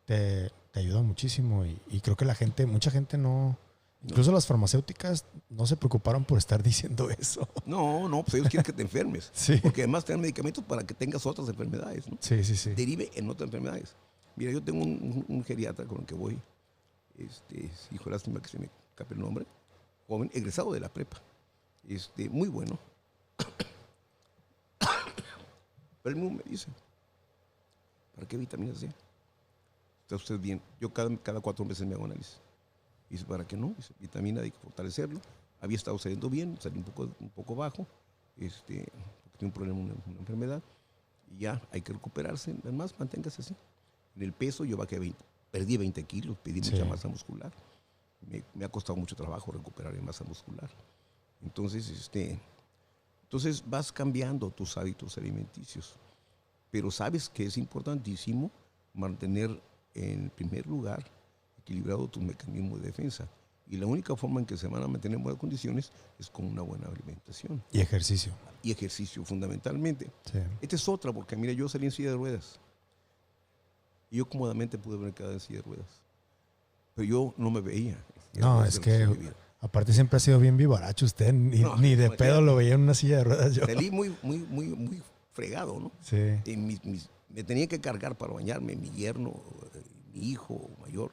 te ayuda muchísimo. Y creo que mucha gente no Incluso las farmacéuticas no se preocuparon por estar diciendo eso. No, pues ellos quieren que te enfermes. Sí. Porque además te dan medicamentos para que tengas otras enfermedades, ¿no? Sí, sí, sí. Derive en otras enfermedades. Mira, yo tengo un geriatra con el que voy, hijo, lástima que se me escape el nombre, joven, egresado de la prepa, muy bueno. Pero él mismo me dice, ¿para qué vitamina C? Está usted bien. Yo cada 4 meses me hago análisis. Dice, ¿para qué no? Dice, vitamina hay que fortalecerlo. Había estado saliendo bien, salí un poco bajo, porque tiene un problema, una enfermedad, y ya hay que recuperarse. Además, manténgase así. En el peso yo perdí 20 kilos, pedí mucha masa muscular. Me ha costado mucho trabajo recuperar masa muscular. Entonces, entonces vas cambiando tus hábitos alimenticios. Pero sabes que es importantísimo mantener en primer lugar equilibrado tus mecanismos de defensa. Y la única forma en que se van a mantener en buenas condiciones es con una buena alimentación. Y ejercicio. Y ejercicio, fundamentalmente. Sí. Esta es otra, porque mira, yo salí en silla de ruedas. Y yo cómodamente pude haber quedado en silla de ruedas. Pero yo no me veía. No, es que aparte siempre ha sido bien vivaracho usted. Ni de pedo lo veía en una silla de ruedas yo. Salí muy fregado, ¿no? Sí. Y me tenía que cargar para bañarme mi yerno, mi hijo mayor.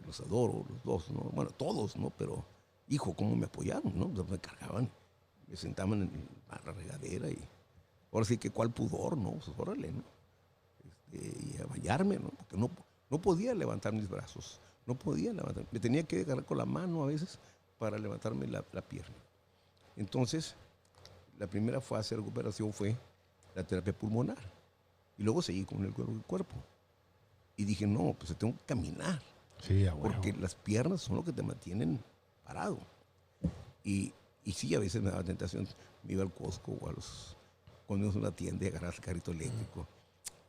Los adoro, los dos, ¿no? Bueno, todos, ¿no? Pero, hijo, ¿cómo me apoyaron, no? Me cargaban, me sentaban en la regadera y ahora sí que cuál pudor, ¿no? Pues órale, ¿no? Y a bañarme, ¿no? Porque no podía levantar mis brazos, no podía levantar, me tenía que agarrar con la mano a veces para levantarme la pierna. Entonces, la primera fase de recuperación fue la terapia pulmonar y luego seguí con el cuerpo. Y dije, no, pues tengo que caminar. Sí, bueno. Porque las piernas son lo que te mantienen parado. Y sí, a veces me daba tentación. Me iba al Costco o cuando ibas a una tienda y agarras el carrito eléctrico.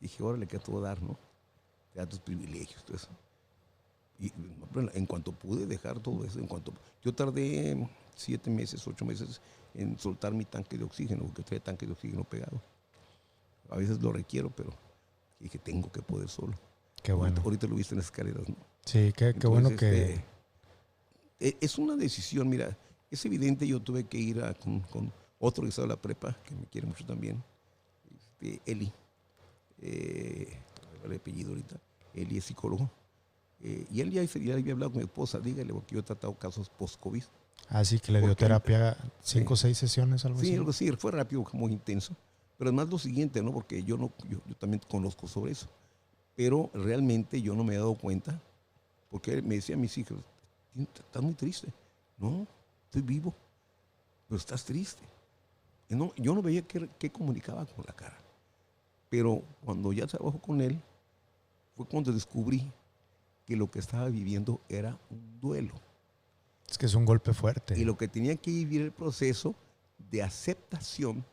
Dije, órale, ¿qué a todo dar, no? Te da tus privilegios, todo eso. Y en cuanto pude dejar todo eso, yo tardé 7 meses, 8 meses en soltar mi tanque de oxígeno, porque traía tanque de oxígeno pegado. A veces lo requiero, pero dije, tengo que poder solo. Qué bueno. Ahorita lo viste en las escaleras, ¿no? Sí, qué bueno que... Es una decisión, mira, es evidente, yo tuve que ir con otro que estaba en la prepa, que me quiere mucho también, Eli, el apellido ahorita, Eli es psicólogo, y él ya había hablado con mi esposa, dígale, porque yo he tratado casos post-COVID. Ah, sí, que le dio terapia 5 o 6 sesiones, algo así. Sí, algo así, fue rápido, muy intenso, pero además lo siguiente, ¿no? Porque yo también conozco sobre eso, pero realmente yo no me he dado cuenta. Porque me decían mis hijos, estás muy triste. No, estoy vivo, pero estás triste. Y no, yo no veía qué comunicaba con la cara. Pero cuando ya trabajo con él, fue cuando descubrí que lo que estaba viviendo era un duelo. Es que es un golpe fuerte. Y lo que tenía que vivir el proceso de aceptación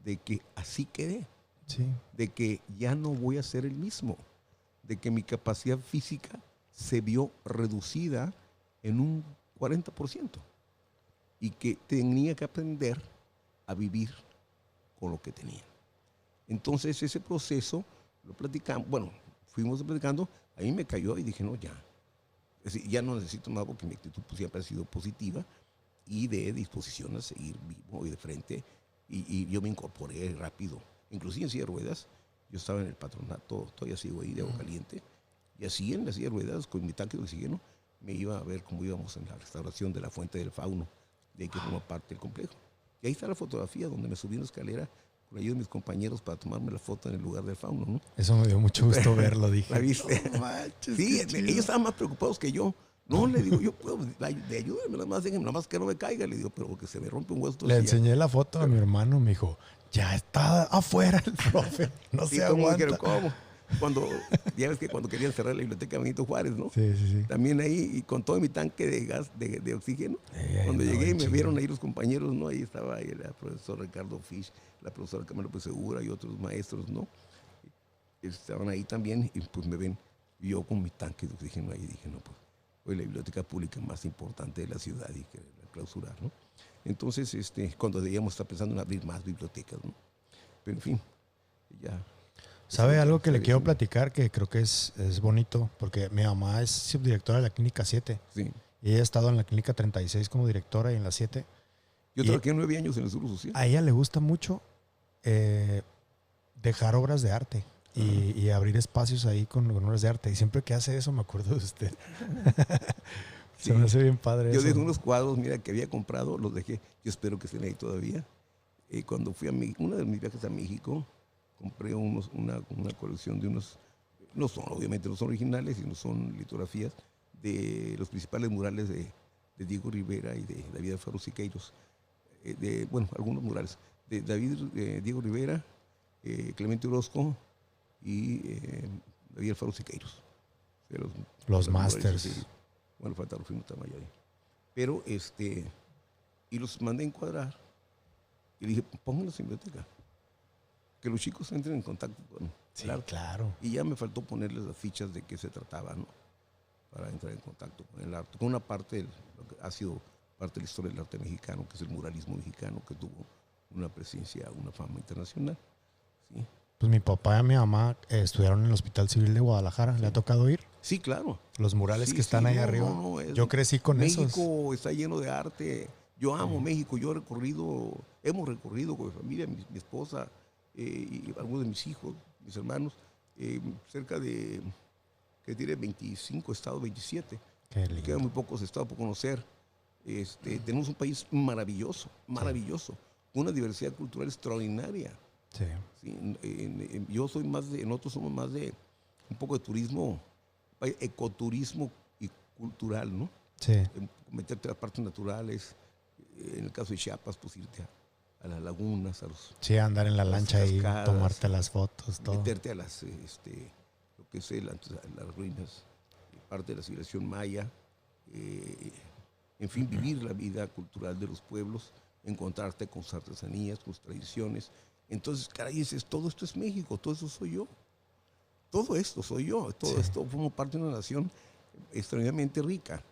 de que así quedé. Sí. De que ya no voy a ser el mismo. De que mi capacidad física se vio reducida en un 40% y que tenía que aprender a vivir con lo que tenía. Entonces ese proceso lo platicamos, fuimos platicando, a mí me cayó y dije, no, ya. Es decir, ya no necesito nada porque mi actitud siempre ha sido positiva y de disposición a seguir vivo y de frente. Y yo me incorporé rápido, inclusive en silla de ruedas. Yo estaba en el patronato, todavía sigo ahí de Aguascalientes. Y así en las silla de ruedas, con mi tanque de oxígeno, me iba a ver cómo íbamos en la restauración de la Fuente del Fauno, de ahí que forma parte del complejo. Y ahí está la fotografía donde me subí en la escalera con ayuda de mis compañeros para tomarme la foto en el lugar del fauno, ¿no? Eso me dio mucho gusto verlo, dije. ¿La viste? No manches, sí, ellos estaban más preocupados que yo. No, le digo, yo puedo de ayudarme, nada más que no me caiga, le digo, pero porque se me rompe un hueso. Le enseñé la foto a mi hermano, me dijo, ya está afuera el profe, no se aguanta. ¿Cómo? Ya ves que cuando querían cerrar la biblioteca Benito Juárez, ¿no? Sí, sí, sí. También ahí, y con todo mi tanque de gas, de oxígeno, cuando llegué y me vieron ahí los compañeros, ¿no? Ahí estaba el profesor Ricardo Fish, la profesora Camila Segura y otros maestros, ¿no? Estaban ahí también y pues me ven yo con mi tanque de oxígeno ahí. Dije, no, pues hoy la biblioteca pública más importante de la ciudad y que la clausurar, ¿no? Entonces, cuando debíamos estar pensando en abrir más bibliotecas, ¿no? Pero en fin, ya... ¿Sabe algo que le quiero platicar que creo que es bonito? Porque mi mamá es subdirectora de la Clínica 7. Sí. Y ella ha estado en la Clínica 36 como directora y en la 7. Yo trabajé 9 años en el Seguro Social. A ella le gusta mucho dejar obras de arte y abrir espacios ahí con obras de arte. Y siempre que hace eso me acuerdo de usted. Se me hace bien padre Yo eso. dejé unos cuadros, mira, que había comprado, los dejé. Yo espero que estén ahí todavía. Cuando fui a uno de mis viajes a México, compré una colección de unos, obviamente no son originales, sino son litografías de los principales murales de Diego Rivera y de David Alfaro Siqueiros. Bueno, algunos murales. De Diego Rivera, Clemente Orozco y David Alfaro Siqueiros. Los masters. Sí. Bueno, falta Rufino Tamayo ahí. Pero, y los mandé a encuadrar. Y dije, pónganlos en biblioteca. Que los chicos entren en contacto con el arte. Claro. Y ya me faltó ponerles las fichas de qué se trataba, ¿no? Para entrar en contacto con el arte. Con una parte de lo que ha sido parte de la historia del arte mexicano, que es el muralismo mexicano, que tuvo una presencia, una fama internacional. ¿Sí? Pues mi papá y mi mamá estudiaron en el Hospital Civil de Guadalajara. ¿Le ha tocado ir? Sí, claro. Los murales que están ahí arriba. Yo crecí con esos. México está lleno de arte. Yo amo México. Hemos recorrido con mi familia, mi esposa y algunos de mis hijos, mis hermanos, cerca de, que tiene 25 estados, 27. Quedan muy pocos estados por conocer. Tenemos un país maravilloso, maravilloso. Una diversidad cultural extraordinaria. Sí. Sí, yo soy nosotros somos más de un poco de turismo, ecoturismo y cultural, ¿no? Sí. Meterte a las partes naturales, en el caso de Chiapas, pues irte a las lagunas, sí, andar en la lancha y tomarte las fotos, todo. Meterte a lo que es las ruinas, parte de la civilización maya, en fin, vivir la vida cultural de los pueblos, encontrarte con sus artesanías, con sus tradiciones. Entonces, caray, dices, todo esto es México, todo eso soy yo. Todo esto soy yo, todo esto formo parte de una nación extraordinariamente rica,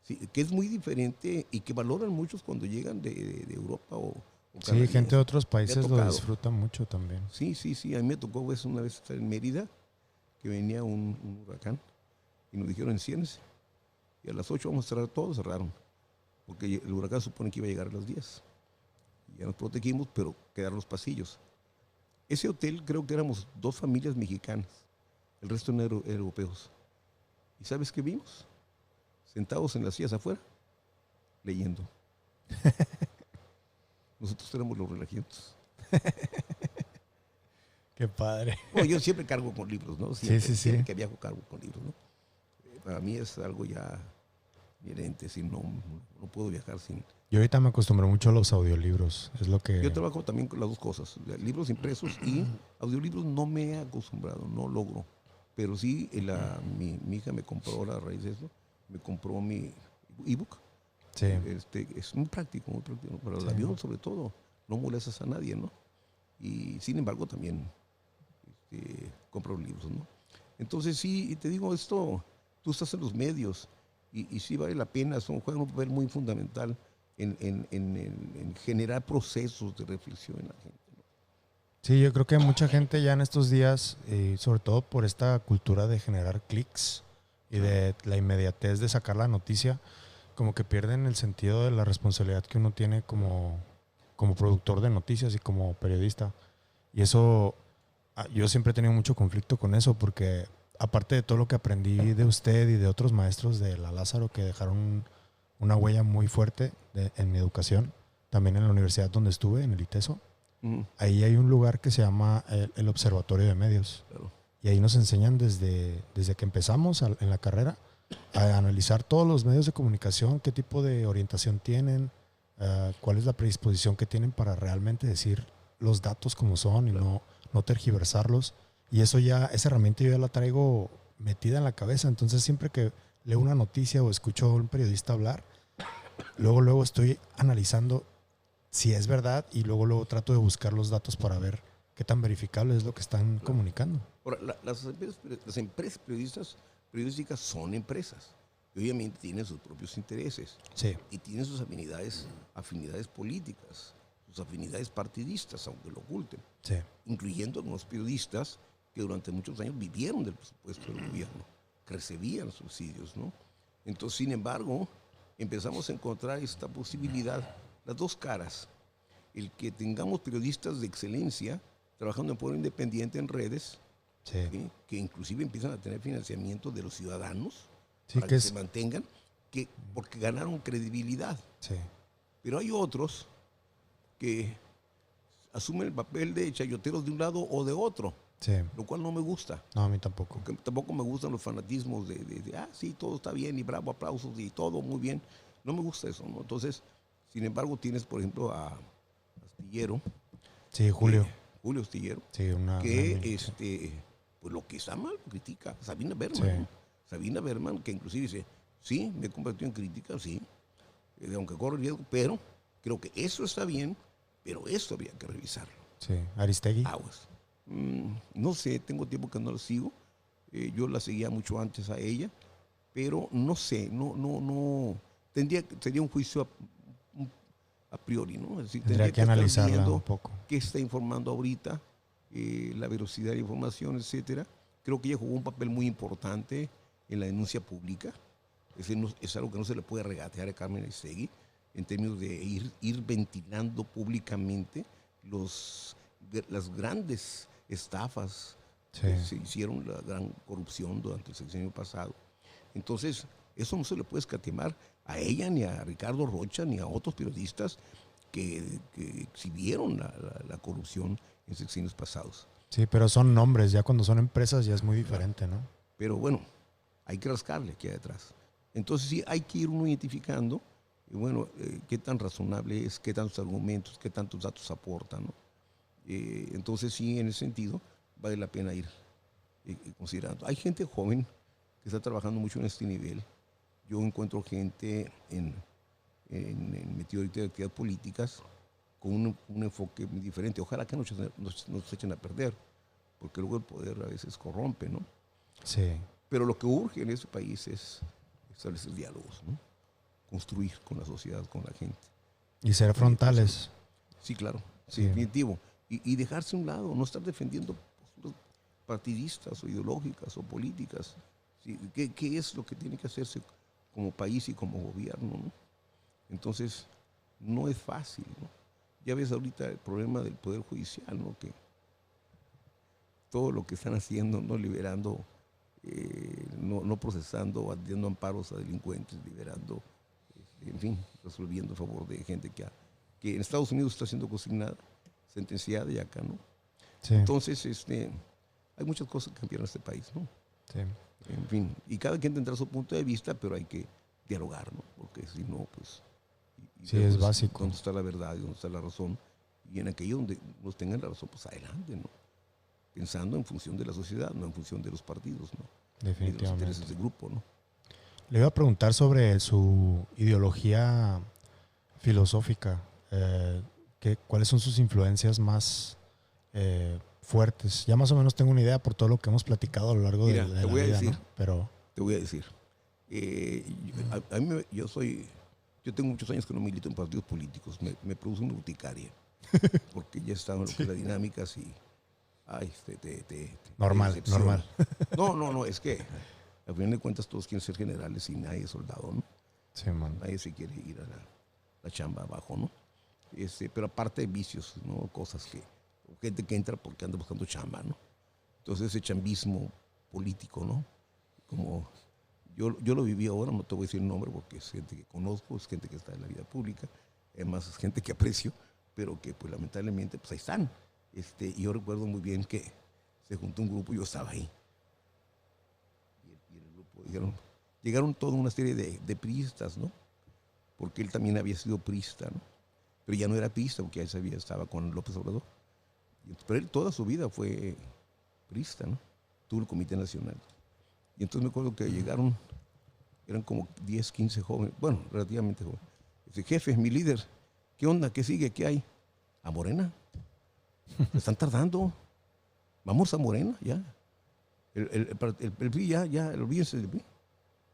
¿sí? Que es muy diferente y que valoran muchos cuando llegan de Europa o sí, gente de otros países lo disfrutan mucho también. Sí, a mí me tocó una vez estar en Mérida, que venía un huracán, y nos dijeron enciéndense, y a las 8 vamos a cerrar todo, cerraron, porque el huracán supone que iba a llegar a las 10. Y ya nos protegimos, pero quedaron los pasillos. Ese hotel creo que éramos 2 familias mexicanas, el resto eran europeos. ¿Y sabes qué vimos? Sentados en las sillas afuera, leyendo. Nosotros éramos los relajientos. Qué padre. Bueno, yo siempre cargo con libros, ¿no? Siempre que viajo cargo con libros, ¿no? Para mí es algo ya inherente, no puedo viajar sin... Yo ahorita me acostumbré mucho a los audiolibros, es lo que... Yo trabajo también con las dos cosas, libros impresos y audiolibros. No me he acostumbrado, no logro. Pero sí, mi hija me compró, a raíz de eso, me compró mi ebook. Sí. Es muy práctico, para el avión sobre todo. No molestas a nadie, ¿no? Y sin embargo también compro libros, ¿no? Entonces sí, y te digo esto, tú estás en los medios y sí vale la pena, juega un papel muy fundamental en generar procesos de reflexión en la gente, ¿no? Sí, yo creo que mucha gente ya en estos días, sobre todo por esta cultura de generar clics y de la inmediatez de sacar la noticia, como que pierden el sentido de la responsabilidad que uno tiene como productor de noticias y como periodista. Y eso, yo siempre he tenido mucho conflicto con eso, porque aparte de todo lo que aprendí de usted y de otros maestros de la Lázaro que dejaron una huella muy fuerte en mi educación, también en la universidad donde estuve, en el ITESO, ahí hay un lugar que se llama el Observatorio de Medios. Claro. Y ahí nos enseñan desde que empezamos en la carrera a analizar todos los medios de comunicación, qué tipo de orientación tienen, cuál es la predisposición que tienen para realmente decir los datos como son y no tergiversarlos. Y esa herramienta yo ya la traigo metida en la cabeza. Entonces siempre que leo una noticia o escucho a un periodista hablar, luego estoy analizando si es verdad y luego trato de buscar los datos para ver qué tan verificable es lo que están comunicando. Ahora, las empresas periodísticas son empresas y obviamente tienen sus propios intereses. Sí. Y tienen sus afinidades políticas, sus afinidades partidistas, aunque lo oculten. Sí. Incluyendo algunos periodistas que durante muchos años vivieron del presupuesto del gobierno, que recibían subsidios, ¿no? Entonces, sin embargo, empezamos a encontrar esta posibilidad, las dos caras. El que tengamos periodistas de excelencia trabajando en forma independiente en redes, Sí. ¿sí? Que inclusive empiezan a tener financiamiento de los ciudadanos Sí, para que se mantengan, porque ganaron credibilidad. Sí. Pero hay otros que asumen el papel de chayoteros de un lado o de otro, Sí. lo cual no me gusta. No, a mí tampoco. Porque tampoco me gustan los fanatismos sí, todo está bien y bravo, aplausos y todo muy bien. No me gusta eso, ¿no? Entonces, sin embargo, tienes, por ejemplo, a Astillero. Sí, Julio. Julio Astillero. Sí, Pues lo que está mal, critica. Sabina Berman. Sí. ¿No? Sabina Berman, que inclusive dice, sí, me he convertido en crítica, sí, aunque corre riesgo, pero creo que eso está bien, pero esto había que revisarlo. Sí, Aristegui. Aguas. No sé, tengo tiempo que no la sigo. Yo la seguía mucho antes a ella, pero no sé, no. Sería un juicio a priori, ¿no? Es decir, Tendría que estar analizarla viendo un poco. qué está informando ahorita, la velocidad de la información, etcétera. Creo que ella jugó un papel muy importante en la denuncia pública. Es algo que no se le puede regatear a Carmen Aristegui en términos de ir ventilando públicamente las grandes estafas que se hicieron, la gran corrupción durante el sexenio pasado. Entonces, eso no se le puede escatimar a ella, ni a Ricardo Rocha, ni a otros periodistas que exhibieron la corrupción en sexenios pasados. Sí, pero son nombres, ya cuando son empresas ya es muy diferente, ¿no? Pero bueno, hay que rascarle aquí atrás. Entonces sí, hay que ir uno identificando, qué tan razonable es, qué tantos argumentos, qué tantos datos aportan, ¿no? Entonces sí, en ese sentido, vale la pena ir considerando. Hay gente joven que está trabajando mucho en este nivel. Yo encuentro gente metido ahorita en actividades políticas con un enfoque muy diferente. Ojalá que no nos echen a perder, porque luego el poder a veces corrompe, ¿no? Sí. Pero lo que urge en este país es establecer diálogos, ¿no? Construir con la sociedad, con la gente. Y ser frontales. Sí, claro, sí, definitivo. Y dejarse a un lado, no estar defendiendo posturas partidistas o ideológicas o políticas. ¿Sí? ¿Qué es lo que tiene que hacerse como país y como gobierno, ¿no? Entonces, no es fácil, ¿no? Ya ves ahorita el problema del Poder Judicial, ¿no? Que todo lo que están haciendo, no liberando, no procesando, dando amparos a delincuentes, liberando, en fin, resolviendo a favor de gente que en Estados Unidos está siendo consignada, sentenciada y acá, ¿no? Sí. Entonces, hay muchas cosas que cambian en este país, ¿no? Sí. En fin, y cada quien tendrá su punto de vista, pero hay que dialogar, ¿no? Porque si no, pues... Sí, es básico. ¿Dónde está la verdad y dónde está la razón? Y en aquello donde nos tengan la razón, pues adelante, ¿no? Pensando en función de la sociedad, no en función de los partidos, ¿no? Definitivamente. Y de los intereses de grupo, ¿no? Le iba a preguntar sobre su ideología filosófica. ¿Cuáles son sus influencias más fuertes? Ya más o menos tengo una idea por todo lo que hemos platicado a lo largo de la vida, ¿no? Pero... Te voy a decir. Yo tengo muchos años que no milito en partidos políticos. Me produce una urticaria. Porque ya estaba en lo que es la dinámica así. Ay, normal. No, es que al final de cuentas todos quieren ser generales y nadie es soldado, ¿no? Sí, man. Nadie se quiere ir a la chamba abajo, ¿no? Pero aparte de vicios, ¿no? Cosas gente que entra porque anda buscando chamba, ¿no? Entonces ese chambismo político, ¿no? Como yo lo viví ahora, no te voy a decir el nombre porque es gente que conozco, es gente que está en la vida pública, además es gente que aprecio, pero que pues lamentablemente pues ahí están. Y yo recuerdo muy bien que se juntó un grupo y yo estaba ahí. Y el grupo llegaron toda una serie de priistas, ¿no? Porque él también había sido priista, ¿no? Pero ya no era priista porque ya estaba con López Obrador. Pero él toda su vida fue priista, ¿no? Tuvo el Comité Nacional. Y entonces me acuerdo que llegaron, eran como 10, 15 jóvenes, bueno, relativamente jóvenes. Dice, jefe, mi líder, ¿qué onda? ¿Qué sigue? ¿Qué hay? A Morena. Están tardando. Vamos a Morena, ya. El PRI, ya, olvídense del PRI.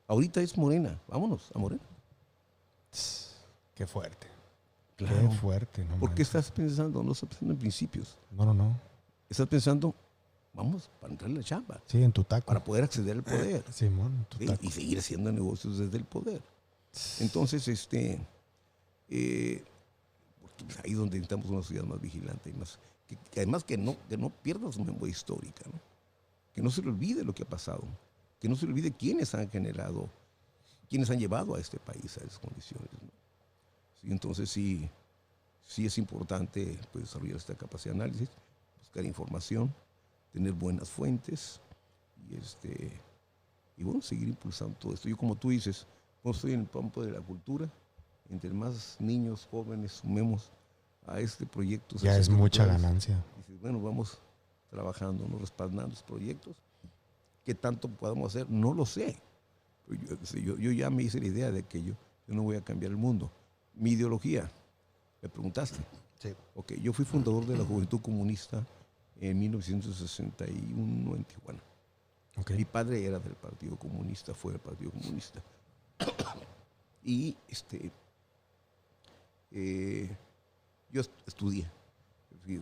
Ahorita es Morena, vámonos a Morena. Qué fuerte. Claro. Qué fuerte. No, ¿Por qué estás pensando? No estás pensando en principios. No. Estás pensando, vamos, para entrar en la chamba. Sí, en tu taco. Para poder acceder al poder. Simón, en tu ¿Sí? taco. Y seguir haciendo negocios desde el poder. Entonces, pues ahí es donde necesitamos una sociedad más vigilante y más, que además que no pierda su memoria histórica, ¿no? Que no se le olvide lo que ha pasado, que no se le olvide quiénes han generado, quiénes han llevado a este país a esas condiciones, ¿no? Sí, entonces sí es importante, pues, desarrollar esta capacidad de análisis, buscar información, tener buenas fuentes y bueno, seguir impulsando todo esto. Yo, como tú dices, como estoy en el campo de la cultura, entre más niños, jóvenes sumemos a este proyecto. Ya es mucha ganancia. Dices, bueno, vamos trabajando, ¿no? Respaldando los proyectos. ¿Qué tanto podamos hacer? No lo sé. Yo ya me hice la idea de que yo no voy a cambiar el mundo. Mi ideología, me preguntaste. Sí. Ok, yo fui fundador de la Juventud Comunista en 1961 en Tijuana. Okay. Mi padre era del Partido Comunista, fue del Partido Comunista. Y yo estudié,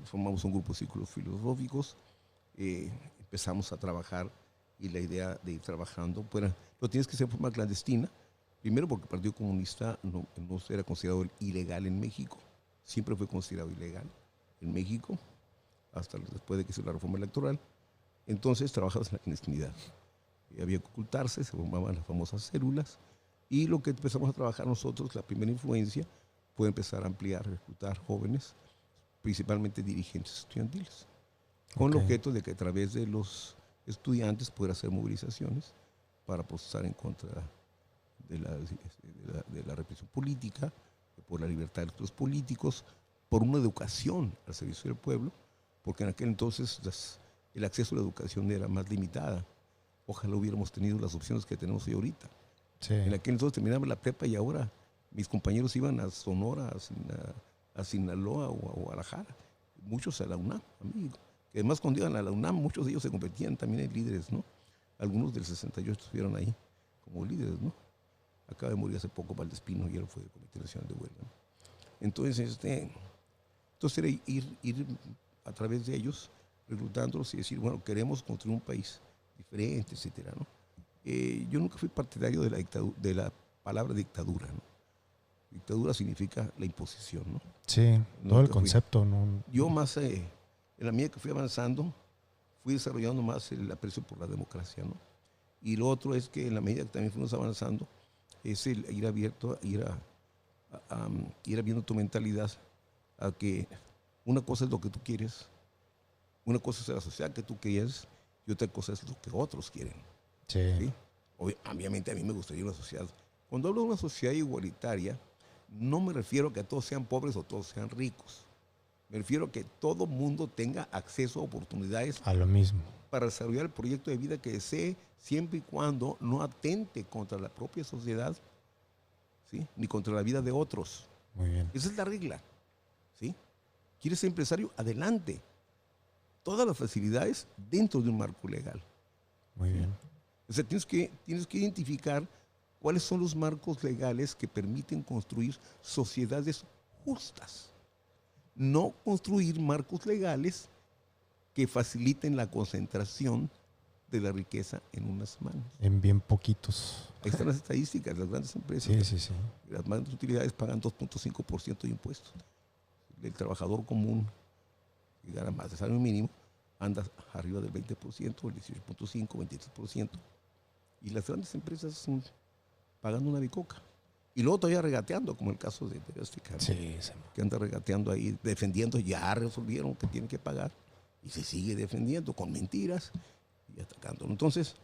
formamos un grupo de círculos filosóficos, empezamos a trabajar y la idea de ir trabajando, pues, lo tienes que hacer de forma clandestina, primero porque el Partido Comunista no era considerado ilegal en México, siempre fue considerado ilegal en México, hasta después de que se hizo la reforma electoral. Entonces trabajabas en la clandestinidad. Había que ocultarse, se formaban las famosas células, y lo que empezamos a trabajar nosotros, la primera influencia, fue empezar a ampliar, reclutar jóvenes, principalmente dirigentes estudiantiles, con el objeto de que a través de los estudiantes pudiera hacer movilizaciones para protestar en contra de la represión política, por la libertad de los políticos, por una educación al servicio del pueblo, porque en aquel entonces el acceso a la educación era más limitada. Ojalá hubiéramos tenido las opciones que tenemos hoy ahorita. Sí. En aquel entonces terminaba la prepa y ahora mis compañeros iban a Sonora, a Sinaloa o a Guadalajara. Muchos a la UNAM, amigo. Que además cuando iban a la UNAM, muchos de ellos se convertían también en líderes, ¿no? Algunos del 68 estuvieron ahí como líderes, ¿no? Acaba de morir hace poco Valdespino y él fue del Comité Nacional de Huelga, ¿no? Entonces era ir a través de ellos, reclutándolos y decir, bueno, queremos construir un país diferente, etcétera, ¿no? Yo nunca fui partidario de la palabra dictadura, ¿no? Dictadura significa la imposición, ¿no? Sí, nunca todo el concepto, ¿no? Yo más, en la medida que fui avanzando, fui desarrollando más el aprecio por la democracia, ¿no? Y lo otro es que en la medida que también fuimos avanzando, es el ir abierto, ir abriendo tu mentalidad a que una cosa es lo que tú quieres, una cosa es la sociedad que tú quieres y otra cosa es lo que otros quieren. Sí. ¿Sí? Obviamente a mí me gustaría una sociedad. Cuando hablo de una sociedad igualitaria, no me refiero a que todos sean pobres o todos sean ricos. Me refiero a que todo mundo tenga acceso a oportunidades a lo mismo para desarrollar el proyecto de vida que desee, siempre y cuando no atente contra la propia sociedad, ¿sí? Ni contra la vida de otros. Muy bien. Esa es la regla, ¿sí? ¿Quieres ser empresario? Adelante. Todas las facilidades dentro de un marco legal. Muy bien. O sea, tienes que identificar cuáles son los marcos legales que permiten construir sociedades justas. No construir marcos legales que faciliten la concentración de la riqueza en unas manos. En bien poquitos. Ahí están las estadísticas, las grandes empresas. Sí. Las más utilidades pagan 2.5% de impuestos. El trabajador común que gana más de salario mínimo anda arriba del 20%, el 18.5%, 23%. Y las grandes empresas pagando una bicoca. Y luego todavía regateando, como el caso de Azteca, ¿no? Sí. Que anda regateando ahí, defendiendo, ya resolvieron que tienen que pagar. Y se sigue defendiendo con mentiras y atacando. Entonces,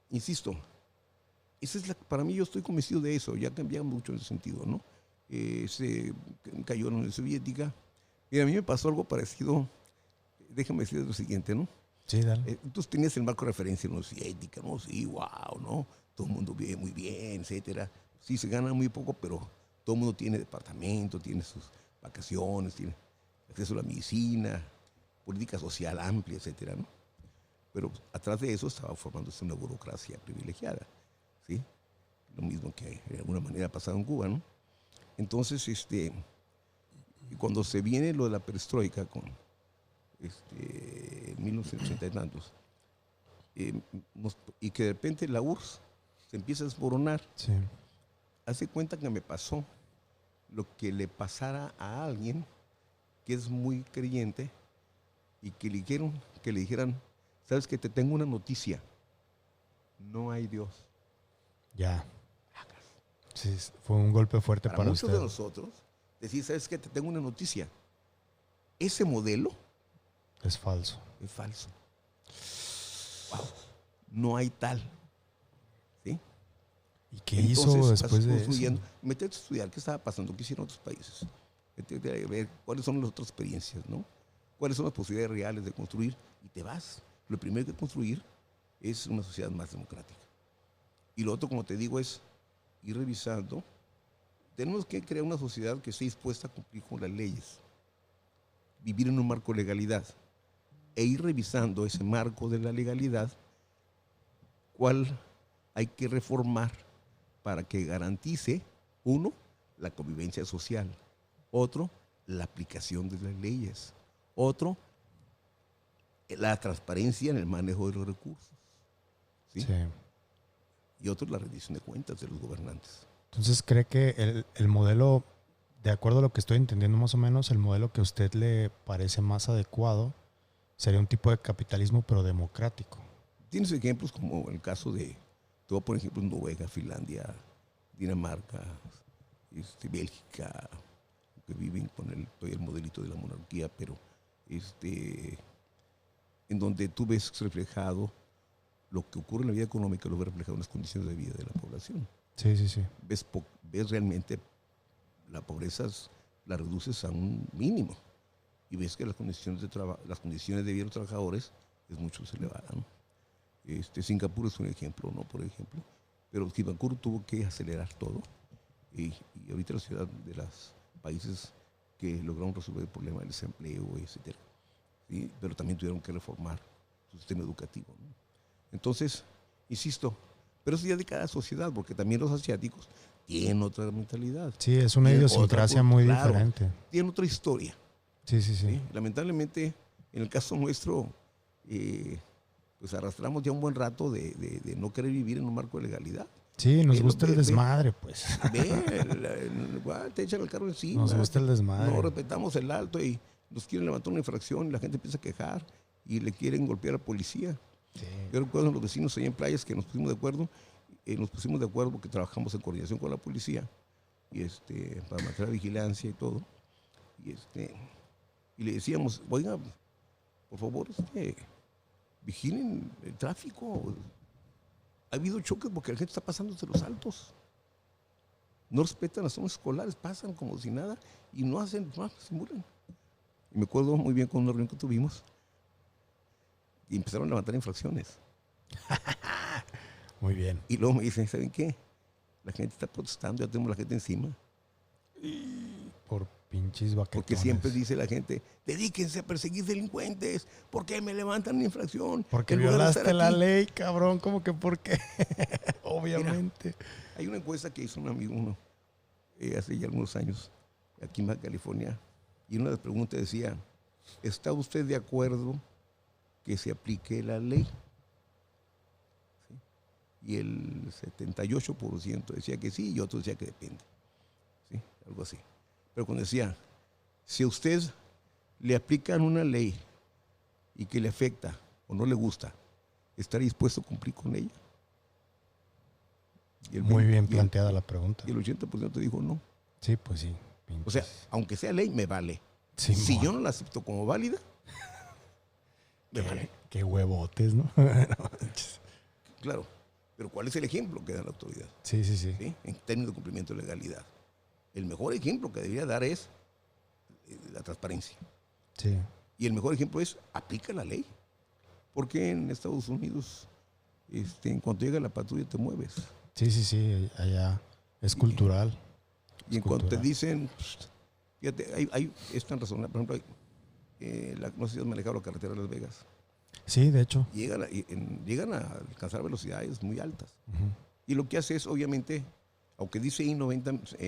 insisto, para mí yo estoy convencido de eso, ya cambió mucho el sentido, ¿no? Se cayó en la Unión Soviética. Y a mí me pasó algo parecido, déjame decir lo siguiente, ¿no? Sí, dale. Tú tenías el marco de referencia en la Unión Soviética, ¿no? Sí, wow, ¿no? Todo el mundo vive muy bien, etcétera. Sí, se gana muy poco, pero todo el mundo tiene departamento, tiene sus vacaciones, tiene acceso a la medicina, política social amplia, etcétera, ¿no? Pero atrás de eso estaba formándose una burocracia privilegiada, ¿sí? Lo mismo que de alguna manera ha pasado en Cuba, ¿no? Entonces, cuando se viene lo de la perestroika con 1980 y tantos, y que de repente la URSS se empieza a desmoronar, sí. hace cuenta que me pasó lo que le pasara a alguien que es muy creyente y que le dijeran, sabes que te tengo una noticia, no hay Dios. Ya. Sí, fue un golpe fuerte para muchos usted. de nosotros, decir, sabes que te tengo una noticia, ese modelo es falso. Es falso. Wow. No hay tal. ¿Sí? ¿Y qué hizo después de eso? Meterte a estudiar qué estaba pasando, qué hicieron otros países. Meterte a ver cuáles son las otras experiencias, ¿no? Cuáles son las posibilidades reales de construir y te vas. Lo primero que construir es una sociedad más democrática. Y lo otro, como te digo, es ir revisando. Tenemos que crear una sociedad que esté dispuesta a cumplir con las leyes. Vivir en un marco de legalidad. E ir revisando ese marco de la legalidad, cuál hay que reformar para que garantice, uno, la convivencia social, otro, la aplicación de las leyes, otro, la transparencia en el manejo de los recursos, ¿sí? Sí. Y otro, la rendición de cuentas de los gobernantes. Entonces, ¿cree que el modelo, de acuerdo a lo que estoy entendiendo más o menos, el modelo que a usted le parece más adecuado sería un tipo de capitalismo, pero democrático? Tienes ejemplos como el caso de, te voy a poner ejemplos, Noruega, Finlandia, Dinamarca, Bélgica, que viven con todavía el modelito de la monarquía, pero en donde tú ves reflejado lo que ocurre en la vida económica, lo ves reflejado en las condiciones de vida de la población. Sí, sí, sí. Ves realmente la pobreza, la reduces a un mínimo. Y ves que las condiciones de vida de los trabajadores es mucho más elevada, ¿no? Singapur es un ejemplo, ¿no? Por ejemplo. Pero Singapur tuvo que acelerar todo. Y ahorita la ciudad de los países que lograron resolver el problema del desempleo, etc. ¿Sí? Pero también tuvieron que reformar su sistema educativo, ¿no? Entonces, insisto, pero eso ya de cada sociedad, porque también los asiáticos tienen otra mentalidad. Sí, es una idiosincrasia muy diferente. Tienen otra historia. Sí, sí, sí. ¿Sí? Lamentablemente, en el caso nuestro, pues arrastramos ya un buen rato de no querer vivir en un marco de legalidad. Sí, nos gusta el desmadre, pues. Te echan el carro encima. Nos gusta el desmadre. No respetamos el alto y nos quieren levantar una infracción y la gente empieza a quejar y le quieren golpear a la policía. Sí. Yo recuerdo a los vecinos allá en Playas que nos pusimos de acuerdo porque trabajamos en coordinación con la policía y para mantener la vigilancia y todo. Y le decíamos, oiga, por favor, vigilen el tráfico. Ha habido choques porque la gente está pasando de los altos. No respetan las zonas escolares, pasan como si nada y no hacen, no simulan. Y me acuerdo muy bien con una reunión que tuvimos y empezaron a levantar infracciones. Muy bien. Y luego me dicen, ¿saben qué? La gente está protestando, ya tenemos la gente encima. Por pinches baquetones. Porque siempre dice la gente, dedíquense a perseguir delincuentes. ¿Por qué me levantan una infracción? Porque violaste la ley, cabrón. ¿Cómo que por qué? Obviamente. Mira, hay una encuesta que hizo un amigo hace ya algunos años, aquí en Baja California, y una de las preguntas decía, ¿está usted de acuerdo que se aplique la ley? ¿Sí? Y el 78% decía que sí y otro decía que depende. ¿Sí? Algo así. Pero cuando decía, si a usted le aplican una ley y que le afecta o no le gusta, ¿estaría dispuesto a cumplir con ella? Muy bien planteada la pregunta. Y el 80% dijo no. Sí, pues sí. Pinches. O sea, aunque sea ley, me vale. Sí, si yo no la acepto como válida, me vale. Qué huevotes, ¿no? Claro. Pero ¿cuál es el ejemplo que da la autoridad? Sí, sí, sí. ¿Sí? En términos de cumplimiento de legalidad. El mejor ejemplo que debería dar es la transparencia. Sí. Y el mejor ejemplo es aplica la ley. Porque en Estados Unidos, en cuanto llega la patrulla, te mueves. Sí, sí, sí. Allá es cultural. Y en cuanto te dicen, fíjate, es tan razonable. Por ejemplo, no sé si has manejado la carretera de Las Vegas. Sí, de hecho. Llegan a alcanzar velocidades muy altas. Uh-huh. Y lo que hace es, obviamente, aunque dice ahí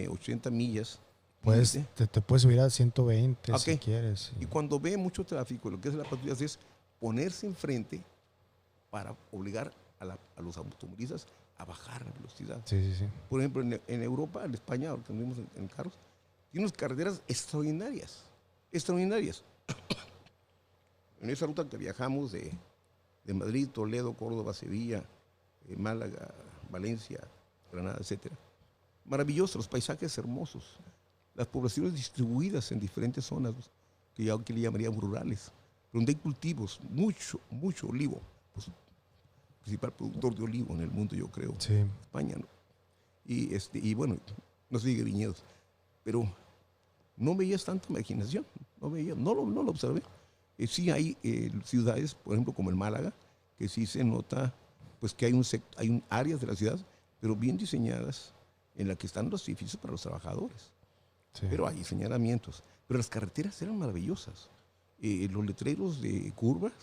80 millas. Pues te puedes subir a 120 si quieres. Sí. Y cuando ve mucho tráfico, lo que hace la patrulla es ponerse enfrente para obligar a los automovilistas a bajar la velocidad. Sí, sí, sí. Por ejemplo, en Europa, en España, ahora que anduvimos en carros, tiene unas carreteras extraordinarias, extraordinarias. En esa ruta que viajamos de Madrid, Toledo, Córdoba, Sevilla, Málaga, Valencia, Granada, etcétera. Maravilloso, los paisajes hermosos, las poblaciones distribuidas en diferentes zonas, que yo aquí le llamaría rurales, donde hay cultivos, mucho olivo, pues, principal productor de olivo en el mundo, yo creo, Sí. España, ¿no? Y bueno, no se diga viñedos, pero no veías tanta imaginación, no lo observé. Sí hay ciudades, por ejemplo, como el Málaga, que sí se nota pues que hay un áreas de la ciudad, pero bien diseñadas, en la que están los edificios para los trabajadores. Sí. Pero hay señalamientos. Pero las carreteras eran maravillosas. Los letreros de curvas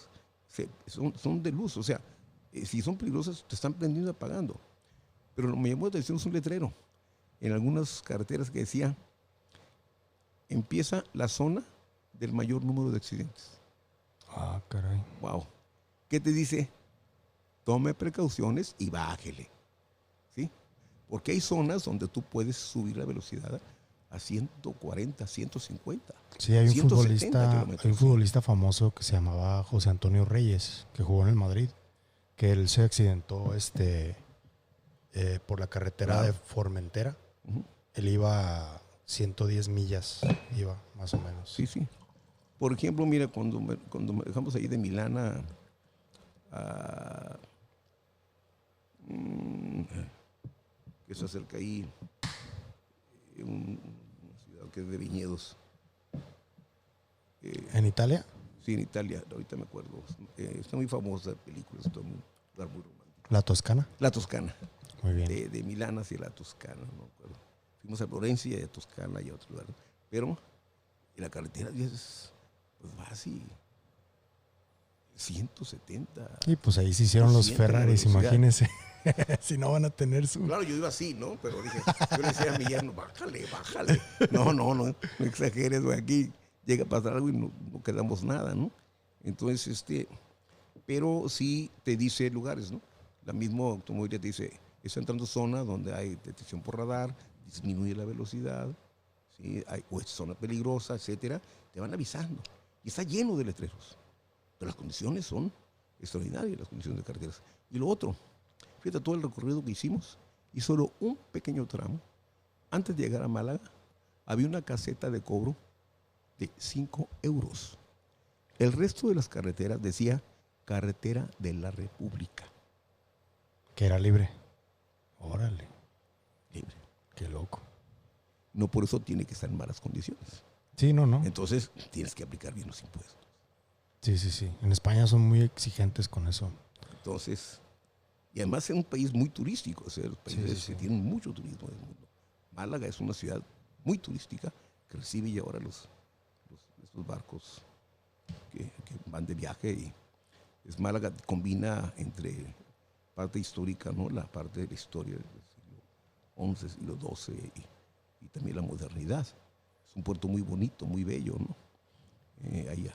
son de luz. O sea, si son peligrosas, te están prendiendo y apagando. Pero lo que me llamó la atención es un letrero en algunas carreteras que decía: empieza la zona del mayor número de accidentes. Ah, caray. Wow. ¿Qué te dice? Tome precauciones y bájele. ¿Sí? Porque hay zonas donde tú puedes subir la velocidad a 140, 150. Sí, hay un 170 futbolista famoso que se llamaba José Antonio Reyes, que jugó en el Madrid, que él se accidentó por la carretera de Formentera. Uh-huh. Él iba a 110 millas, iba más o menos. Sí, sí. Por ejemplo, mira, cuando dejamos ahí de Milán que se acerca ahí, una ciudad que es de viñedos. ¿En Italia? Sí, en Italia, ahorita me acuerdo. Está muy famosa película, está un lugar muy romántico. ¿La Toscana? La Toscana. Muy bien. De Milán hacia la Toscana, no me acuerdo. Fuimos a Florencia y a Toscana y a otro lugar. Pero en la carretera pues va así 170. Y pues ahí se hicieron los Ferraris, imagínense. Si no van a tener su... Claro, yo iba así, ¿no? Pero dije, yo le decía a mi yerno, bájale. No exageres, güey, aquí llega a pasar algo y no quedamos nada, ¿no? Entonces, pero sí te dice lugares, ¿no? La misma automóvil te dice, está entrando zona donde hay detección por radar, disminuye la velocidad, ¿sí? O es zona peligrosa, etcétera. Te van avisando. Y está lleno de letreros. Pero las condiciones son extraordinarias, las condiciones de carreteras. Y lo otro, fíjate todo el recorrido que hicimos y solo un pequeño tramo. Antes de llegar a Málaga, había una caseta de cobro de 5 euros. El resto de las carreteras decía Carretera de la República. Que era libre. Órale. Libre. Qué loco. No por eso tiene que estar en malas condiciones. Sí, no. Entonces, tienes que aplicar bien los impuestos. Sí. En España son muy exigentes con eso. Entonces, y además es un país muy turístico. O sea, los países que tienen mucho turismo del mundo. Málaga es una ciudad muy turística que recibe ya ahora estos barcos que van de viaje. Y Málaga combina entre parte histórica, ¿no? La parte de la historia del siglo XI, siglo XII y también la modernidad. Es un puerto muy bonito, muy bello, ¿no? Ahí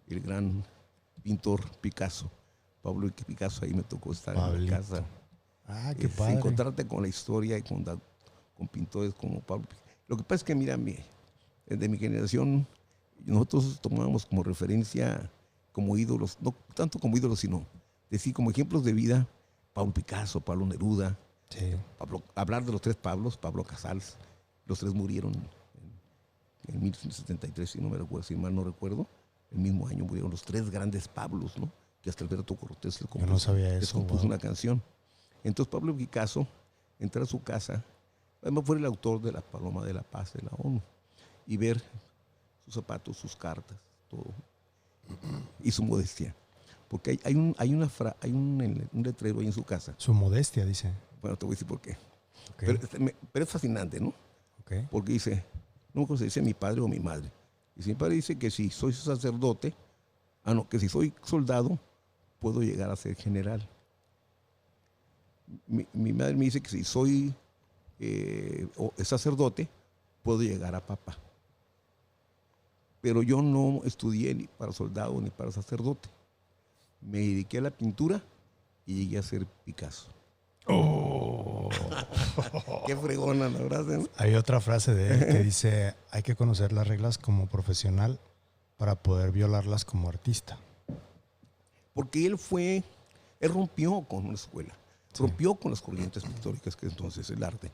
el gran pintor Picasso, Pablo Picasso, ahí me tocó estar en la casa. Ah, qué padre. Encontrarte con la historia y con pintores como Pablo Picasso. Lo que pasa es que, mira, de mi generación, nosotros tomábamos como referencia, como ídolos, no tanto como ídolos, sino decir como ejemplos de vida, Pablo Picasso, Pablo Neruda. Sí. Hablar de los tres Pablos, Pablo Casals, los tres murieron en 1973, si mal no recuerdo. El mismo año murieron los tres grandes Pablos, ¿no? Que hasta Alberto Cortés les compuso una canción. Entonces Pablo Picasso entra a su casa, además fue el autor de la Paloma de la Paz de la ONU, y ver sus zapatos, sus cartas, todo, y su modestia. Porque hay un letrero ahí en su casa. Su modestia, dice. Bueno, te voy a decir por qué. Okay. Pero es fascinante, ¿no? Okay. Porque dice, no me acuerdo si dice mi padre o mi madre. Y mi padre dice que si soy sacerdote, que si soy soldado, puedo llegar a ser general. Mi madre me dice que si soy sacerdote, puedo llegar a papa. Pero yo no estudié ni para soldado ni para sacerdote. Me dediqué a la pintura y llegué a ser Picasso. Oh. Qué fregona la frase, ¿no? Hay otra frase de él que dice, hay que conocer las reglas como profesional para poder violarlas como artista. Porque él rompió con una escuela, Sí. rompió con las corrientes pictóricas que entonces el arte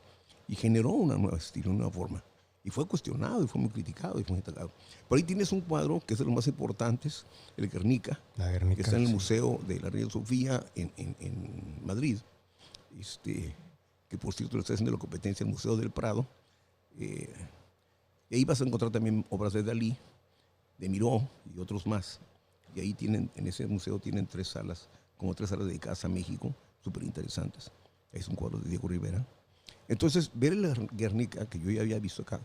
y generó una nueva estilo, una nueva forma. Y fue cuestionado, y fue muy criticado, y fue muy atacado. Por ahí tienes un cuadro que es de los más importantes, el Guernica, La Guernica, que está en el sí. Museo de la Reina Sofía en Madrid, que por cierto le está haciendo la competencia al Museo del Prado. Y ahí vas a encontrar también obras de Dalí, de Miró y otros más. Y ahí en ese museo tienen 3 salas, como 3 salas dedicadas a México, súper interesantes. Es un cuadro de Diego Rivera. Entonces, ver el Guernica, que yo ya había visto acá,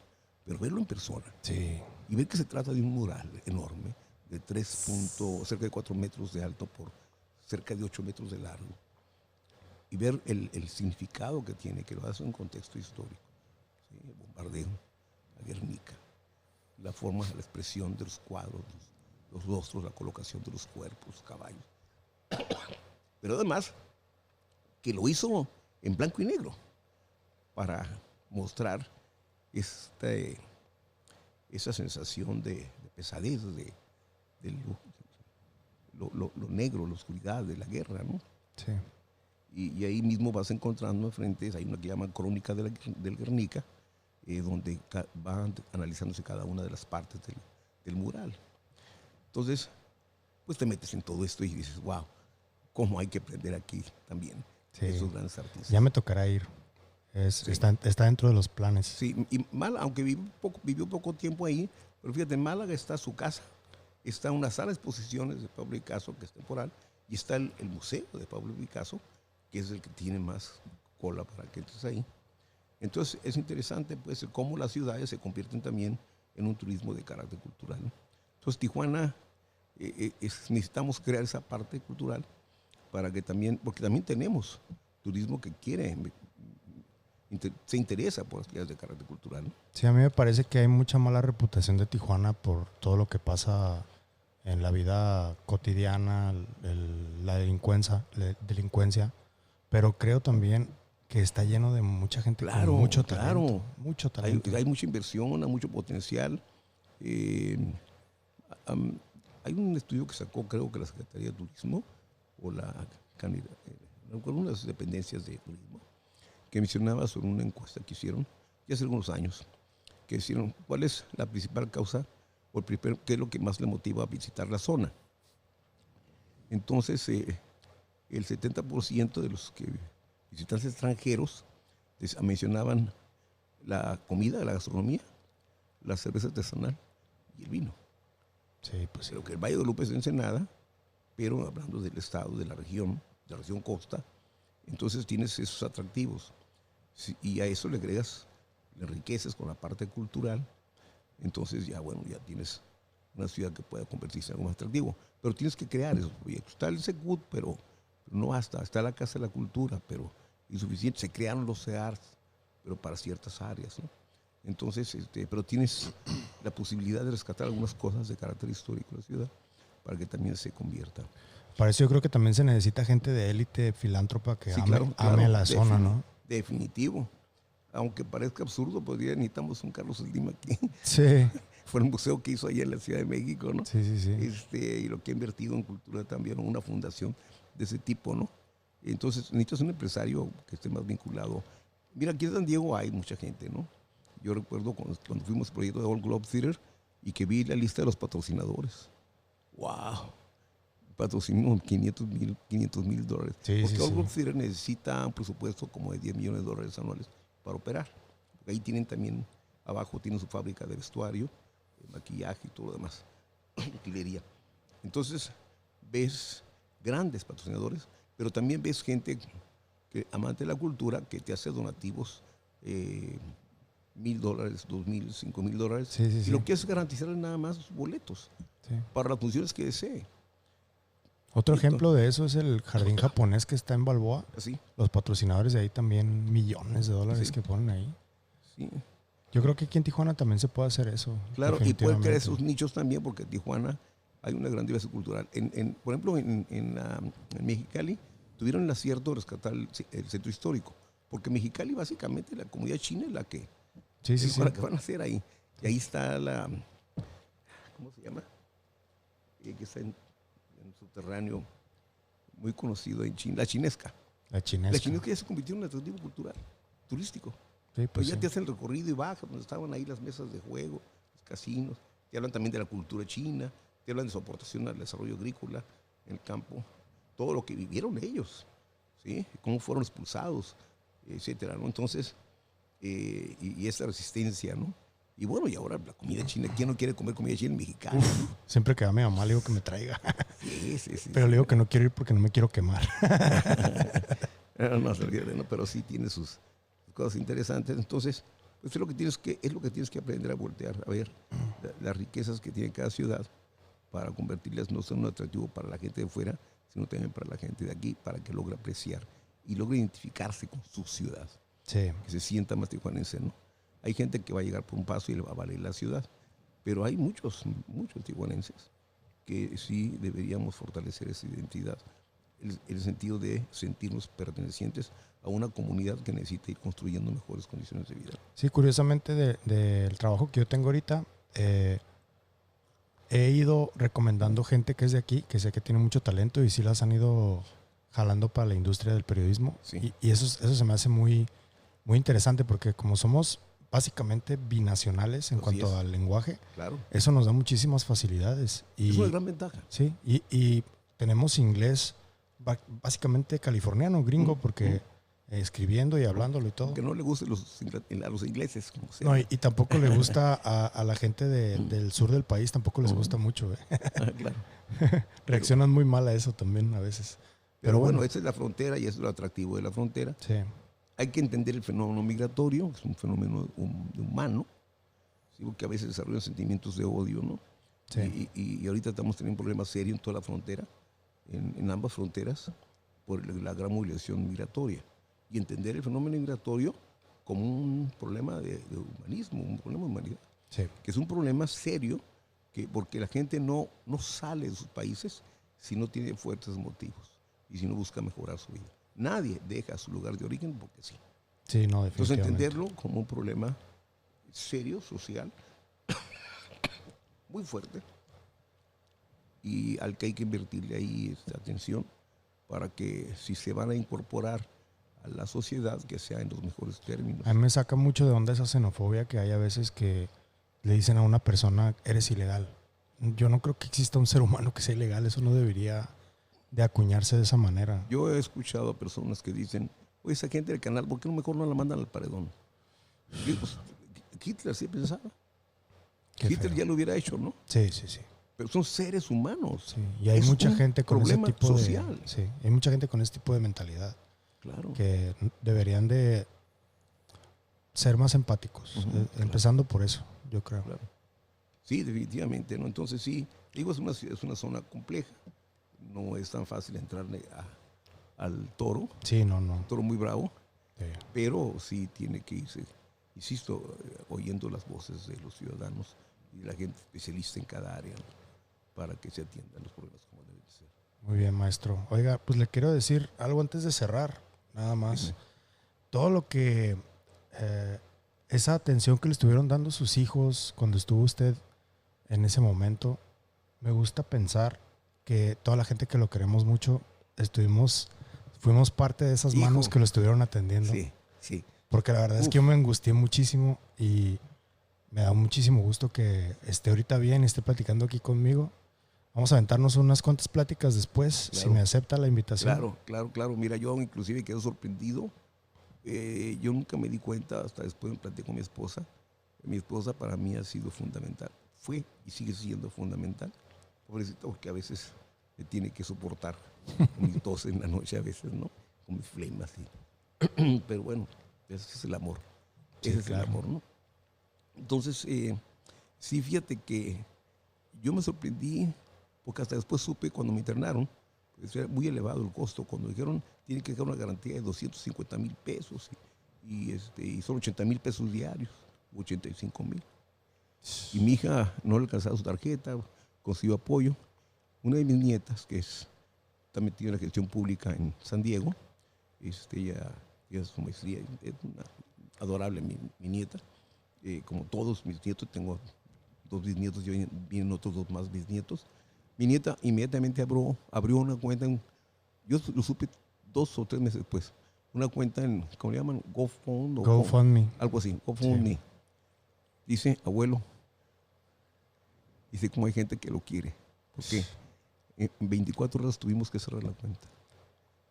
pero verlo en persona, Sí. y ver que se trata de un mural enorme, de cerca de 4 metros de alto por cerca de 8 metros de largo, y ver el significado que tiene, que lo hace en un contexto histórico. ¿Sí? El bombardeo, la Guernica, la forma, la expresión de los cuadros, los rostros, la colocación de los cuerpos, los caballos. Pero además, que lo hizo en blanco y negro para mostrar esa sensación de pesadez, de lo negro, la oscuridad de la guerra, ¿no? Sí. Y ahí mismo vas encontrando enfrente, hay una que llama Crónica del Guernica, donde van analizándose cada una de las partes del mural. Entonces, pues te metes en todo esto y dices, wow, cómo hay que aprender aquí también Sí. esos grandes artistas. Ya me tocará ir. Sí. Está dentro de los planes. Sí, y Málaga, aunque vivió poco tiempo ahí, pero fíjate, en Málaga está su casa, está una sala de exposiciones de Pablo Picasso, que es temporal, y está el museo de Pablo Picasso, que es el que tiene más cola para que entres ahí. Entonces es interesante pues cómo las ciudades se convierten también en un turismo de carácter cultural, ¿no? Entonces Tijuana, necesitamos crear esa parte cultural para que también, porque también tenemos turismo que se interesa por las actividades de carácter cultural, ¿no? Sí, a mí me parece que hay mucha mala reputación de Tijuana por todo lo que pasa en la vida cotidiana, la delincuencia, pero creo también que está lleno de mucha gente con mucho talento. Mucho talento. Hay mucha inversión, hay mucho potencial. Hay un estudio que sacó, creo que la Secretaría de Turismo o algunas dependencias de turismo, que mencionaba sobre una encuesta que hicieron ya hace algunos años, que hicieron cuál es la principal causa o qué es lo que más le motiva a visitar la zona. Entonces, el 70% de los visitantes extranjeros mencionaban la comida, la gastronomía, la cerveza artesanal y el vino. Sí, pues sí. Creo que el Valle de Guadalupe es Ensenada, pero hablando del estado, de la región costa, entonces tienes esos atractivos. Sí, y a eso le agregas, le enriqueces con la parte cultural, entonces ya tienes una ciudad que pueda convertirse en algo más atractivo. Pero tienes que crear esos proyectos. Está el Secut, pero no basta. Está la Casa de la Cultura, pero insuficiente. Se crearon los CEARS, pero para ciertas áreas, ¿no? Entonces, pero tienes la posibilidad de rescatar algunas cosas de carácter histórico de la ciudad para que también se convierta. Para eso yo creo que también se necesita gente de élite, filántropa, que Sí, ame la zona, ¿no? Definitivo. Aunque parezca absurdo, pues ya necesitamos un Carlos Slim aquí. Sí. Fue el museo que hizo allá en la Ciudad de México, ¿no? Sí, sí, sí. Y lo que ha invertido en cultura también, una fundación de ese tipo, ¿no? Entonces necesitas un empresario que esté más vinculado. Mira, aquí en San Diego hay mucha gente, ¿no? Yo recuerdo cuando fuimos al proyecto de Old Globe Theater y que vi la lista de los patrocinadores. ¡Wow! Patrocinó $500,000. Sí, porque sí, Old sí. Globe Theater necesita un presupuesto como de $10 millones anuales para operar. Porque ahí tienen también, abajo tienen su fábrica de vestuario, de maquillaje y todo lo demás, utilería. Entonces ves grandes patrocinadores, pero también ves gente amante de la cultura que te hace donativos, $1,000, $2,000, $5,000. Sí, sí, y sí. lo que es garantizarle nada más boletos Sí. para las funciones que desee. Otro Listo. ejemplo de eso es el jardín japonés que está en Balboa. Así, Los patrocinadores de ahí también, millones de dólares Sí. que ponen ahí. sí. Yo creo que aquí en Tijuana también se puede hacer eso. Claro, y pueden crear definitivamente. esos nichos también, porque en Tijuana hay una gran diversidad cultural. Por ejemplo, en Mexicali tuvieron el acierto de rescatar el centro histórico. Porque Mexicali, básicamente, la comunidad china es la que, la que van a hacer ahí. Y ahí está la, ¿cómo se llama? Que está en subterráneo, muy conocido en China, la Chinesca. La Chinesca ya se convirtió en un atractivo cultural, turístico. Sí, pues ya te hacen el recorrido y bajas, donde estaban ahí las mesas de juego, los casinos. Te hablan también de la cultura china, te hablan de su aportación al desarrollo agrícola en el campo, todo lo que vivieron ellos, ¿sí? Cómo fueron expulsados, etcétera, ¿no? Entonces, y esa resistencia, ¿no? Y bueno, y ahora la comida china, ¿quién no quiere comer comida china mexicana? ¿No? Siempre que va mi mamá le digo que me traiga. Sí. Pero le digo que no quiero ir porque no me quiero quemar. No, pero sí tiene sus cosas interesantes. Entonces, pues es lo que tienes que aprender a voltear, a ver las riquezas que tiene cada ciudad para convertirlas no solo en un atractivo para la gente de fuera, sino también para la gente de aquí, para que logre apreciar y logre identificarse con su ciudad. Sí. Que se sienta más tijuanense, ¿no? Hay gente que va a llegar por un paso y le va a valer la ciudad, pero hay muchos tijuanenses que sí deberíamos fortalecer esa identidad, el sentido de sentirnos pertenecientes a una comunidad que necesita ir construyendo mejores condiciones de vida. Sí, curiosamente del trabajo que yo tengo ahorita, he ido recomendando gente que es de aquí, que sé que tiene mucho talento y sí las han ido jalando para la industria del periodismo. Sí. Y eso se me hace muy, muy interesante porque como somos básicamente binacionales en cuanto al lenguaje, claro, eso nos da muchísimas facilidades. Y, es una gran ventaja. Sí, y tenemos inglés básicamente californiano, gringo, porque escribiendo y hablándolo y todo. Que no le guste a los ingleses. Como sea. No, y tampoco le gusta a la gente del sur del país, tampoco les gusta mucho. Claro. Reaccionan muy mal a eso también a veces. Pero bueno, esa es la frontera y eso es lo atractivo de la frontera. Sí. Hay que entender el fenómeno migratorio, es un fenómeno humano, ¿sí? Porque a veces desarrollan sentimientos de odio, ¿no? Sí. Y ahorita estamos teniendo un problema serio en toda la frontera, en ambas fronteras, por la gran movilización migratoria. Y entender el fenómeno migratorio como un problema de humanismo, un problema de humanidad. Sí. Que es un problema serio, porque la gente no sale de sus países si no tiene fuertes motivos y si no busca mejorar su vida. Nadie deja su lugar de origen porque sí. Sí, no, definitivamente. Entonces entenderlo como un problema serio, social, muy fuerte, y al que hay que invertirle ahí atención para que si se van a incorporar a la sociedad, que sea en los mejores términos. A mí me saca mucho de onda esa xenofobia que hay a veces que le dicen a una persona, eres ilegal. Yo no creo que exista un ser humano que sea ilegal, eso no debería de acuñarse de esa manera. Yo he escuchado a personas que dicen, oye, esa gente del canal, ¿por qué no mejor no la mandan al paredón? Y pues, Hitler sí pensaba. Hitler ya lo hubiera hecho, ¿no? Sí. Pero son seres humanos. Sí. Y hay mucha gente con ese tipo social. Sí, hay mucha gente con ese tipo de mentalidad. Claro. Que deberían de ser más empáticos, empezando por eso, yo creo. Claro. Sí, definitivamente, ¿no? Entonces sí, digo, es una zona compleja. No es tan fácil entrarle al toro. Sí, no. Un toro muy bravo. Sí. Pero sí tiene que irse, insisto, oyendo las voces de los ciudadanos y de la gente especialista en cada área, ¿no? Para que se atiendan los problemas como deben ser. Muy bien, maestro. Oiga, pues le quiero decir algo antes de cerrar, nada más. Dime. Todo lo que, esa atención que le estuvieron dando sus hijos cuando estuvo usted en ese momento, me gusta pensar que toda la gente que lo queremos mucho, fuimos parte de esas manos que lo estuvieron atendiendo. Sí. Porque la verdad es que yo me angustié muchísimo y me da muchísimo gusto que esté ahorita bien y esté platicando aquí conmigo. Vamos a aventarnos unas cuantas pláticas después, claro, si me acepta la invitación. Claro. Mira, yo inclusive quedé sorprendido. Yo nunca me di cuenta, hasta después me planteé con mi esposa. Mi esposa para mí ha sido fundamental. Fue y sigue siendo fundamental. Pobrecito, porque a veces me tiene que soportar con mi tos en la noche a veces, ¿no? Con mis flemas. Pero bueno, ese es el amor. Ese es claro. El amor, ¿no? Entonces, sí, fíjate que yo me sorprendí, porque hasta después supe cuando me internaron, pues era muy elevado el costo. Cuando dijeron, tiene que dejar una garantía de 250,000 pesos y son 80,000 pesos diarios, 85,000. Y mi hija no le alcanzaba su tarjeta, consiguió apoyo. Una de mis nietas, que es está metida en la gestión pública en San Diego. Ella es su maestría, es una adorable mi nieta. Como todos mis nietos, tengo 2 bisnietos y vienen otros 2 más bisnietos. Mi nieta inmediatamente abrió una cuenta, yo lo supe 2 o 3 meses después, una cuenta en, ¿cómo le llaman? GoFundMe. Algo así, GoFundMe. Sí. Dice, abuelo, dice cómo hay gente que lo quiere. Porque en 24 horas tuvimos que cerrar la cuenta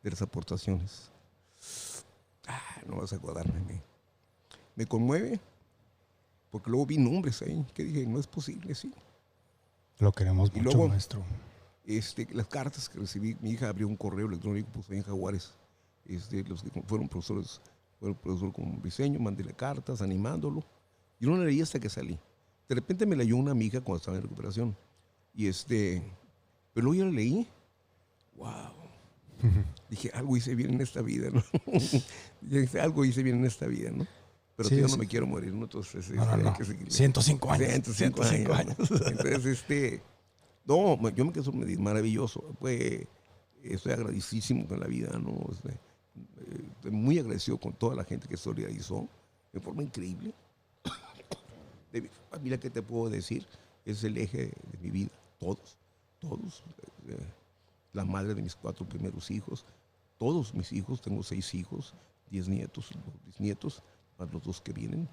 de las aportaciones. No vas a acordarme. Me conmueve, porque luego vi nombres ahí, que dije, no es posible, sí. Lo queremos y mucho, luego, maestro. Las cartas que recibí, mi hija abrió un correo electrónico, puso ahí en Jaguares. Los que fueron profesores con diseño, mandé cartas animándolo. Yo no la leí hasta que salí. De repente me leyó una amiga cuando estaba en recuperación. Pero luego yo la leí. ¡Wow! Dije, algo hice bien en esta vida, ¿no? Dije, algo hice bien en esta vida, ¿no? Pero sí, yo no me quiero morir, ¿no? Entonces, no. Hay que seguir. 105 años. 105 años. Entonces, no, yo me quedo maravilloso. Estoy agradecidísimo con la vida, ¿no? Estoy muy agradecido con toda la gente que solidarizó de forma increíble. De mi familia, ¿qué te puedo decir? Es el eje de mi vida. Todos. La madre de mis 4 primeros hijos, todos mis hijos, tengo 6 hijos, 10 nietos, bisnietos, más los 2 que vienen,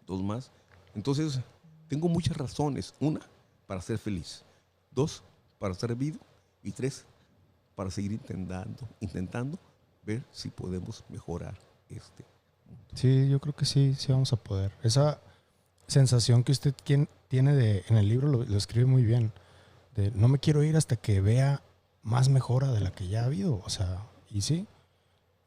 2 más. Entonces, tengo muchas razones. 1, para ser feliz. 2, para estar vivo. Y 3, para seguir intentando ver si podemos mejorar este mundo. Sí, yo creo que sí vamos a poder. Esa sensación que usted tiene en el libro lo escribe muy bien. De no me quiero ir hasta que vea más mejora de la que ya ha habido. O sea, y sí.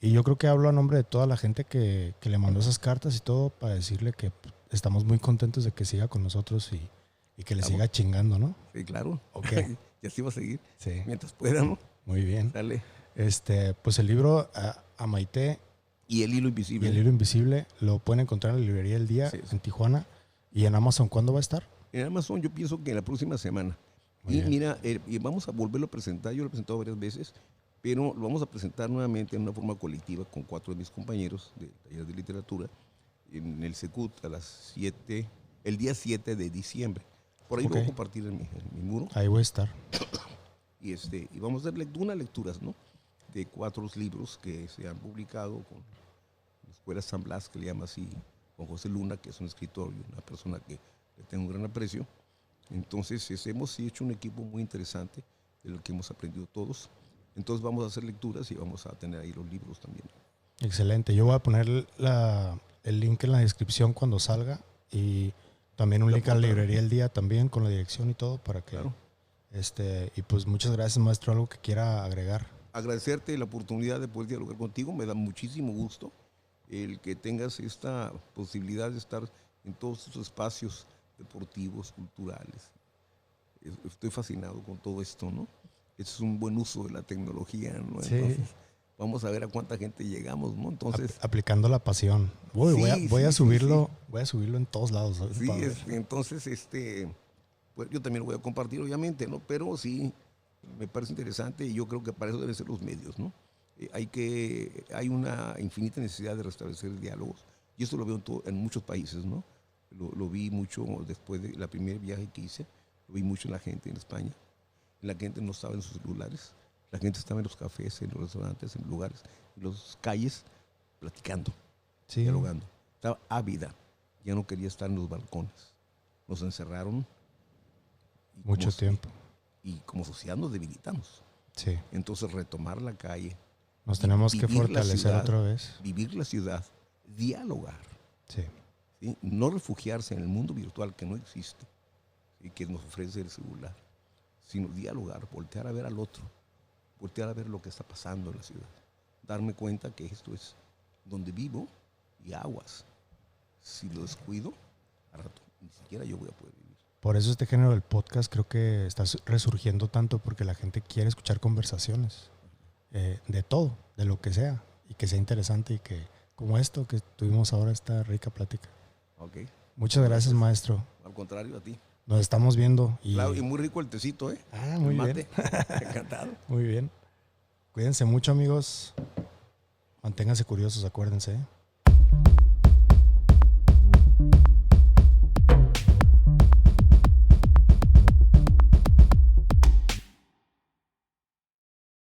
Y yo creo que hablo a nombre de toda la gente que le mandó esas cartas y todo para decirle que estamos muy contentos de que siga con nosotros y que le siga chingando, ¿no? Sí, claro. Ok. Y así va a seguir. Sí. Mientras pueda, ¿no? Muy bien. Dale. Pues el libro a Maite y El Hilo Invisible. Y El Hilo Invisible lo pueden encontrar en la librería El Día, en Tijuana. ¿Y en Amazon cuándo va a estar? En Amazon yo pienso que la próxima semana. Muy bien. Mira, vamos a volverlo a presentar. Yo lo he presentado varias veces, pero lo vamos a presentar nuevamente en una forma colectiva con 4 de mis compañeros de taller de literatura en el Secut a las 7, el día 7 de diciembre. Por ahí lo voy a compartir en mi muro. Ahí voy a estar. Y vamos a dar unas lecturas, ¿no? De 4 libros que se han publicado con la Escuela San Blas, que le llama así, con José Luna, que es un escritor y una persona que le tengo un gran aprecio. Entonces, hemos hecho un equipo muy interesante de lo que hemos aprendido todos. Entonces, vamos a hacer lecturas y vamos a tener ahí los libros también. Excelente. Yo voy a poner el link en la descripción cuando salga y también un link a la librería El Día también con la dirección y todo para que... Claro. Y pues muchas gracias, maestro. ¿Algo que quiera agregar? Agradecerte la oportunidad de poder dialogar contigo. Me da muchísimo gusto el que tengas esta posibilidad de estar en todos estos espacios deportivos, culturales. Estoy fascinado con todo esto, ¿no? Es un buen uso de la tecnología, ¿no? Sí. Entonces, vamos a ver a cuánta gente llegamos, ¿no? Entonces, aplicando la pasión. Voy a subirlo en todos lados. Sí, entonces, pues yo también lo voy a compartir, obviamente, ¿no? Pero sí, me parece interesante y yo creo que para eso deben ser los medios, ¿no? Hay una infinita necesidad de restablecer diálogos y esto lo veo en muchos países, ¿no? Lo vi mucho después de la primer viaje que hice, lo vi mucho en la gente en España. La gente no estaba en sus celulares, la gente estaba en los cafés, en los restaurantes, en lugares, en las calles, platicando, dialogando. Estaba ávida, ya no quería estar en los balcones. Nos encerraron. Mucho tiempo. Y como sociedad nos debilitamos. Sí. Entonces retomar la calle. Nos tenemos que fortalecer otra vez. Vivir la ciudad, dialogar. Sí. ¿Sí? No refugiarse en el mundo virtual que no existe y que nos ofrece el celular, sino dialogar, voltear a ver al otro, voltear a ver lo que está pasando en la ciudad. Darme cuenta que esto es donde vivo y aguas. Si lo descuido, al rato ni siquiera yo voy a poder vivir. Por eso este género del podcast creo que está resurgiendo tanto porque la gente quiere escuchar conversaciones de todo, de lo que sea, y que sea interesante y que, como esto que tuvimos ahora, esta rica plática. Okay. Muchas gracias, maestro. Al contrario, a ti. Nos estamos viendo. Claro, y muy rico el tecito, ¿eh? Muy el mate. bien. Encantado. Muy bien. Cuídense mucho, amigos. Manténganse curiosos, acuérdense.